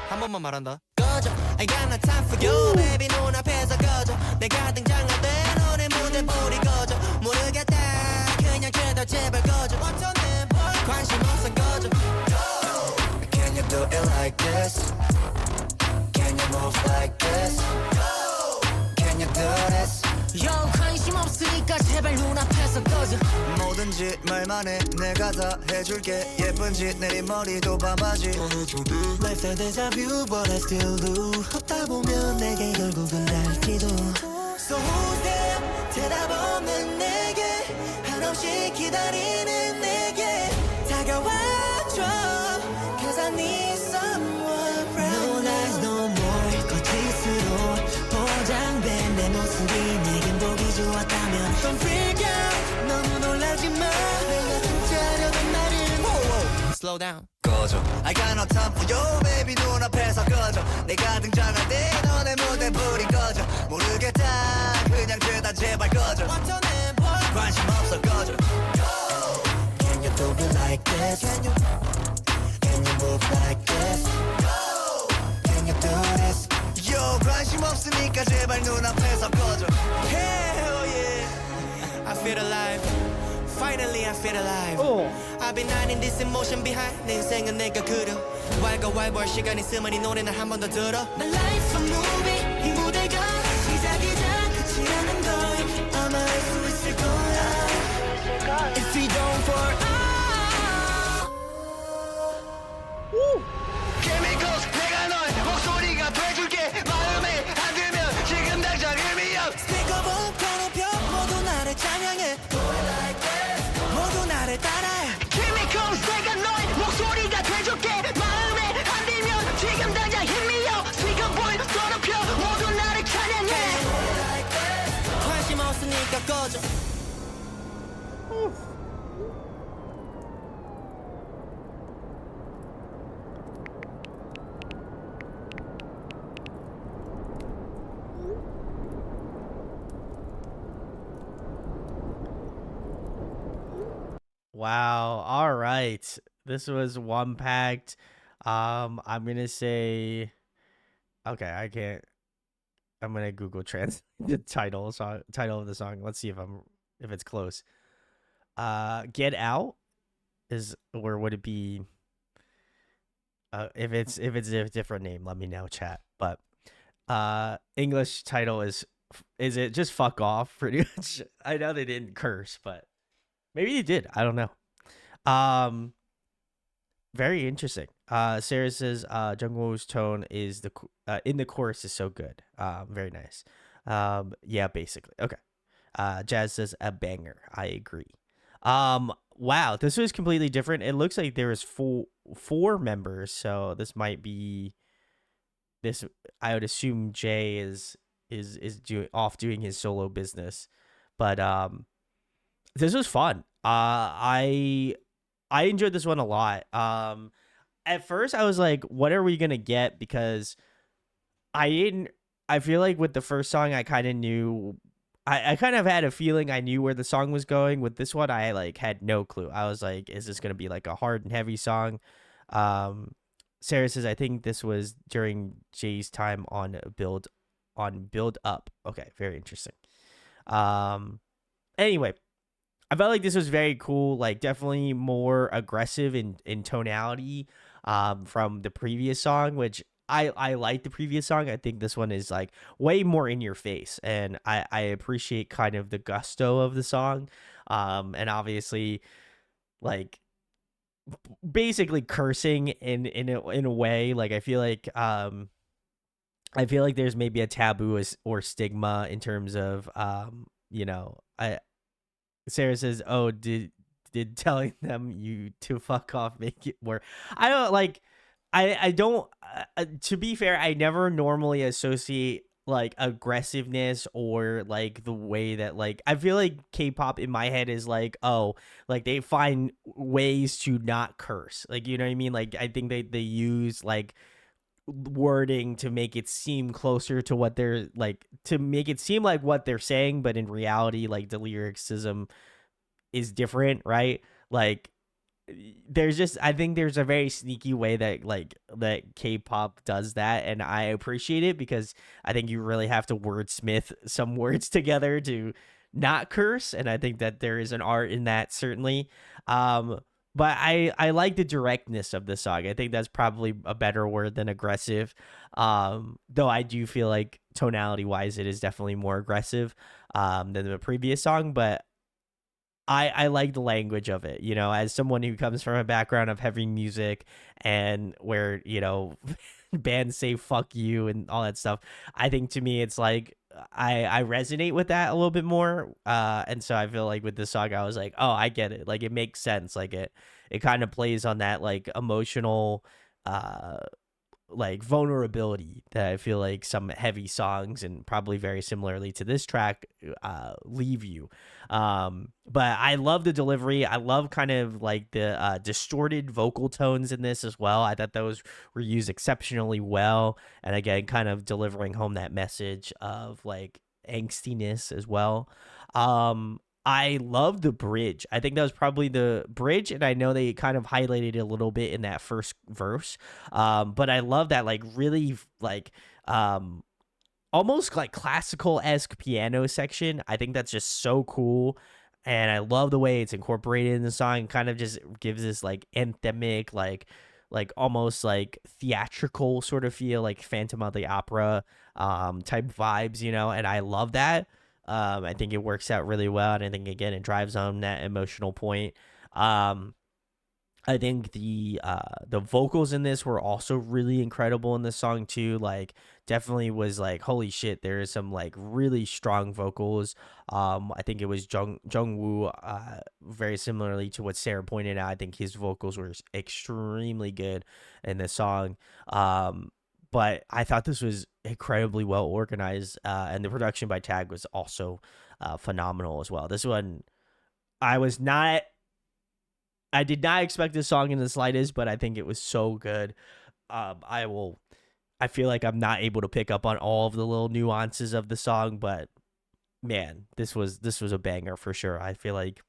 한 번만 말한다. 꺼져, I got no time for you, baby. 눈앞에서 꺼져. 내가 등장할 때 너네 무대 불이 꺼져. 모르겠다, 그냥 그대로 제발 꺼져. 어쩌네, 관심 없어 꺼져. Can you do it like this? Can you move like this? Can you do this? Yo, 관심 없으니까 제발 눈앞에서 꺼져. 뭐든지 말만 해, 내가 다 해줄게. 예쁜 짓 내린 머리도 반바지. Lifestyle deja vu, but I still do. 걷다 보면 내게 결국은 닿을지도. So who's there? 대답 없는 내게, 한없이 기다리는 내게 다가와줘. Cause I need someone right now. No lies, no more. 거짓으로 포장된 내 모습이 내겐 보기 좋았다면. Don't freak out, 너무 놀라지 마. 내가 진짜라는 말은. Slow down. 꺼져. I got no time for you, baby. 눈앞에서 꺼져. 내가 등장할 때 너네 무대 불이 꺼져. 모르겠다, 그냥 죄다 제발 꺼져. 관심 없어 꺼져. Can you do it like this? Can you move like this? Can you do this? Yo, 관심 없으니까 제발 눈앞에서 꺼져. Hell yeah, I feel alive. Finally I feel alive. I've been hiding this emotion behind. 내 인생은 내가 그려. 왈가왈부할 시간 있으면 이 노래는 한 번 더 들어. My life's a movie. 이 무대가 시작이자 끝이라는 걸 아마 알 수 있을 거야. If we don't fall out. Chemicals, 내가 널 목소리가 돼줄게. 마음에 안 들면 지금 당장 hit me up. Speak up, 펴놓혀 모두 나를 찬양해. 모두 나를 따라해. Chemicals, 내가 너의 목소리가 돼줄게. 마음에 안 들면 지금 당장 hit me up. Speak up, 펴놓혀 모두 나를 찬양해. 관심 없으니까 꺼져. Wow. All right. This was OnePact. I'm gonna say okay, I can't I'm gonna Google Translate the title of the song. Let's see if it's close. Get Out is, or would it be if it's a different name, let me know, chat. But English title is it just fuck off pretty much. I know they didn't curse, but maybe they did. I don't know. Um Very interesting. Sarah says Jungwoo's tone is in the chorus is so good. Very nice. Yeah, basically. Okay. Jazz says a banger. I agree. Wow, this was completely different. It looks like there was four members, so this might be this. I would assume Jay is doing his solo business, but this was fun. I enjoyed this one a lot. At first I was like, what are we gonna get? Because I didn't. I feel like with the first song, I kind of knew. I kind of had a feeling I knew where the song was going. With this one, I like had no clue. I was like, is this gonna be like a hard and heavy song? Um, Sarah says, I think this was during Jay's time on build up. Okay, very interesting. Um, anyway, I felt like this was very cool, like definitely more aggressive in tonality from the previous song, which I like the previous song. I think this one is like way more in your face, and I appreciate kind of the gusto of the song. And obviously like basically cursing in a way, like I feel like there's maybe a taboo or stigma in terms of I Sarah says, "Oh, did telling them you to fuck off make it more?" I don't like. I don't. To be fair, I never normally associate like aggressiveness or like the way that like I feel like K-pop in my head is like, oh, like they find ways to not curse, like, you know what I mean? Like I think they use like wording to make it seem closer to what they're like, to make it seem like what they're saying, but in reality like the lyricism is different, right? Like there's just, I think there's a very sneaky way that like that K-pop does that, and I appreciate it because I think you really have to wordsmith some words together to not curse, and I think that there is an art in that, certainly. Um but I like the directness of the song. I think that's probably a better word than aggressive. Though I do feel like tonality wise it is definitely more aggressive than the previous song, but I like the language of it, as someone who comes from a background of heavy music and where, bands say fuck you and all that stuff. I think to me it's like I resonate with that a little bit more. And so I feel like with this song I was like, oh, I get it. Like it makes sense. Like it kind of plays on that like emotional uh like vulnerability that I feel like some heavy songs, and probably very similarly to this track, leave you. But I love the delivery. I love kind of like the distorted vocal tones in this as well. I thought those were used exceptionally well, and again kind of delivering home that message of like angstiness as well. I love the bridge. I think that was probably the bridge, and I know they kind of highlighted it a little bit in that first verse. But I love that like really like almost like classical-esque piano section. I think that's just so cool. And I love the way it's incorporated in the song. Kind of just gives this like anthemic, like almost like theatrical sort of feel, like Phantom of the Opera type vibes, and I love that. I think it works out really well, and I think again it drives home that emotional point. I think the vocals in this were also really incredible in this song too. Like definitely was like, holy shit, there is some like really strong vocals. I think it was Jungwoo, very similarly to what Sarah pointed out. I think his vocals were extremely good in this song. But I thought this was incredibly well organized, and the production by Tag was also phenomenal as well. This one, I did not expect this song in the slightest, but I think it was so good. I feel like I'm not able to pick up on all of the little nuances of the song, but man, this was a banger for sure. I feel like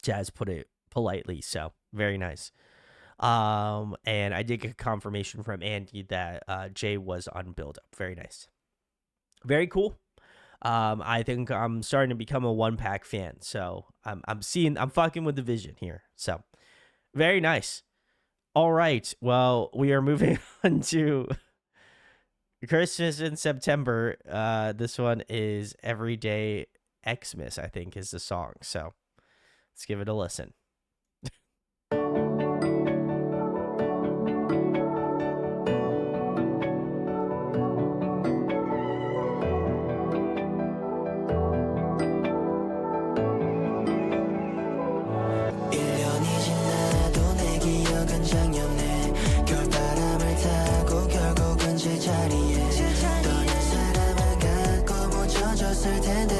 Jazz put it politely. So very nice. And I did get confirmation from Andy that Jay was on build up. Very nice. Very cool. I think I'm starting to become a OnePact fan. So I'm fucking with the vision here. So very nice. All right. Well, we are moving on to Christmas in September. This one is Everyday Xmas, I think, is the song. So let's give it a listen. 1년이 지나도 내 기억은 작년에 겨울바람을 타고 결국은 제자리에 떠난 사람을 갖고 묻혀졌을 텐데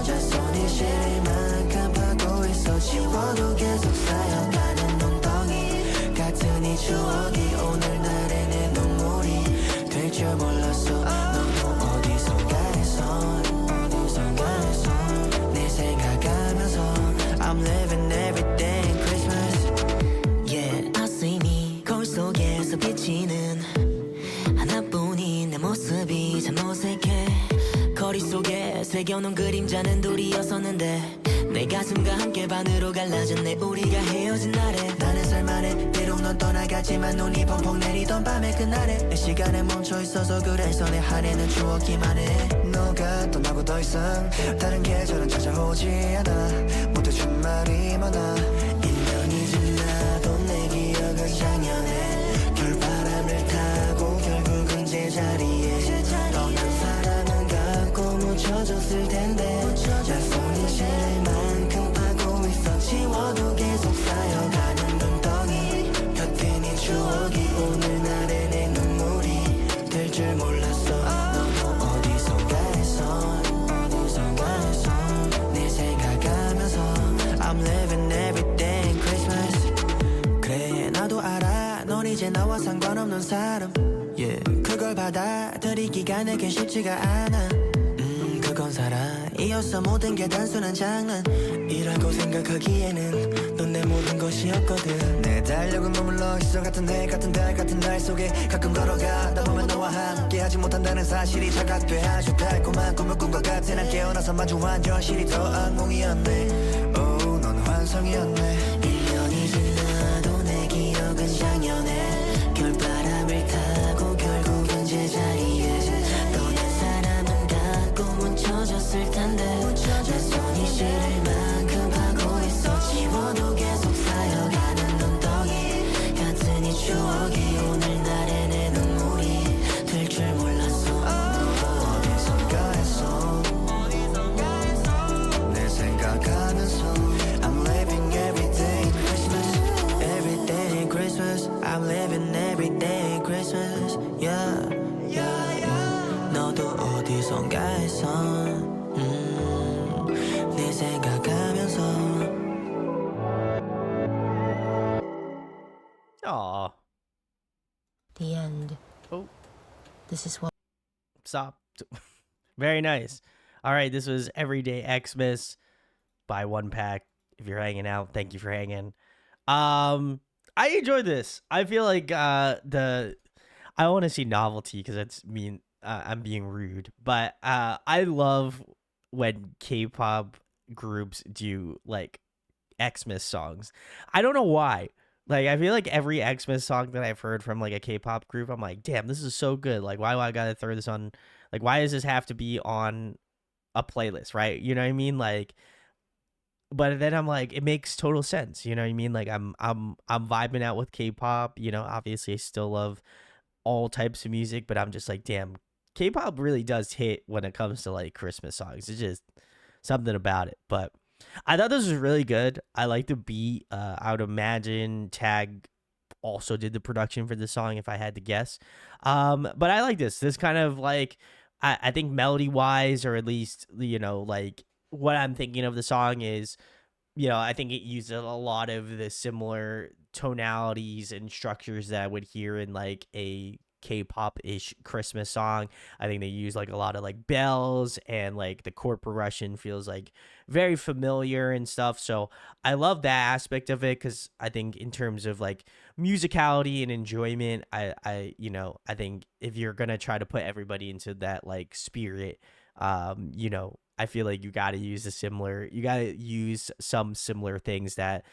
내 손이 시릴 만큼 파고 있어 지워도 계속 쌓여가는 눈덩이 같은 이 추억이 오늘날의 내 눈물이 될 줄 몰랐어 너도 어디선가에서 내 생각하면서 I'm living every day in Christmas Yeah I see me 거울 속에서 비치는 하나뿐인 내 모습이 참 어색해 거리 속에 새겨놓은 그림자는 둘이었었는데 내 가슴과 함께 반으로 갈라졌네 우리가 헤어진 날에 나는 살만해 비록 넌 떠나갔지만 눈이 펑펑 내리던 밤의 그날에 내 시간에 멈춰있어서 그래서 내 한해는 추억이만 해 너가 떠나고 더 이상 다른 계절은 찾아오지 않아 못해준 말이 많아 1년이 지나도 내 기억은 작년에 겨울바람을 타고 결국은 제자리에 떠난 사람은 갖고 묻혀졌을 텐데 내 손이 시릴 만큼 파고 있어 지워도 계속 쌓여가는 눈덩이 같은 이 추억이 오늘날의 내 눈물이 될 줄 몰랐어 너도 어디선가에서 내 생각하면서 I'm living every day in Christmas 그래 나도 알아 넌 이제 나와 상관없는 사람 yeah. 그걸 받아들이기가 내겐 쉽지가 않아 그건 사랑이었어 모든 게 단순한 장난이라고 생각하기에는 넌 내 모든 것이었거든 내 달력은 머물러 있어 같은 해 같은 달 같은 날 속에 가끔 걸어가다 보면 너와 함께 하지 못한다는 사실이 자각돼 아주 달콤한 꿈을 꾼 것 같아 난 깨어나서 마주한 현실이 더 악몽이었네 넌 환상이었네 1년이 지나도 내 기억은 작년에 겨울바람을 타고 결국은 제자리에 떠난 사람은 갖고 묻혀졌을 텐데 내 손이 시릴 만큼 하고 있어 지워도 계속 쌓여가는 눈덩이 같은 이 추억이 오늘날의 내 눈물이 될 줄 몰랐어 어디선가에서 내 생각하면서 I'm living every day in Christmas Every day in Christmas I'm living every day in Christmas Yeah, yeah, yeah. 너도 어디선가에서 내 생각하면서 Aw. The end. Oh. This is what. Stop. Very nice. All right, this was Everyday Xmas by OnePact. If you're hanging out, thank you for hanging. I enjoyed this. I feel like I want to see novelty because it's mean I'm being rude, but I love when K-pop groups do like Xmas songs. I don't know why. Like, I feel like every Xmas song that I've heard from like a K-pop group, I'm like, damn, this is so good. Like, why do I gotta throw this on? Like, why does this have to be on a playlist, right? You know what I mean? Like, but then I'm like, it makes total sense. You know what I mean? Like, I'm vibing out with K-pop. You know, obviously, I still love all types of music, but I'm just like, damn, K-pop really does hit when it comes to like Christmas songs. It's just something about it. But I thought this was really good. I like the beat. I would imagine Tag also did the production for this song if I had to guess. But I like this. This kind of like, I think melody wise, or at least, you know, like what I'm thinking of the song is, you know, I think it uses a lot of the similar tonalities and structures that I would hear in like a K-pop-ish Christmas song. I think they use like a lot of like bells, and like the chord progression feels like very familiar and stuff. So I love that aspect of it, because I think in terms of like musicality and enjoyment, I think if you're gonna try to put everybody into that like spirit, I feel like you got to use some similar things that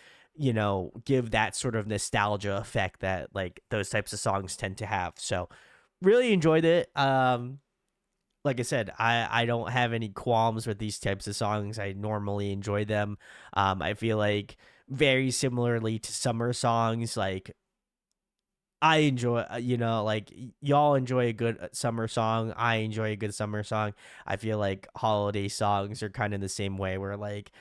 give that sort of nostalgia effect that like those types of songs tend to have. So really enjoyed it. Like I said, I don't have any qualms with these types of songs. I normally enjoy them. I feel like very similarly to summer songs, like I enjoy, like y'all enjoy a good summer song. I enjoy a good summer song. I feel like holiday songs are kind of the same way, where like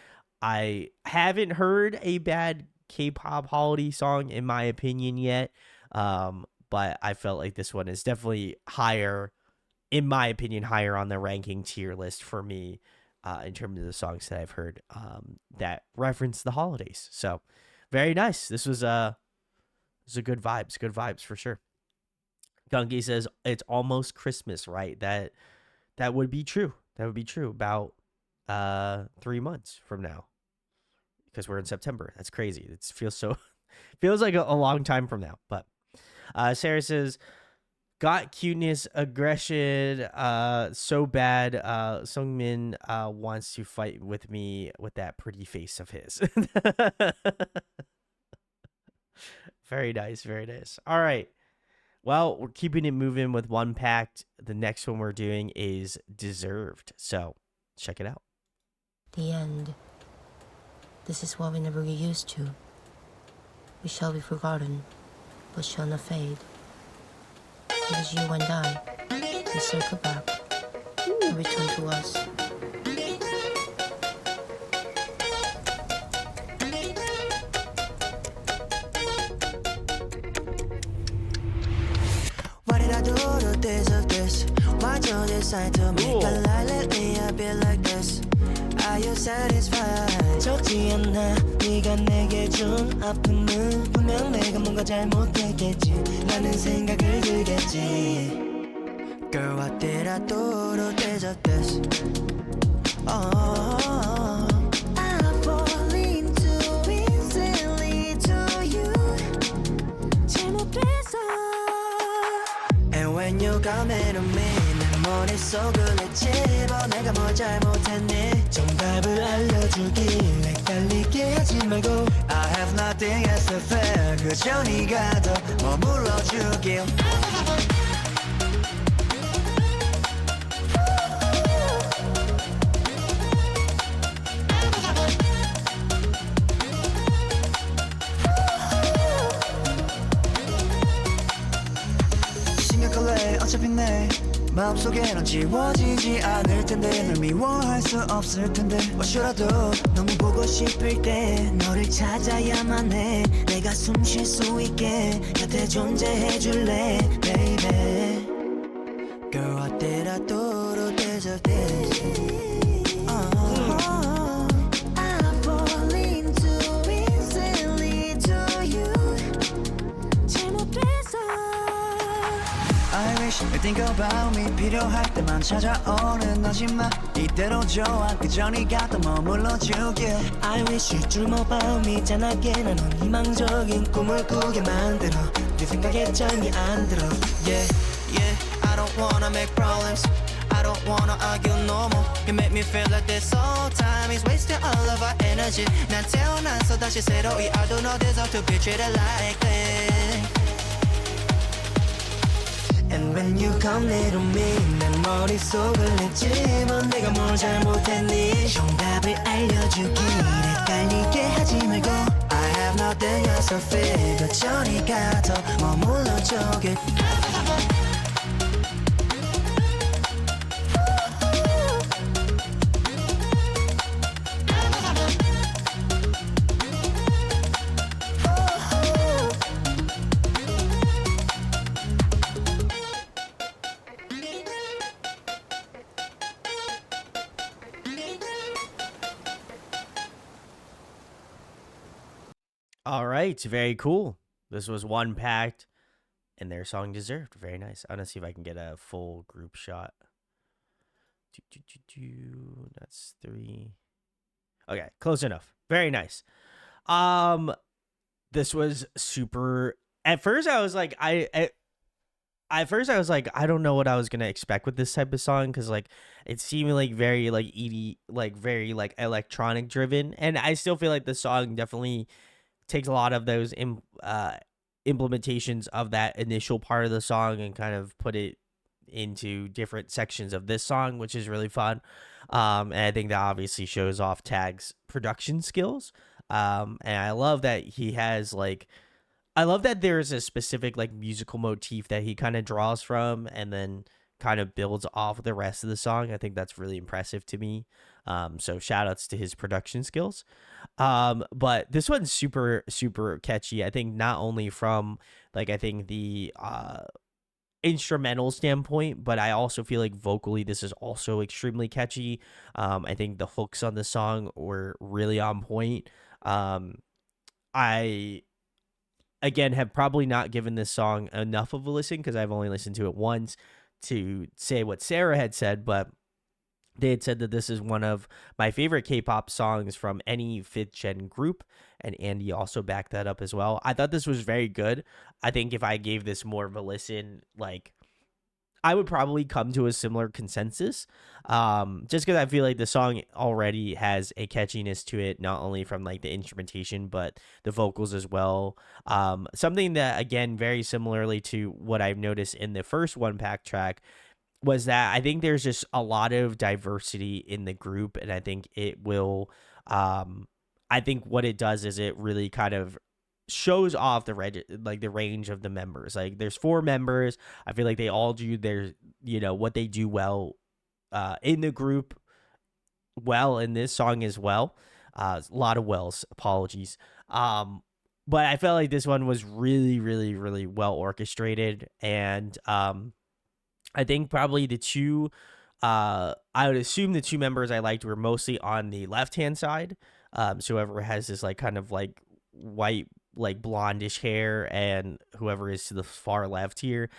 I haven't heard a bad K-pop holiday song in my opinion yet. But I felt like this one is definitely higher, in my opinion, higher on the ranking tier list for me, in terms of the songs that I've heard, that reference the holidays. So very nice. This was good vibes for sure. Gunky says it's almost Christmas, right? That would be true. That would be true about 3 months from now, because we're in September. That's crazy. It feels like a long time from now. But Sarah says, got cuteness, aggression, so bad. Sungmin wants to fight with me with that pretty face of his. Very nice, very nice. All right. Well, we're keeping it moving with OnePact. The next one we're doing is Deserved. So check it out. The end. This is what we never get used to. We shall be forgotten, but shall not fade. It is you and I. We circle back and return to us. What did I do to deserve this? Why'd you decide to make a lie? Let me a bit like this. Are you satisfied? 적지 않나 네가 내게 준 아픔은 분명 내가 뭔가 잘못했겠지 라는 생각을 들겠지. Girl, what did I do to deserve this? Oh, I fall into easily to you. 잘못했어. And when you come into me, 내 머릿속을 헤집어 내가 뭘 잘못했니? 정답을 알려주길 헷갈리게 하지 말고 I have nothing else to fear. 그저 네가 더 머물러주길. 심각할래 어차피 내 마음속에는 지워지지 않을 텐데 널 미워할 수 없을 텐데 What should I do? 너무 보고 싶을 때 너를 찾아야만 해 내가 숨 쉴 수 있게 곁에 존재해줄래 baby Girl, what did I do to deserve this? I fall into easily to you 잘못했어 I wish you think about me 필요할 때만 찾아오는 너지만 이대로 좋아 그저 네가 더 머물러주길 I wish you dream about me 짠하게 나는 희망적인 꿈을 꾸게 만들어 네 생각에 잠이 안 들어 Yeah, yeah, I don't wanna make problems I don't wanna argue no more You make me feel like this whole time is wasting all of our energy 난 태어나서 다시 새로이 I do not deserve to be treated like this And when you come near to me 내 머릿속을 헤집어 내가 뭘 잘못했니 정답을 알려주길 헷갈리게 하지 말고 I have nothing else to fear 그저 네가 더 머물러주길 All right, very cool. This was OnePact, and their song Deserved. Very nice. I'm gonna see if I can get a full group shot. That's 3. Okay, close enough. Very nice. This was super. At first, I was like, at first I was like, I don't know what I was gonna expect with this type of song, because like it seemed like very like ED, like very like electronic driven, and I still feel like the song definitely takes a lot of those implementations of that initial part of the song and kind of put it into different sections of this song, which is really fun. And I think that obviously shows off Tag's production skills. And I love that he has like, I love that there's a specific like musical motif that he kind of draws from and then kind of builds off the rest of the song. I think that's really impressive to me. So shout outs to his production skills. But this one's super, super catchy. I think not only from like, I think the, instrumental standpoint, but I also feel like vocally this is also extremely catchy. I think the hooks on the song were really on point. I again have probably not given this song enough of a listen because I've only listened to it once to say what Sarah had said, but they had said that this is one of my favorite K-pop songs from any 5th gen group, and Andy also backed that up as well. I thought this was very good. I think if I gave this more of a listen, like I would probably come to a similar consensus, just because I feel like the song already has a catchiness to it, not only from like the instrumentation but the vocals as well. Something that again very similarly to what I've noticed in the first OnePact track was that I think there's just a lot of diversity in the group, and I think it will I think what it does is it really kind of shows off the range of the members. Like there's 4 members. I feel like they all do their, what they do well in the group well in this song as well. A lot of wells, apologies. But I felt like this one was really, really, really well orchestrated, and I think probably the two, I would assume the 2 members I liked were mostly on the left-hand side. So whoever has this like kind of like white, like blondish hair, and whoever is to the far left here.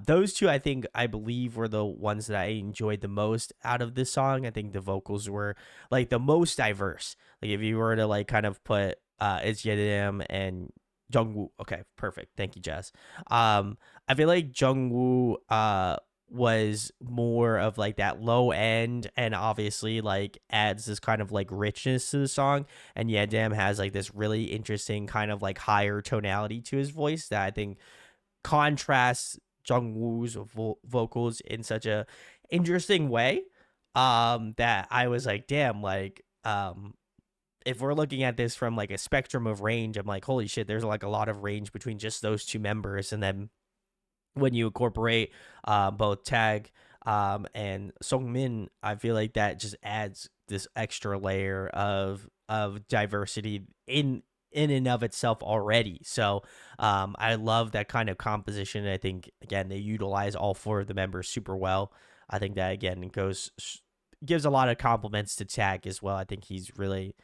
Those 2, I believe were the ones that I enjoyed the most out of this song. I think the vocals were like the most diverse. Like if you were to like kind of put, it's Yedam and Jungwoo. Okay, perfect. Thank you, Jess. I feel like Jungwoo, was more of like that low end and obviously like adds this kind of like richness to the song, and Yedam has like this really interesting kind of like higher tonality to his voice that I think contrasts Jungwoo's vocals in such a interesting way, that I was like, damn, like if we're looking at this from like a spectrum of range, I'm like, holy shit, there's like a lot of range between just those 2 members. And then when you incorporate both Tag and Songmin, I feel like that just adds this extra layer of diversity in and of itself already. So I love that kind of composition. I think again they utilize all 4 of the members super well. I think that again gives a lot of compliments to Tag as well. I think he's really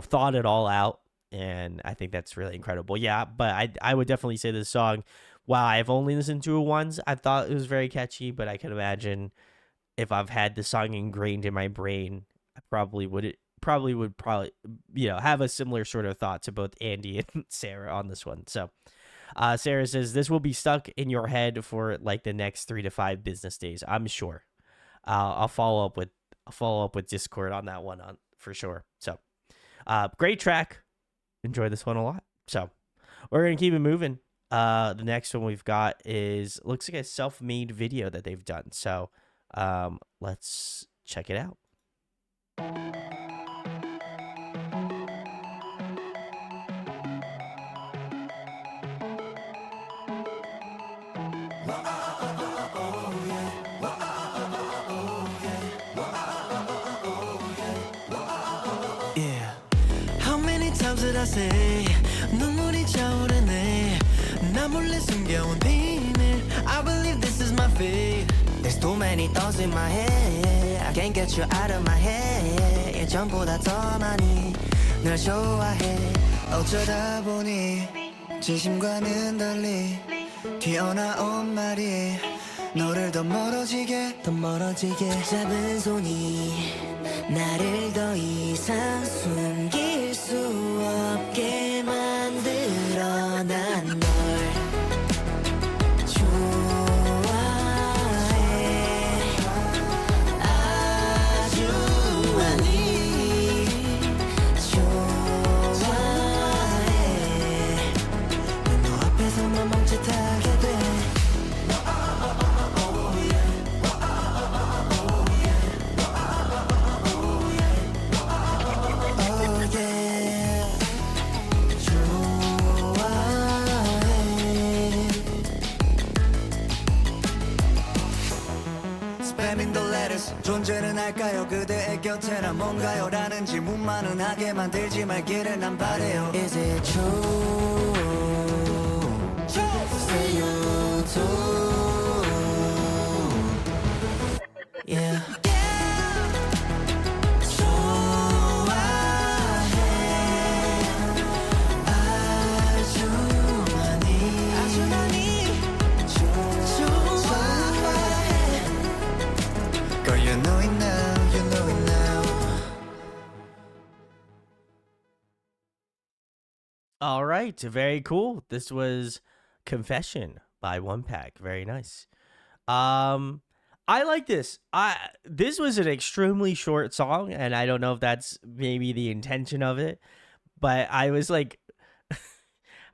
thought it all out, and I think that's really incredible. Yeah, but I would definitely say this song, wow, I've only listened to it once, I thought it was very catchy, but I can imagine if I've had the song ingrained in my brain, I probably would have a similar sort of thought to both Andy and Sarah on this one. So Sarah says this will be stuck in your head for like the next 3 to 5 business days, I'm sure. I'll follow up with Discord on that one for sure. So great track, enjoy this one a lot. So we're gonna keep it moving. The next one we've got looks like a self-made video that they've done. So let's check it out. Yeah. How many times did I say 눈물이 차오르네 나 몰래 숨겨온 비밀 I believe this is my fate There's too many thoughts in my head I can't get you out of my head 예전보다 더 많이 널 좋아해 어쩌다 보니 진심과는 달리 튀어나온 말이 너를 더 멀어지게 잡은 손이 나를 더 이상 숨길 수 없게 만들어 난 널 좋아해 아주 많이 좋아해 너 앞에서만 멈칫하게 돼 Oh yeah 좋아해 Spamming the letters 존재는 할까요 그대의 곁에나 뭔가요 라는 질문만은 하게 만들지 말기를 난 바래요 Is it true? Say you too Yeah 아주 많이 좋아해 Girl you know it now you know it now All right, very cool. This was Confession by OnePact. Very nice. I like this. This was an extremely short song, and I don't know if that's maybe the intention of it, but I was like,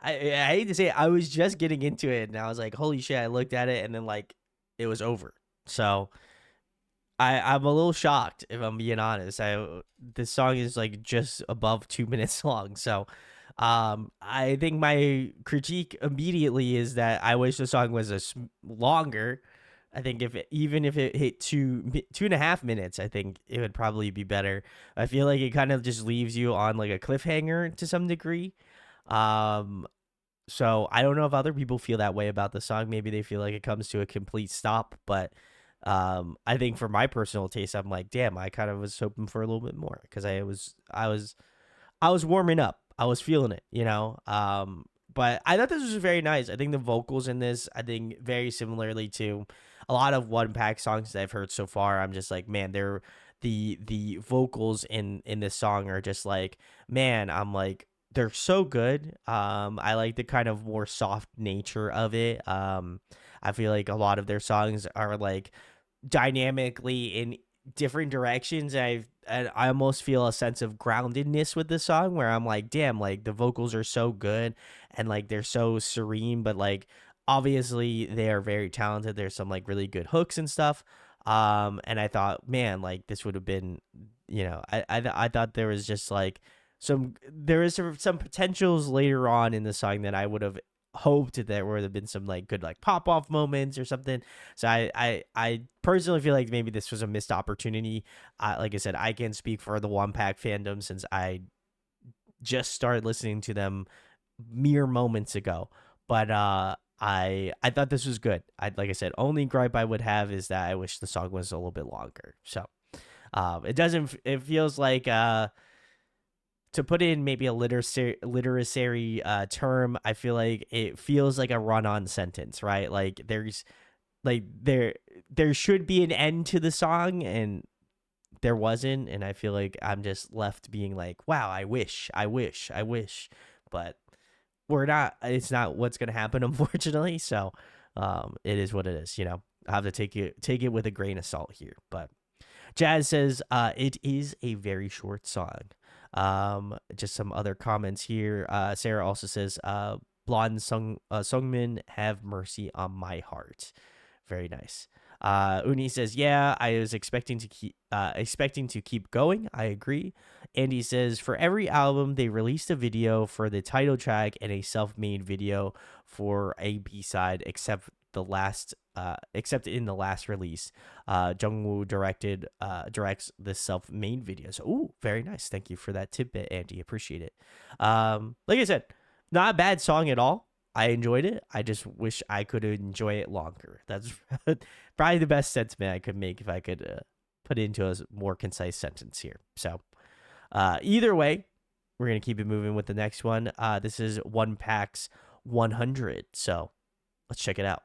I hate to say it, I was just getting into it, and I was like, holy shit! I looked at it, and then like it was over. So I'm a little shocked if I'm being honest. This song is like just above 2 minutes long, so I think my critique immediately is that I wish the song was longer. I think even if it hit 2.5 minutes, I think it would probably be better. I feel like it kind of just leaves you on like a cliffhanger to some degree. So I don't know if other people feel that way about the song. Maybe they feel like it comes to a complete stop, but I think for my personal taste, I'm like, damn, I kind of was hoping for a little bit more because I was warming up. I was feeling it, you know. But I thought this was very nice. I think the vocals in this, I think very similarly to a lot of OnePact songs that I've heard so far, I'm just like, man, they're the vocals in this song are just like, man, I'm like, they're so good. I like the kind of more soft nature of it. I feel like a lot of their songs are like dynamically in different directions. I almost feel a sense of groundedness with this song where I'm like, damn, like the vocals are so good and like they're so serene, but like obviously they are very talented. There's some like really good hooks and stuff. And I thought, man, like this would have been, you know, I thought there was just like there is some potentials later on in the song that I would have hoped there would have been some like good like pop off moments or something. So I personally feel like maybe this was a missed opportunity. Like I said, I can speak for the OnePact fandom since I just started listening to them mere moments ago. But I thought this was good. Like I said, only gripe I would have is that I wish the song was a little bit longer. So it feels like to put in maybe a literary term, I feel like it feels like a run-on sentence, right? Like there should be an end to the song, and there wasn't, and I feel like I'm just left being like, wow, I wish, but we're not. It's not what's gonna happen, unfortunately. So, it is what it is. You know, I have to take it with a grain of salt here. But Jazz says, it is a very short song. Just some other comments here. Sarah also says, blonde Sungmin, have mercy on my heart. Very nice. Uni says, yeah, I was expecting to keep going. I agree. Andy says, for every album they released a video for the title track and a self-made video for a B-side, except in the last release. Jungwoo directs the self-made videos. Ooh, very nice. Thank you for that tidbit, Andy. Appreciate it. Like I said, not a bad song at all. I enjoyed it. I just wish I could enjoy it longer. That's probably the best sentiment I could make if I could put it into a more concise sentence here. So either way, we're going to keep it moving with the next one. This is OnePact's 100. So Let's check it out.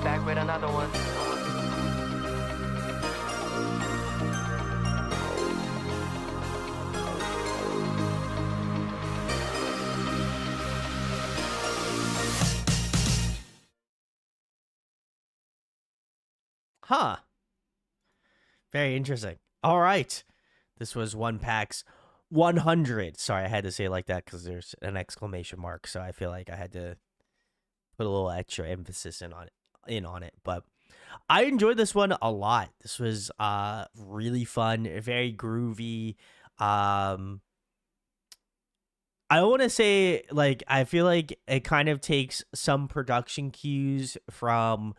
Back with another one. Huh. Very interesting. All right. This was OnePact's 100. Sorry, I had to say it like that because there's an exclamation mark. So I feel like I had to put a little extra emphasis in on it. But I enjoyed this one a lot. This was really fun, very groovy. I want to say, like, I feel like it kind of takes some production cues from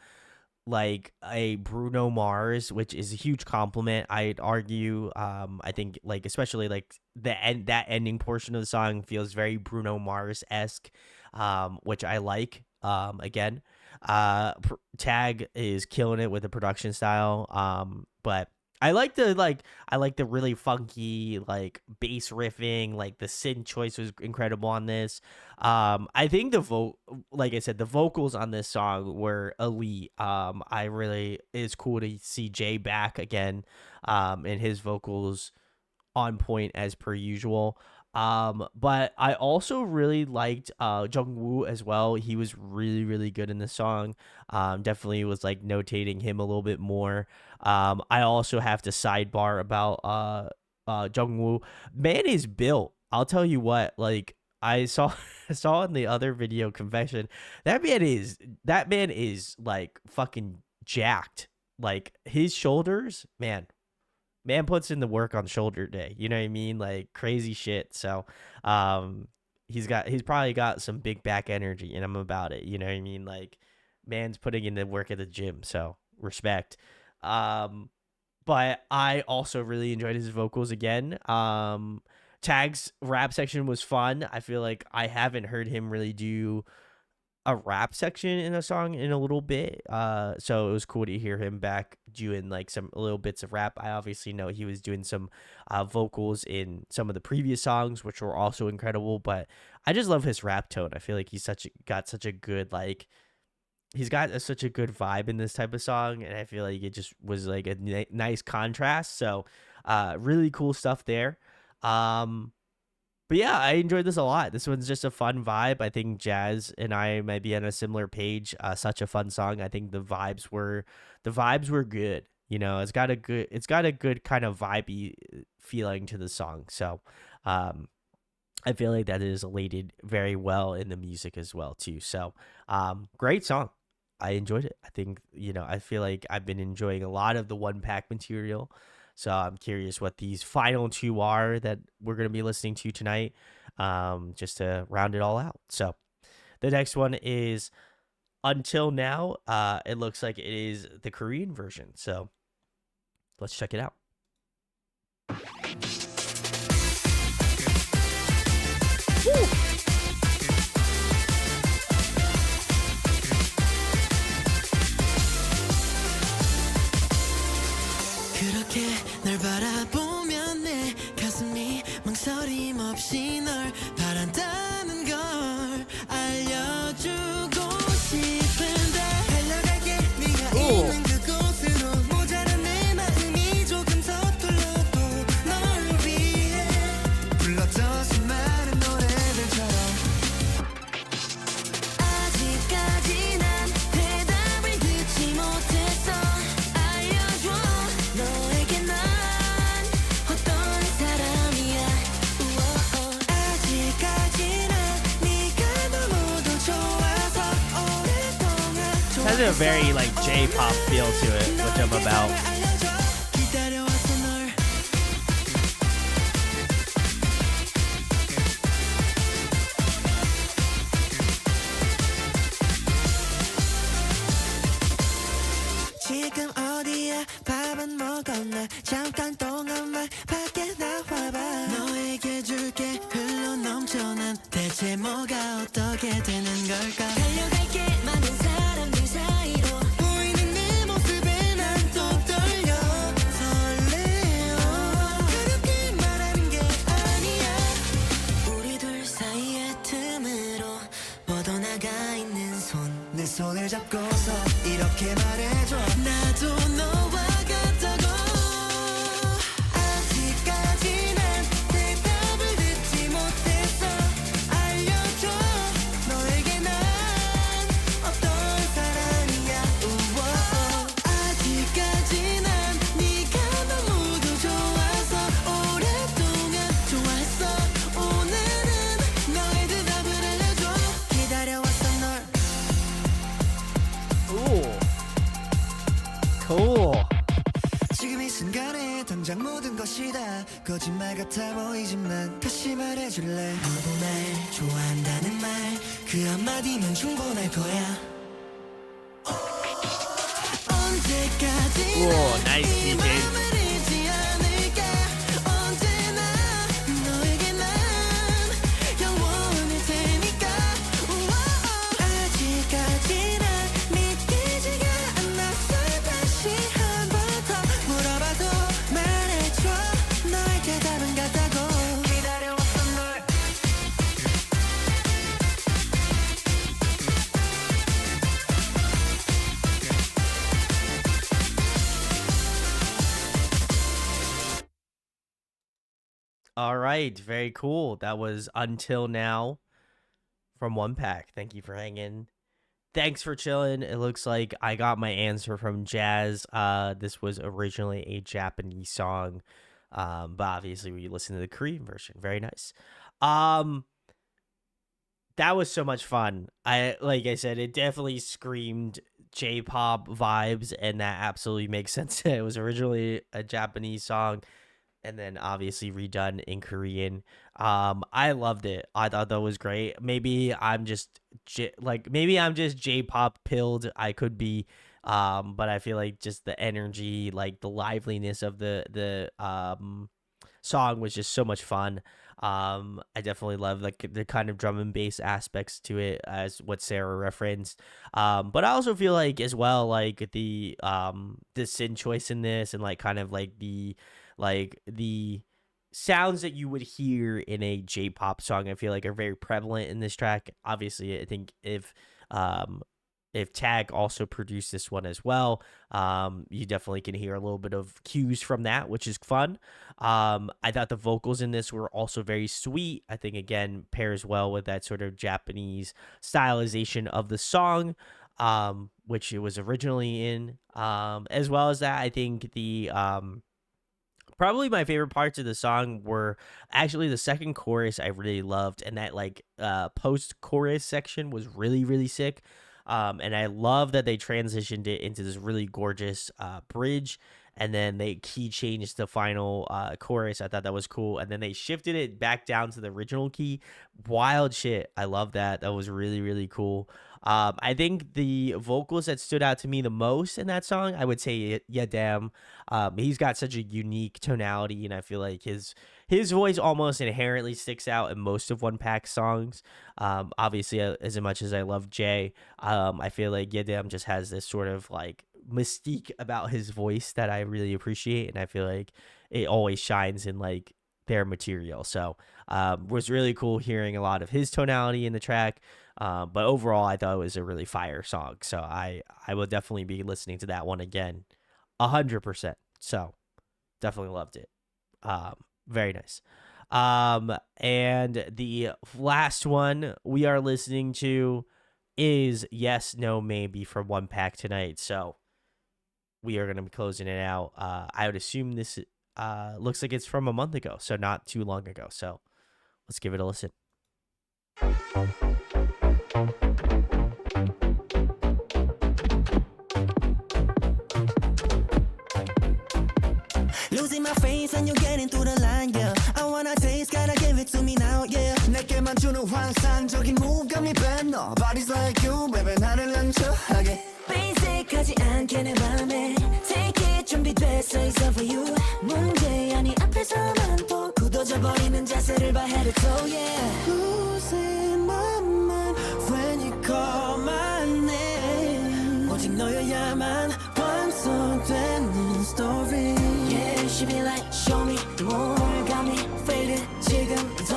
like a Bruno Mars, which is a huge compliment. I'd argue. I think, like, especially like that ending portion of the song feels very Bruno Mars esque, which I like. Again, Tag is killing it with the production style. But I like the really funky like bass riffing, like the synth choice was incredible on this. I think like I said, the vocals on this song were elite. It's cool to see Jay back again, and his vocals on point as per usual. But I also really liked Jungwoo as well. He was really, really good in the song. Definitely was like notating him a little bit more. I also have to sidebar about Jungwoo. Man is built. I'll tell you what, like I saw I saw in the other video confession, that man is like fucking jacked. Like his shoulders, man puts in the work on shoulder day, you know what I mean, like crazy shit. So he's probably got some big back energy, and I'm about it. You know what I mean? Like, man's putting in the work at the gym, so respect. But I also really enjoyed his vocals again. Tag's rap section was fun. I feel like I haven't heard him really do a rap section in a song in a little bit. So it was cool to hear him back doing like some little bits of rap. I obviously know he was doing some vocals in some of the previous songs, which were also incredible. But I just love his rap tone. I feel like got such a good like. He's got such a good vibe in this type of song, and I feel like it just was like a nice contrast. So, really cool stuff there. But yeah, I enjoyed this a lot. This one's just a fun vibe. I think Jazz and I might be on a similar page. Such a fun song. I think the vibes were good. You know, it's got a good kind of vibey feeling to the song. So, I feel like that is elated very well in the music as well too. So, great song. I enjoyed it. I think, you know, I feel like I've been enjoying a lot of the OnePact material. So I'm curious what these final two are that we're going to be listening to tonight, just to round it all out. So the next one is Until Now. It looks like it is the Korean version. So let's check it out. Woo! 그렇게 널 바라보면 내 가슴이 망설임 없이 널 바란다는 걸 알려주고 싶은데 달려갈게 네가 있는 그곳으로 모자란 내 마음이 조금 서툴러도 널 위해 불렀던 수많은 노래들처럼 아직까지 난 대답을 듣지 못했어 너에게 난 어떤 사람이야 아직까지 난 네가 너무도 좋아서 오랫동안 Has a very like J-pop feel to it, which I'm about. 기다려왔어 널 지금 어디야 밥은 먹었나 잠깐 동안만 밖에 나와봐 너에게 줄게 흘러 넘쳐 난 대체 뭐가 어떻게 되는 걸까 달려갈게 많은 사람들 사이로 보이는 내 모습에 난 또 떨려 설레어 그렇게 말하는 게 아니야 우리 둘 사이의 틈으로 뻗어나가 있는 손 내 손을 잡고서 이렇게 말해줘 나도 너와 같다고 아직까지 난 대답을 듣지 못했어 알려줘 너에게 난 어떤 사람이야 우와 아직까지 난 네가 너무도 좋아서 오랫동안 좋았어 오늘은 너의 대답을 알려줘 기다려왔어 널 Ooh. Cool. 지금 이 순간에 당장 모든 것이 다 거짓말 같아 보이지만 다시 말해줄래 너도 날 좋아한다는 말 그 한마디면 충분할 거야 언제까지나 Ooh, nice 이 DJ. 맘을 잊지 않을까 언제나 너에게 난 영원할 테니까 우와, 아직까지 난 믿기지가 않았어 다시 한 번 더 물어봐도 말해줘 너의 대답은 같다고 기다려왔어 널 All right, very cool. That was Until Now from OnePact. Thank you for hanging. Thanks for chilling. It looks like I got my answer from Jazz. This was originally a Japanese song, but obviously we listened to the Korean version. Very nice. That was so much fun. Like I said, it definitely screamed J-pop vibes, and that absolutely makes sense. It was originally a Japanese song. and then obviously redone in Korean. I loved it. I thought that was great. Maybe I'm just J-pop pilled. I could be, but I feel like just the energy, like the liveliness of the song was just so much fun. I definitely love like the kind of drum and bass aspects to it, as what Sarah referenced. But I also feel like as well, like the synth choice in this, and like kind of like the sounds that you would hear in a J-pop song, I feel like are very prevalent in this track. Obviously, I think if Tag also produced this one as well, you definitely can hear a little bit of cues from that, which is fun. I thought the vocals in this were also very sweet. I think, again, pairs well with that sort of Japanese stylization of the song, which it was originally in. As well as that, I think probably my favorite parts of the song were actually the second chorus I really loved, and that like post-chorus section was really, really sick. And I love that they transitioned it into this really gorgeous bridge, and then they key changed the final chorus. I thought that was cool, and then they shifted it back down to the original key. Wild shit. I love that. That was really, really cool. I think the vocals that stood out to me the most in that song, I would say, yeah, damn. He's got such a unique tonality, and I feel like his voice almost inherently sticks out in most of OnePact songs. Obviously, as much as I love Jay, I feel like yeah, damn just has this sort of like mystique about his voice that I really appreciate, and I feel like it always shines in like their material. So was really cool hearing a lot of his tonality in the track. But overall, I thought it was a really fire song. So I will definitely be listening to that one again, 100%. So definitely loved it. Very nice. And the last one we are listening to is Yes, No, Maybe from OnePact tonight. So we are going to be closing it out. I would assume this looks like it's from a month ago, so not too long ago. So let's give it a listen. Losing my face and you get into the line, yeah. I wanna taste, gotta give it to me now, yeah. 내게만 주는 환상적인 무감이 밴 Nobody's like you, baby 나를 난처하게 basic하지 않게 내 맘에 Take it 준비됐어, it's all for you 문제 아니 앞에서만 또 굳어져버리는 자세를 봐 head to toe, yeah. Losing my mind when you call my name 오직 너여야만 완성되는 story. Yeah, she be like, show me more, got me faded 지금도,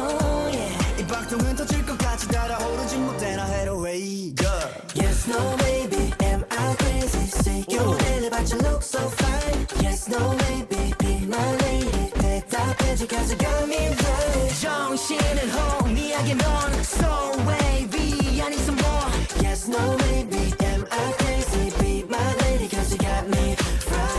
yeah. 이 박동은 터질 것 같이 달아오르지 못해 나 head away, yeah. Yes, no, baby, am I crazy? Say you really but you look so fine. Yes, no, baby, be my lady. 대답해줘, cause you got me right. 정신을 혼미하게 넌 so wavy. I need some more. Yes, no, baby, am I crazy? Be my lady, cause you got me right.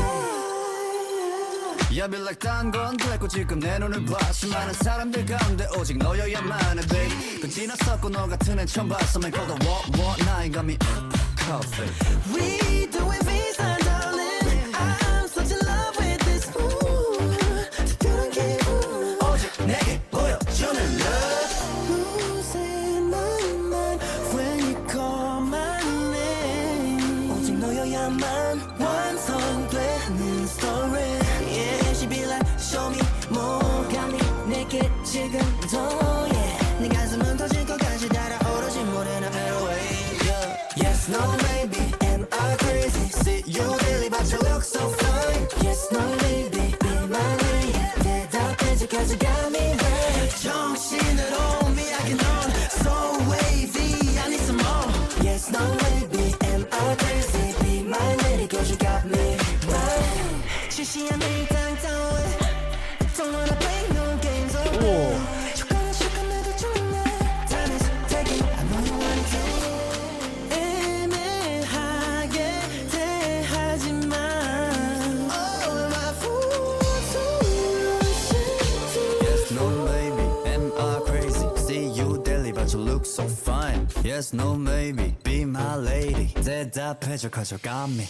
Yeah, be like 딴건 됐고 지금 내 눈을 봐 수많은 사람들 가운데 오직 너여야만 해 babe 그 지났었고 너 같은 애 처음 봤어 man call the what 나이 got me coffee We do it visa, darling. I'm such in love with this mood. 특별한 기분 오직 내게 보여주는 love. Losing my mind when you call my name 오직 너여야만 완성되는 story. Yeah, she be like, show me more, got me 내게 지금도, yeah. 네 가슴은 터질 것까지 달아오르지 못해 나 away, yeah. Yes, no, maybe, am I crazy? See you daily, but you look so fine. Yes, no, maybe, be my lady. 대답해줘, cause you got me right. 정신을 혼미하게 넌 so wavy. I need some more. Yes, no, maybe, am I crazy? Be my lady, cause you got me right. 시시한 일당 따위. Don't wanna play no games around. 조금 내도 좋네. Time is ticking. I know you want it. 애매하게 대하지만 all my fools Yes, no baby, am I crazy? look so fine. Yes, no, maybe. Be my lady. 대답해줘, cause you got me.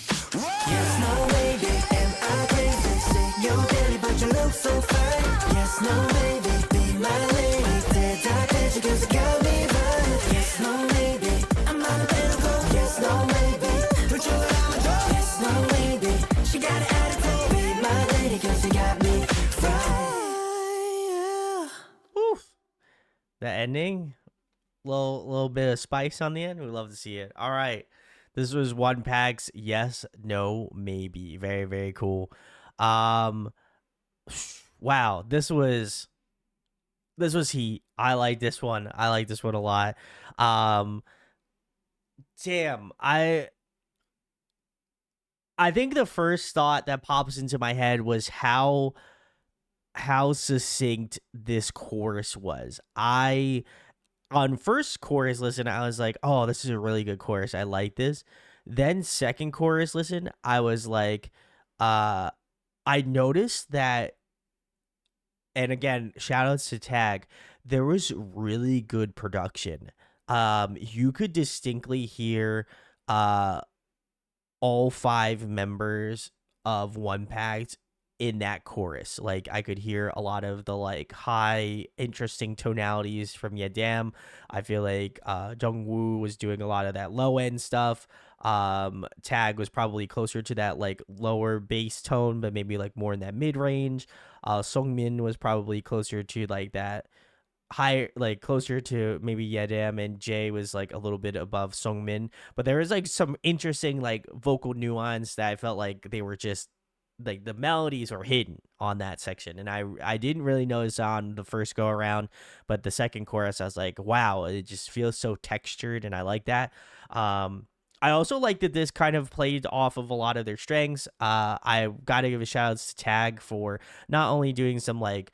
Yes, no, maybe. Am I crazy? Say your daddy, but you look so fine. Yes, no, maybe. Be my lady. 대답해줘, cause you got me right. Yes, no, maybe. I'm not a better girl. Yes, no, maybe. Don't you ever go. Yes, no, maybe. She got an attitude. Be my lady, cause you got me right. Oof. The ending, little bit of spice on the end. We love to see it. All right, this was OnePact's Yes, No, Maybe. Very, very cool. Wow, this was heat. I like this one. I like this one a lot. Damn, I think the first thought that pops into my head was how succinct this chorus was. On first chorus listen, I was like, oh, this is a really good chorus. I like this. Then second chorus listen, I was like, I noticed that, and again, shout outs to Tag, there was really good production. You could distinctly hear all 5 members of OnePact in that chorus. Like, I could hear a lot of the like high interesting tonalities from Yedam. I feel like Jungwoo was doing a lot of that low end stuff. Tag was probably closer to that like lower bass tone, but maybe like more in that mid range. Songmin was probably closer to like that higher, like closer to maybe Yedam, and Jay was like a little bit above Songmin. But there was like some interesting like vocal nuance that I felt like they were just like the melodies are hidden on that section, and I didn't really notice on the first go around, but the second chorus I was like, wow, it just feels so textured, and I like that. I also like that this kind of played off of a lot of their strengths. I gotta give a shout out to Tag for not only doing some like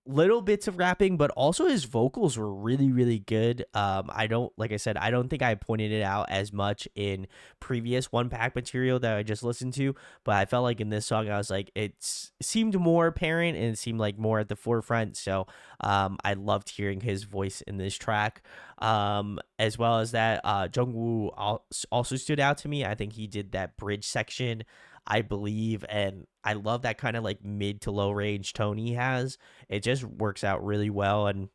little bits of rapping, but also his vocals were really, really good. I don't, like I said, I don't think I pointed it out as much in previous OnePact material that I just listened to, but I felt like in this song, I was like, it seemed more apparent and it seemed like more at the forefront. So I loved hearing his voice in this track. As well as that, Jungwoo also stood out to me. I think he did that bridge section, I believe, and I love that kind of like mid to low range tone he has. It just works out really well. And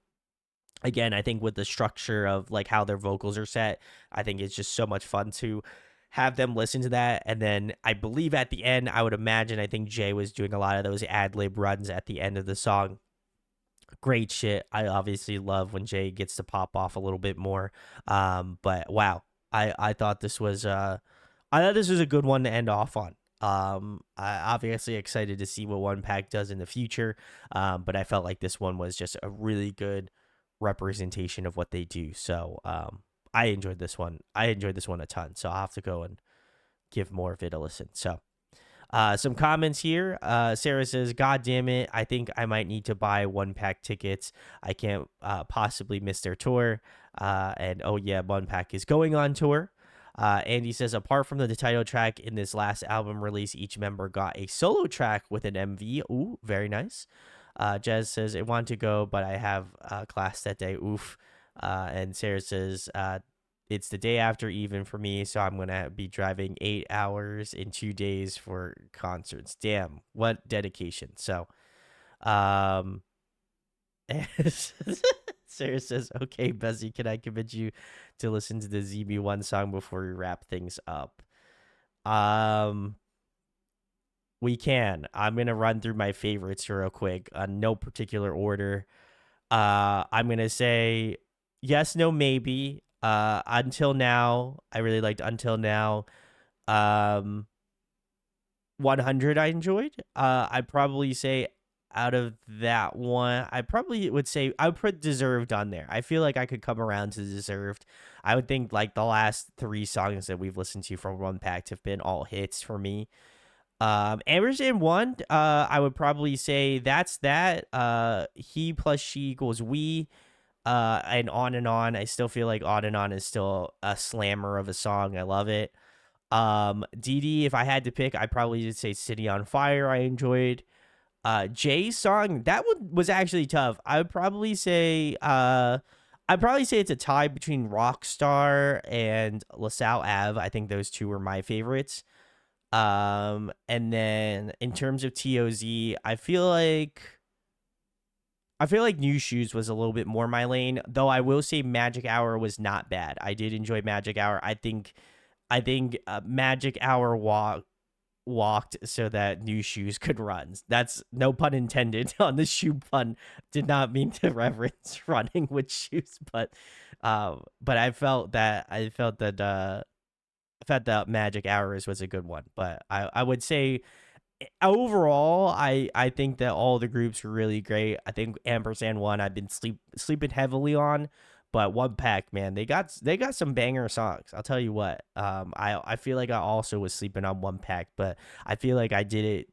again, I think with the structure of like how their vocals are set, I think it's just so much fun to have them listen to that. And then I believe at the end, I would imagine, I think Jay was doing a lot of those ad lib runs at the end of the song. Great shit. I obviously love when Jay gets to pop off a little bit more. But wow, I thought this was a good one to end off on. I obviously excited to see what OnePact does in the future. But I felt like this one was just a really good representation of what they do. So I enjoyed this one. I enjoyed this one a ton. So I'll have to go and give more of it a listen. So some comments here. Sarah says, God damn it, I think I might need to buy OnePact tickets. I can't possibly miss their tour. And oh yeah, OnePact is going on tour. Andy says, apart from the title track in this last album release, each member got a solo track with an MV. Ooh, very nice. Jez says, I want to go, but I have class that day. Oof. And Sarah says, it's the day after even for me, so I'm going to be driving 8 hours in 2 days for concerts. Damn, what dedication. So, Sarah says, okay, Bezzy, can I convince you to listen to the ZB1 song before we wrap things up? We can. I'm going to run through my favorites real quick, no particular order. I'm going to say yes, no, maybe. Until Now. I really liked Until Now. 100 I enjoyed. I'd probably say out of that one, I probably would say I would put Deserved on there. I feel like I could come around to Deserved. I would think like the last 3 songs that we've listened to from OnePact have been all hits for me. Ampers&One, I would probably say that's that. He plus she equals we. And on and on. I still feel like On and On is still a slammer of a song. I love it. Dede, if I had to pick, I'd probably just say City on Fire. I enjoyed. Jay's song, that one was actually tough. I would probably say I I'd probably say it's a tie between Rockstar and LaSalle Ave. I think those two were my favorites. And then in terms of TOZ, I feel like New Shoes was a little bit more my lane, though I will say Magic Hour was not bad. I did enjoy Magic Hour. I think Magic Hour walked so that New Shoes could run. That's no pun intended on the shoe pun. Did not mean to reference running with shoes, but I felt that Magic Hours was a good one. But I would say overall, I think that all the groups were really great. I think Ampers&One I've been sleeping heavily on, but OnePact, man, they got some banger songs. I'll tell you what. I feel like I also was sleeping on OnePact, but I feel like I did it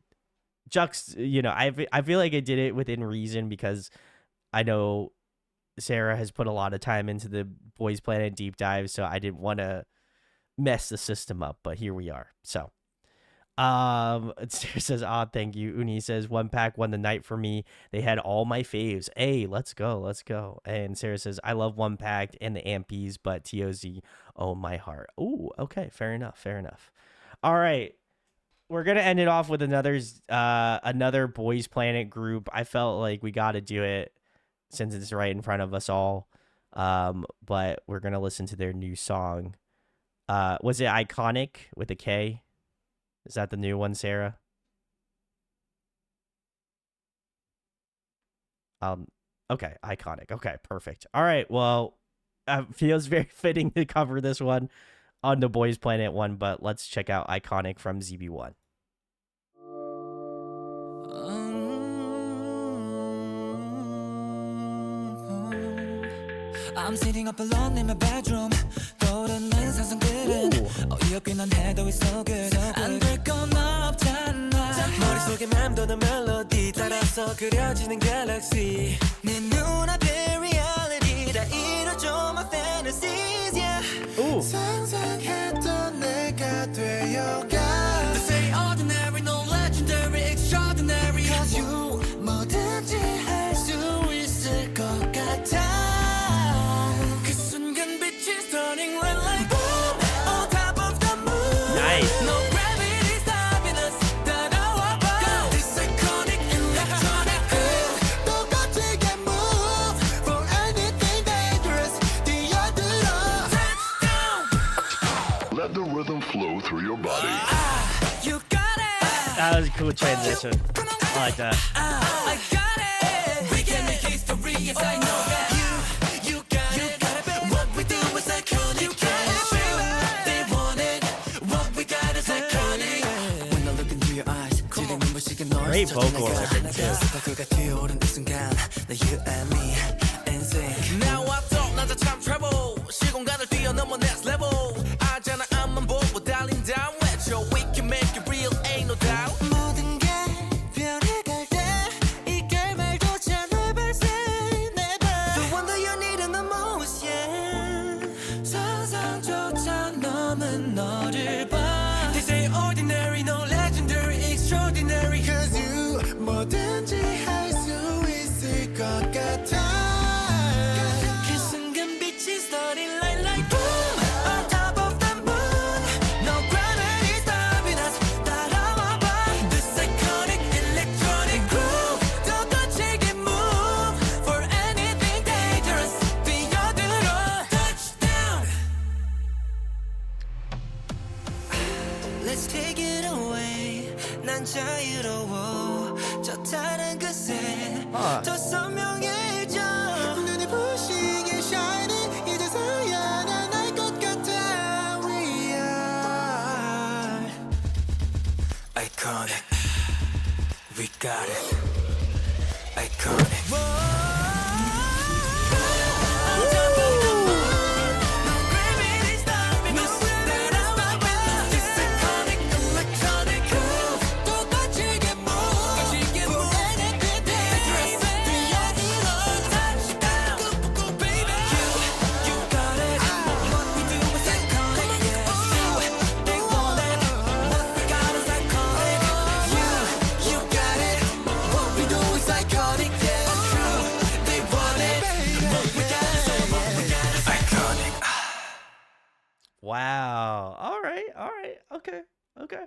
I feel like I did it within reason because I know Sarah has put a lot of time into the Boys Planet deep dive, so I didn't want to mess the system up, but here we are. So Sarah says, thank you. Uni says, OnePact won the night for me. They had all my faves. Hey, let's go. And Sarah says, I love OnePact and the Ampies, but TOZ, oh my heart. Oh, okay, fair enough. All right, we're gonna end it off with another Boys Planet group. I felt like we got to do it since it's right in front of us all. But we're gonna listen to their new song. Was it Iconic with a K? Is that the new one, Sarah? Okay, Iconic. Okay, perfect. All right, well, feels very fitting to cover this one on the Boys Planet one, but let's check out Iconic from ZB1. I'm sitting up alone in my bedroom. 떠오르는 상상들은 어이없기는 해도 it's so good. 안 될 건 없잖아. 머릿속에 맴도는 멜로디 따라서 그려지는 갤럭시. 내 눈앞에 reality 다 이뤄줘 my fantasies. Yeah. 상상했던 내가 되어가. They say ordinary, no legendary, extraordinary. Cause you 뭐든지 할 수 있을 것 같아. Let the rhythm flow through your body. You got it. That was a cool transition. I like that. I got it. We can make history, yes I know that. You got it. What we do is iconic. You got it. They want it. What we got is iconic. When I look into your eyes, great vocal work too. You and me in sync. Now I thought 나도 참 trouble. 시공간을 뛰어넘어 next level. 아잖아 앞만 보고 달린다 외쳐. We can make it real, ain't no doubt. 모든 게 변해갈 때 이 결말조차 널 발생. Never. The one that you need in the most, yeah. 상상조차 넘은 너를 봐. They say ordinary, no legendary, extraordinary. Cause you 뭐든지 할 수 있을 것 같아. 그 순간 빛이 starting like boom on top of the moon. No gravity stopping us. 따라와봐. This iconic electronic groove. 더 거칠게 move for anything dangerous. 뛰어들어 touchdown. Let's take it away. 난 자유로워. 저 다른 그새 더 선명해져. 눈이 부시게 shining. 이제서야 난 알 것 같아. We are iconic. We got it. Iconic. Wow. All right. All right. Okay. Okay.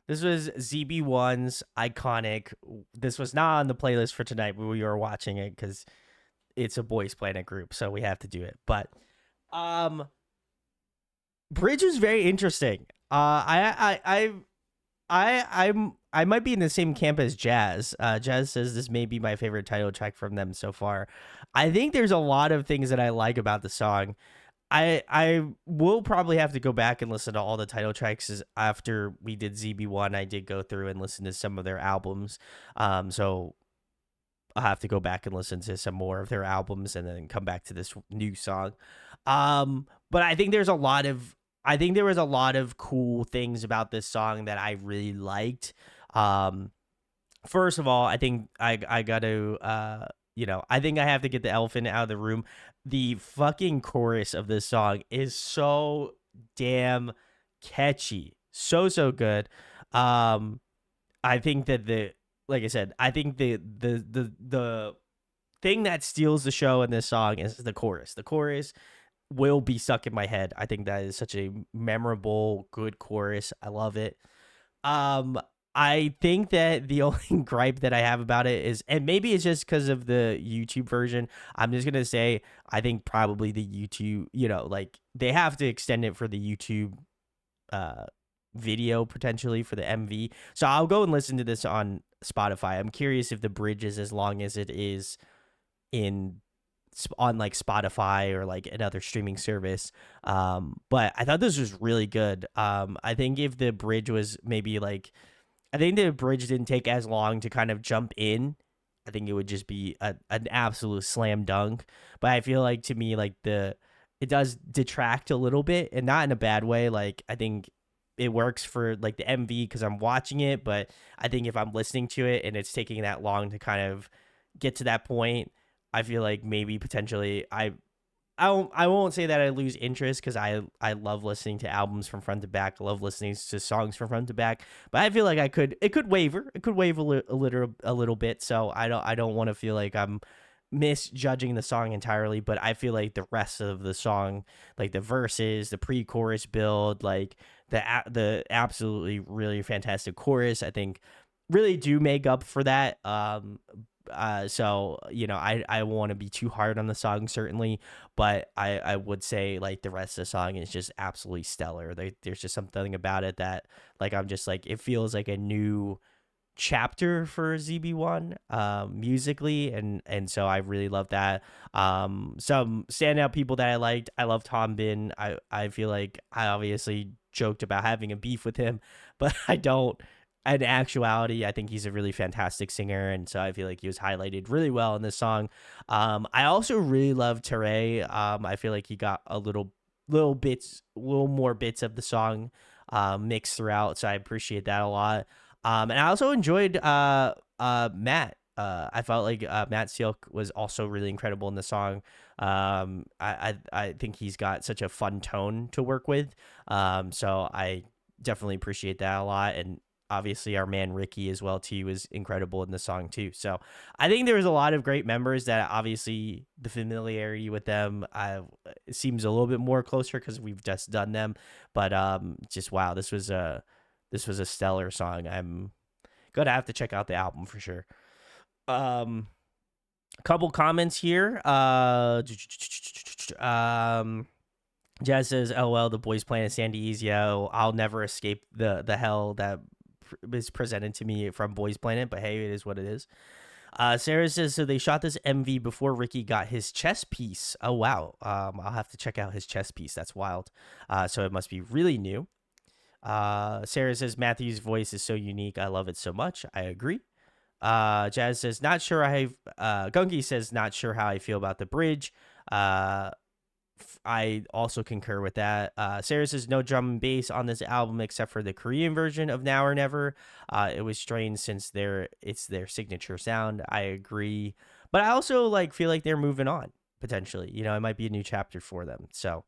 This was ZB1's iconic. This was not on the playlist for tonight, but we were watching it because it's a boys planet group, so we have to do it. But Bridge is very interesting. I might be in the same camp as Jazz. Jazz says this may be my favorite title track from them so far. I think there's a lot of things that I like about the song. I will probably have to go back and listen to all the title tracks after we did ZB1. I did go through and listen to some of their albums. So I'll have to go back and listen to some more of their albums and then come back to this new song. But I think there was a lot of cool things about this song that I really liked. First of all, I think I got to I think I have to get the elephant out of the room. The fucking chorus of this song is so damn catchy. So good. I think that like I said, I think the thing that steals the show in this song is the chorus. The chorus will be stuck in my head. I think that is such a memorable, good chorus. I love it. I think that the only gripe that I have about it is, and maybe it's just because of the YouTube version, I'm just going to say, I think probably the YouTube, like they have to extend it for the YouTube video potentially for the MV. So I'll go and listen to this on Spotify. I'm curious if the bridge is as long as it is on like Spotify or like another streaming service. But I thought this was really good. I think if the bridge was maybe like, I think the bridge didn't take as long to kind of jump in. I think it would just be an absolute slam dunk. But I feel like to me, like it does detract a little bit, and not in a bad way. Like I think it works for like the MV because I'm watching it, but I think if I'm listening to it and it's taking that long to kind of get to that point, I feel like maybe potentially I won't say that I lose interest because I love listening to albums from front to back. I love listening to songs from front to back, but I feel like it could waver a little bit. So I don't want to feel like I'm misjudging the song entirely, but I feel like the rest of the song, like the verses, the pre-chorus build, like the absolutely really fantastic chorus, I think really do make up for that. So I won't want to be too hard on the song certainly, but I would say like the rest of the song is just absolutely stellar. There's just something about it that like I'm just like, it feels like a new chapter for ZB1 musically, and so I really love that. Some standout people that I liked, I love Tom Bin. I feel like I obviously joked about having a beef with him, but I don't. In actuality, I think he's a really fantastic singer, and so I feel like he was highlighted really well in this song. I also really love Teray. I feel like he got a little more bits of the song mixed throughout, so I appreciate that a lot. And I also enjoyed Matt. I felt like Matt Silk was also really incredible in the song. I think he's got such a fun tone to work with. So I definitely appreciate that a lot, and obviously our man Ricky as well too was incredible in the song too. So I think there was a lot of great members that obviously the familiarity with them seems a little bit more closer because we've just done them. But just wow, this was a stellar song. I'm gonna have to check out the album for sure. Couple comments here. Jazz says, "LOL, the boys playing at San Diego. I'll never escape the hell that is presented to me from Boys Planet, but hey, it is what it is." Sarah says, so they shot this MV before Ricky got his chess piece. Oh, wow. I'll have to check out his chess piece. That's wild. So it must be really new. Sarah says, Matthew's voice is so unique. I love it so much. I agree. Jazz says, not sure Gunky says, not sure how I feel about the bridge. I also concur with that. Sarah says no drum and bass on this album except for the Korean version of Now or Never. It was strange since it's their signature sound. I agree, but I also feel like they're moving on potentially. It might be a new chapter for them. So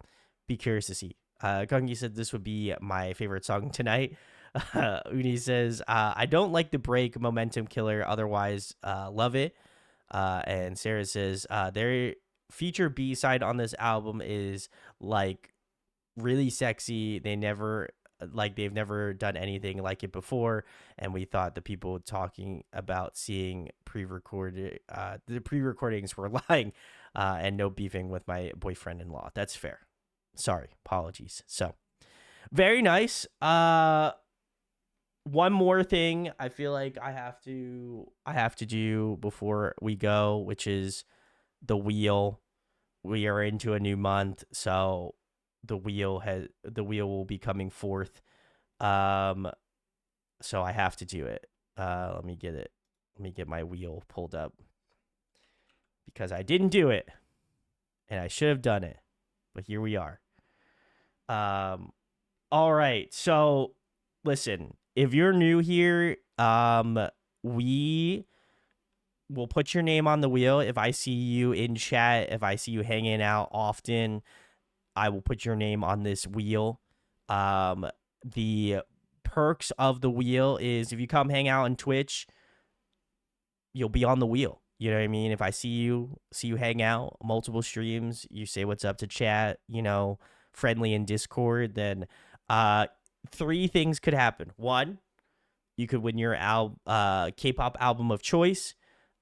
be curious to see. Gungi said this would be my favorite song tonight. Uni says I don't like the break, momentum killer. Otherwise, love it. And Sarah says their feature B-side on this album is really sexy. They've never done anything like it before, and we thought the people talking about seeing pre-recorded the pre-recordings were lying, and no beefing with my boyfriend-in-law. That's fair. Sorry, apologies. So very nice. One more thing I feel like I have to do before we go, which is the wheel. We are into a new month, so the wheel will be coming forth. So I have to do it. Let me get it. Let me get my wheel pulled up because I didn't do it and I should have done it. But here we are. All right. So listen, if you're new here, we will put your name on the wheel. If I see you in chat, if I see you hanging out often, I will put your name on this wheel. The perks of the wheel is if you come hang out on Twitch, you'll be on the wheel. You know what I mean? If I see you hang out, multiple streams, you say what's up to chat, friendly in Discord, then 3 things could happen. 1, you could win your K-pop album of choice.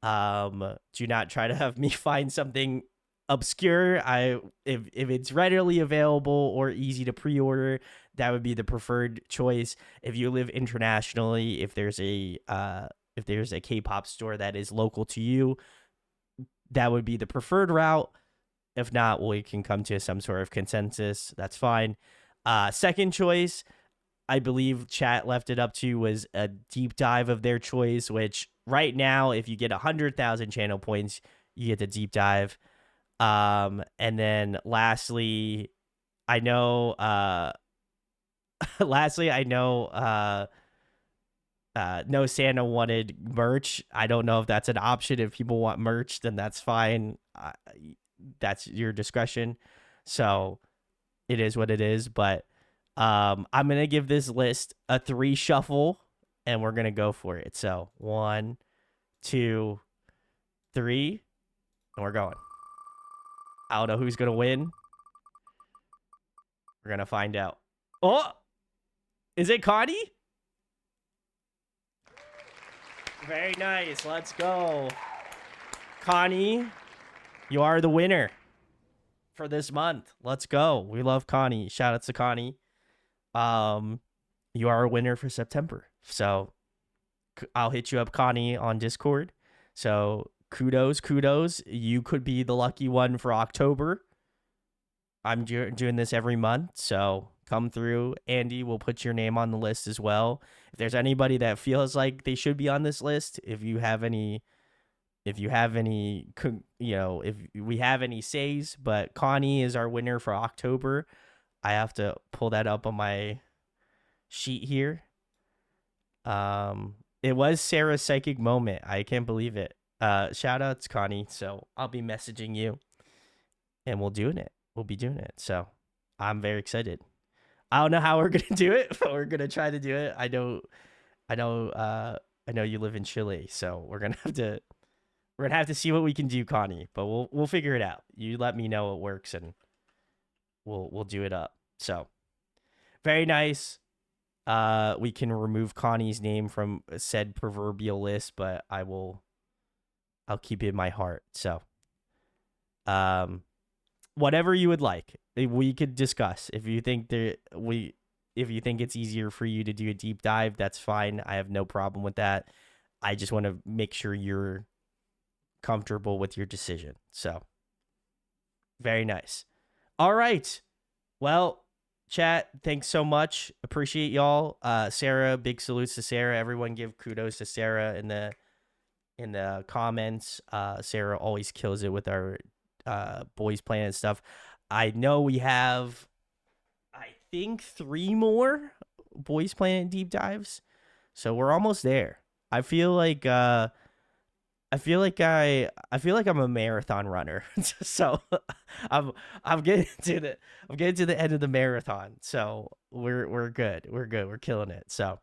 Do not try to have me find something obscure. If it's readily available or easy to pre-order, that would be the preferred choice. If you live internationally, if there's a K-pop store that is local to you, that would be the preferred route. If not, we can come to some sort of consensus. That's fine. Second choice, I believe chat left it up to, was a deep dive of their choice, which right now, if you get 100,000 channel points, you get the deep dive. And then lastly, I know No Santa wanted merch. I don't know if that's an option. If people want merch, then that's fine. That's your discretion. So it is what it is. But I'm going to give this list a 3 shuffle, and we're going to go for it. So 1, 2, 3, and we're going. I don't know who's going to win. We're going to find out. Oh, is it Connie? Very nice. Let's go. Connie, you are the winner for this month. Let's go. We love Connie. Shout out to Connie. You are a winner for September. So I'll hit you up, Connie, on Discord. So kudos. You could be the lucky one for October. I'm doing this every month, so come through. Andy will put your name on the list as well. If there's anybody that feels like they should be on this list, if we have any says, but Connie is our winner for October. I have to pull that up on my sheet here. It was Sarah's psychic moment. I can't believe it. Shout outs, Connie. So I'll be messaging you, and we'll be doing it. So I'm very excited. I don't know how we're gonna do it, but we're gonna try to do it. I know you live in Chile, so we're gonna have to see what we can do, Connie. But we'll figure it out. You let me know it works, and we'll do it up. So very nice. We can remove Connie's name from said proverbial list, but I'll keep it in my heart. So whatever you would like, we could discuss. If you think it's easier for you to do a deep dive, that's fine. I have no problem with that. I just want to make sure you're comfortable with your decision. So very nice. All right. Well, chat, thanks so much. Appreciate y'all. Sarah, big salutes to Sarah. Everyone give kudos to Sarah in the comments. Sarah always kills it with our Boys Planet stuff. I know we have, I think, 3 more Boys Planet deep dives, so we're almost there. I feel like I'm a marathon runner. So I'm getting to the end of the marathon. So we're good. We're killing it. So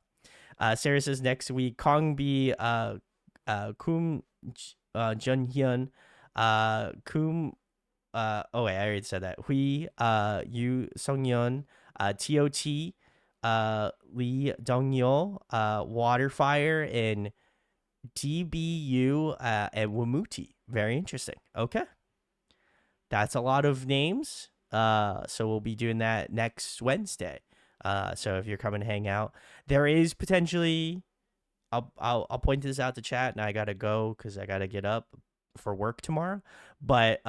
Sarah says next week Kongbi Kum Junhyun Kum Oh wait, I already said that. Hui, Yu Sungyeon, TOT, Lee Dongyeol, Waterfire, and DBU, and Wamuti. Very interesting. Okay. That's a lot of names. So we'll be doing that next Wednesday. So if you're coming to hang out, there is potentially, I'll point this out to chat, and I gotta go because I gotta get up for work tomorrow. But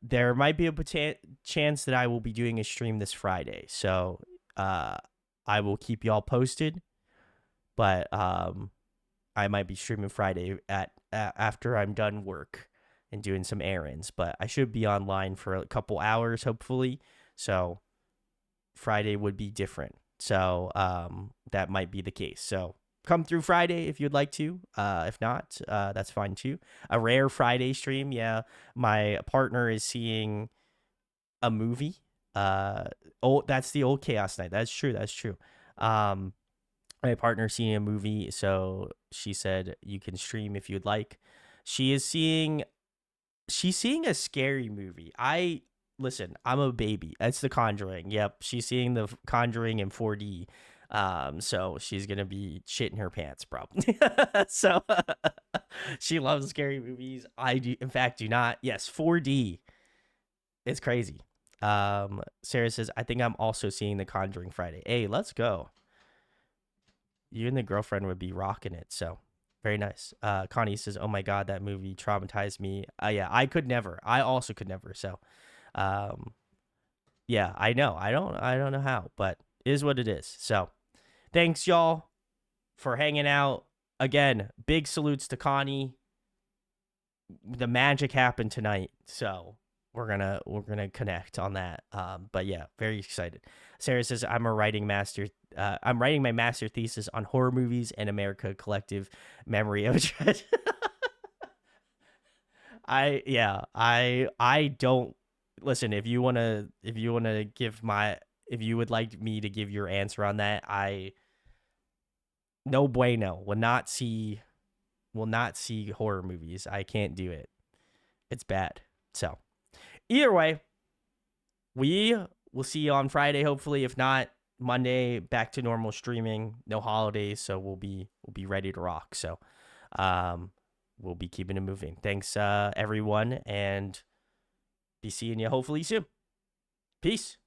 there might be a chance that I will be doing a stream this Friday. So I will keep y'all posted. But I might be streaming Friday after I'm done work and doing some errands, but I should be online for a couple hours, hopefully. So Friday would be different. So that might be the case. So come through Friday if you'd like to. If not, that's fine too. A rare Friday stream. Yeah, my partner is seeing a movie. That's the old Chaos Night. That's true. That's true. My partner seeing a movie, so she said you can stream if you'd like. She's seeing a scary movie. Listen, I'm a baby. That's The Conjuring. Yep, she's seeing The Conjuring in 4D. So she's gonna be shitting her pants, probably. So she loves scary movies. I do, in fact, do not. Yes, 4D. It's crazy. Sarah says, I think I'm also seeing The Conjuring Friday. Hey, let's go. You and the girlfriend would be rocking it. So very nice. Connie says, oh my God, that movie traumatized me. Yeah, I could never. I also could never. So, yeah, I know. I don't know how, but it is what it is. So thanks y'all for hanging out. Again, big salutes to Connie. The magic happened tonight. So we're gonna connect on that. But yeah, very excited. Sarah says, I'm writing my master thesis on horror movies and America collective memory of a tragedy. I don't listen. If you would like me to give your answer on that, no bueno. Will not see horror movies. I can't do it. It's bad. So either way, we'll see you on Friday, hopefully. If not, Monday, back to normal streaming. No holidays, so we'll be ready to rock. So we'll be keeping it moving. Thanks, everyone, and be seeing you hopefully soon. Peace.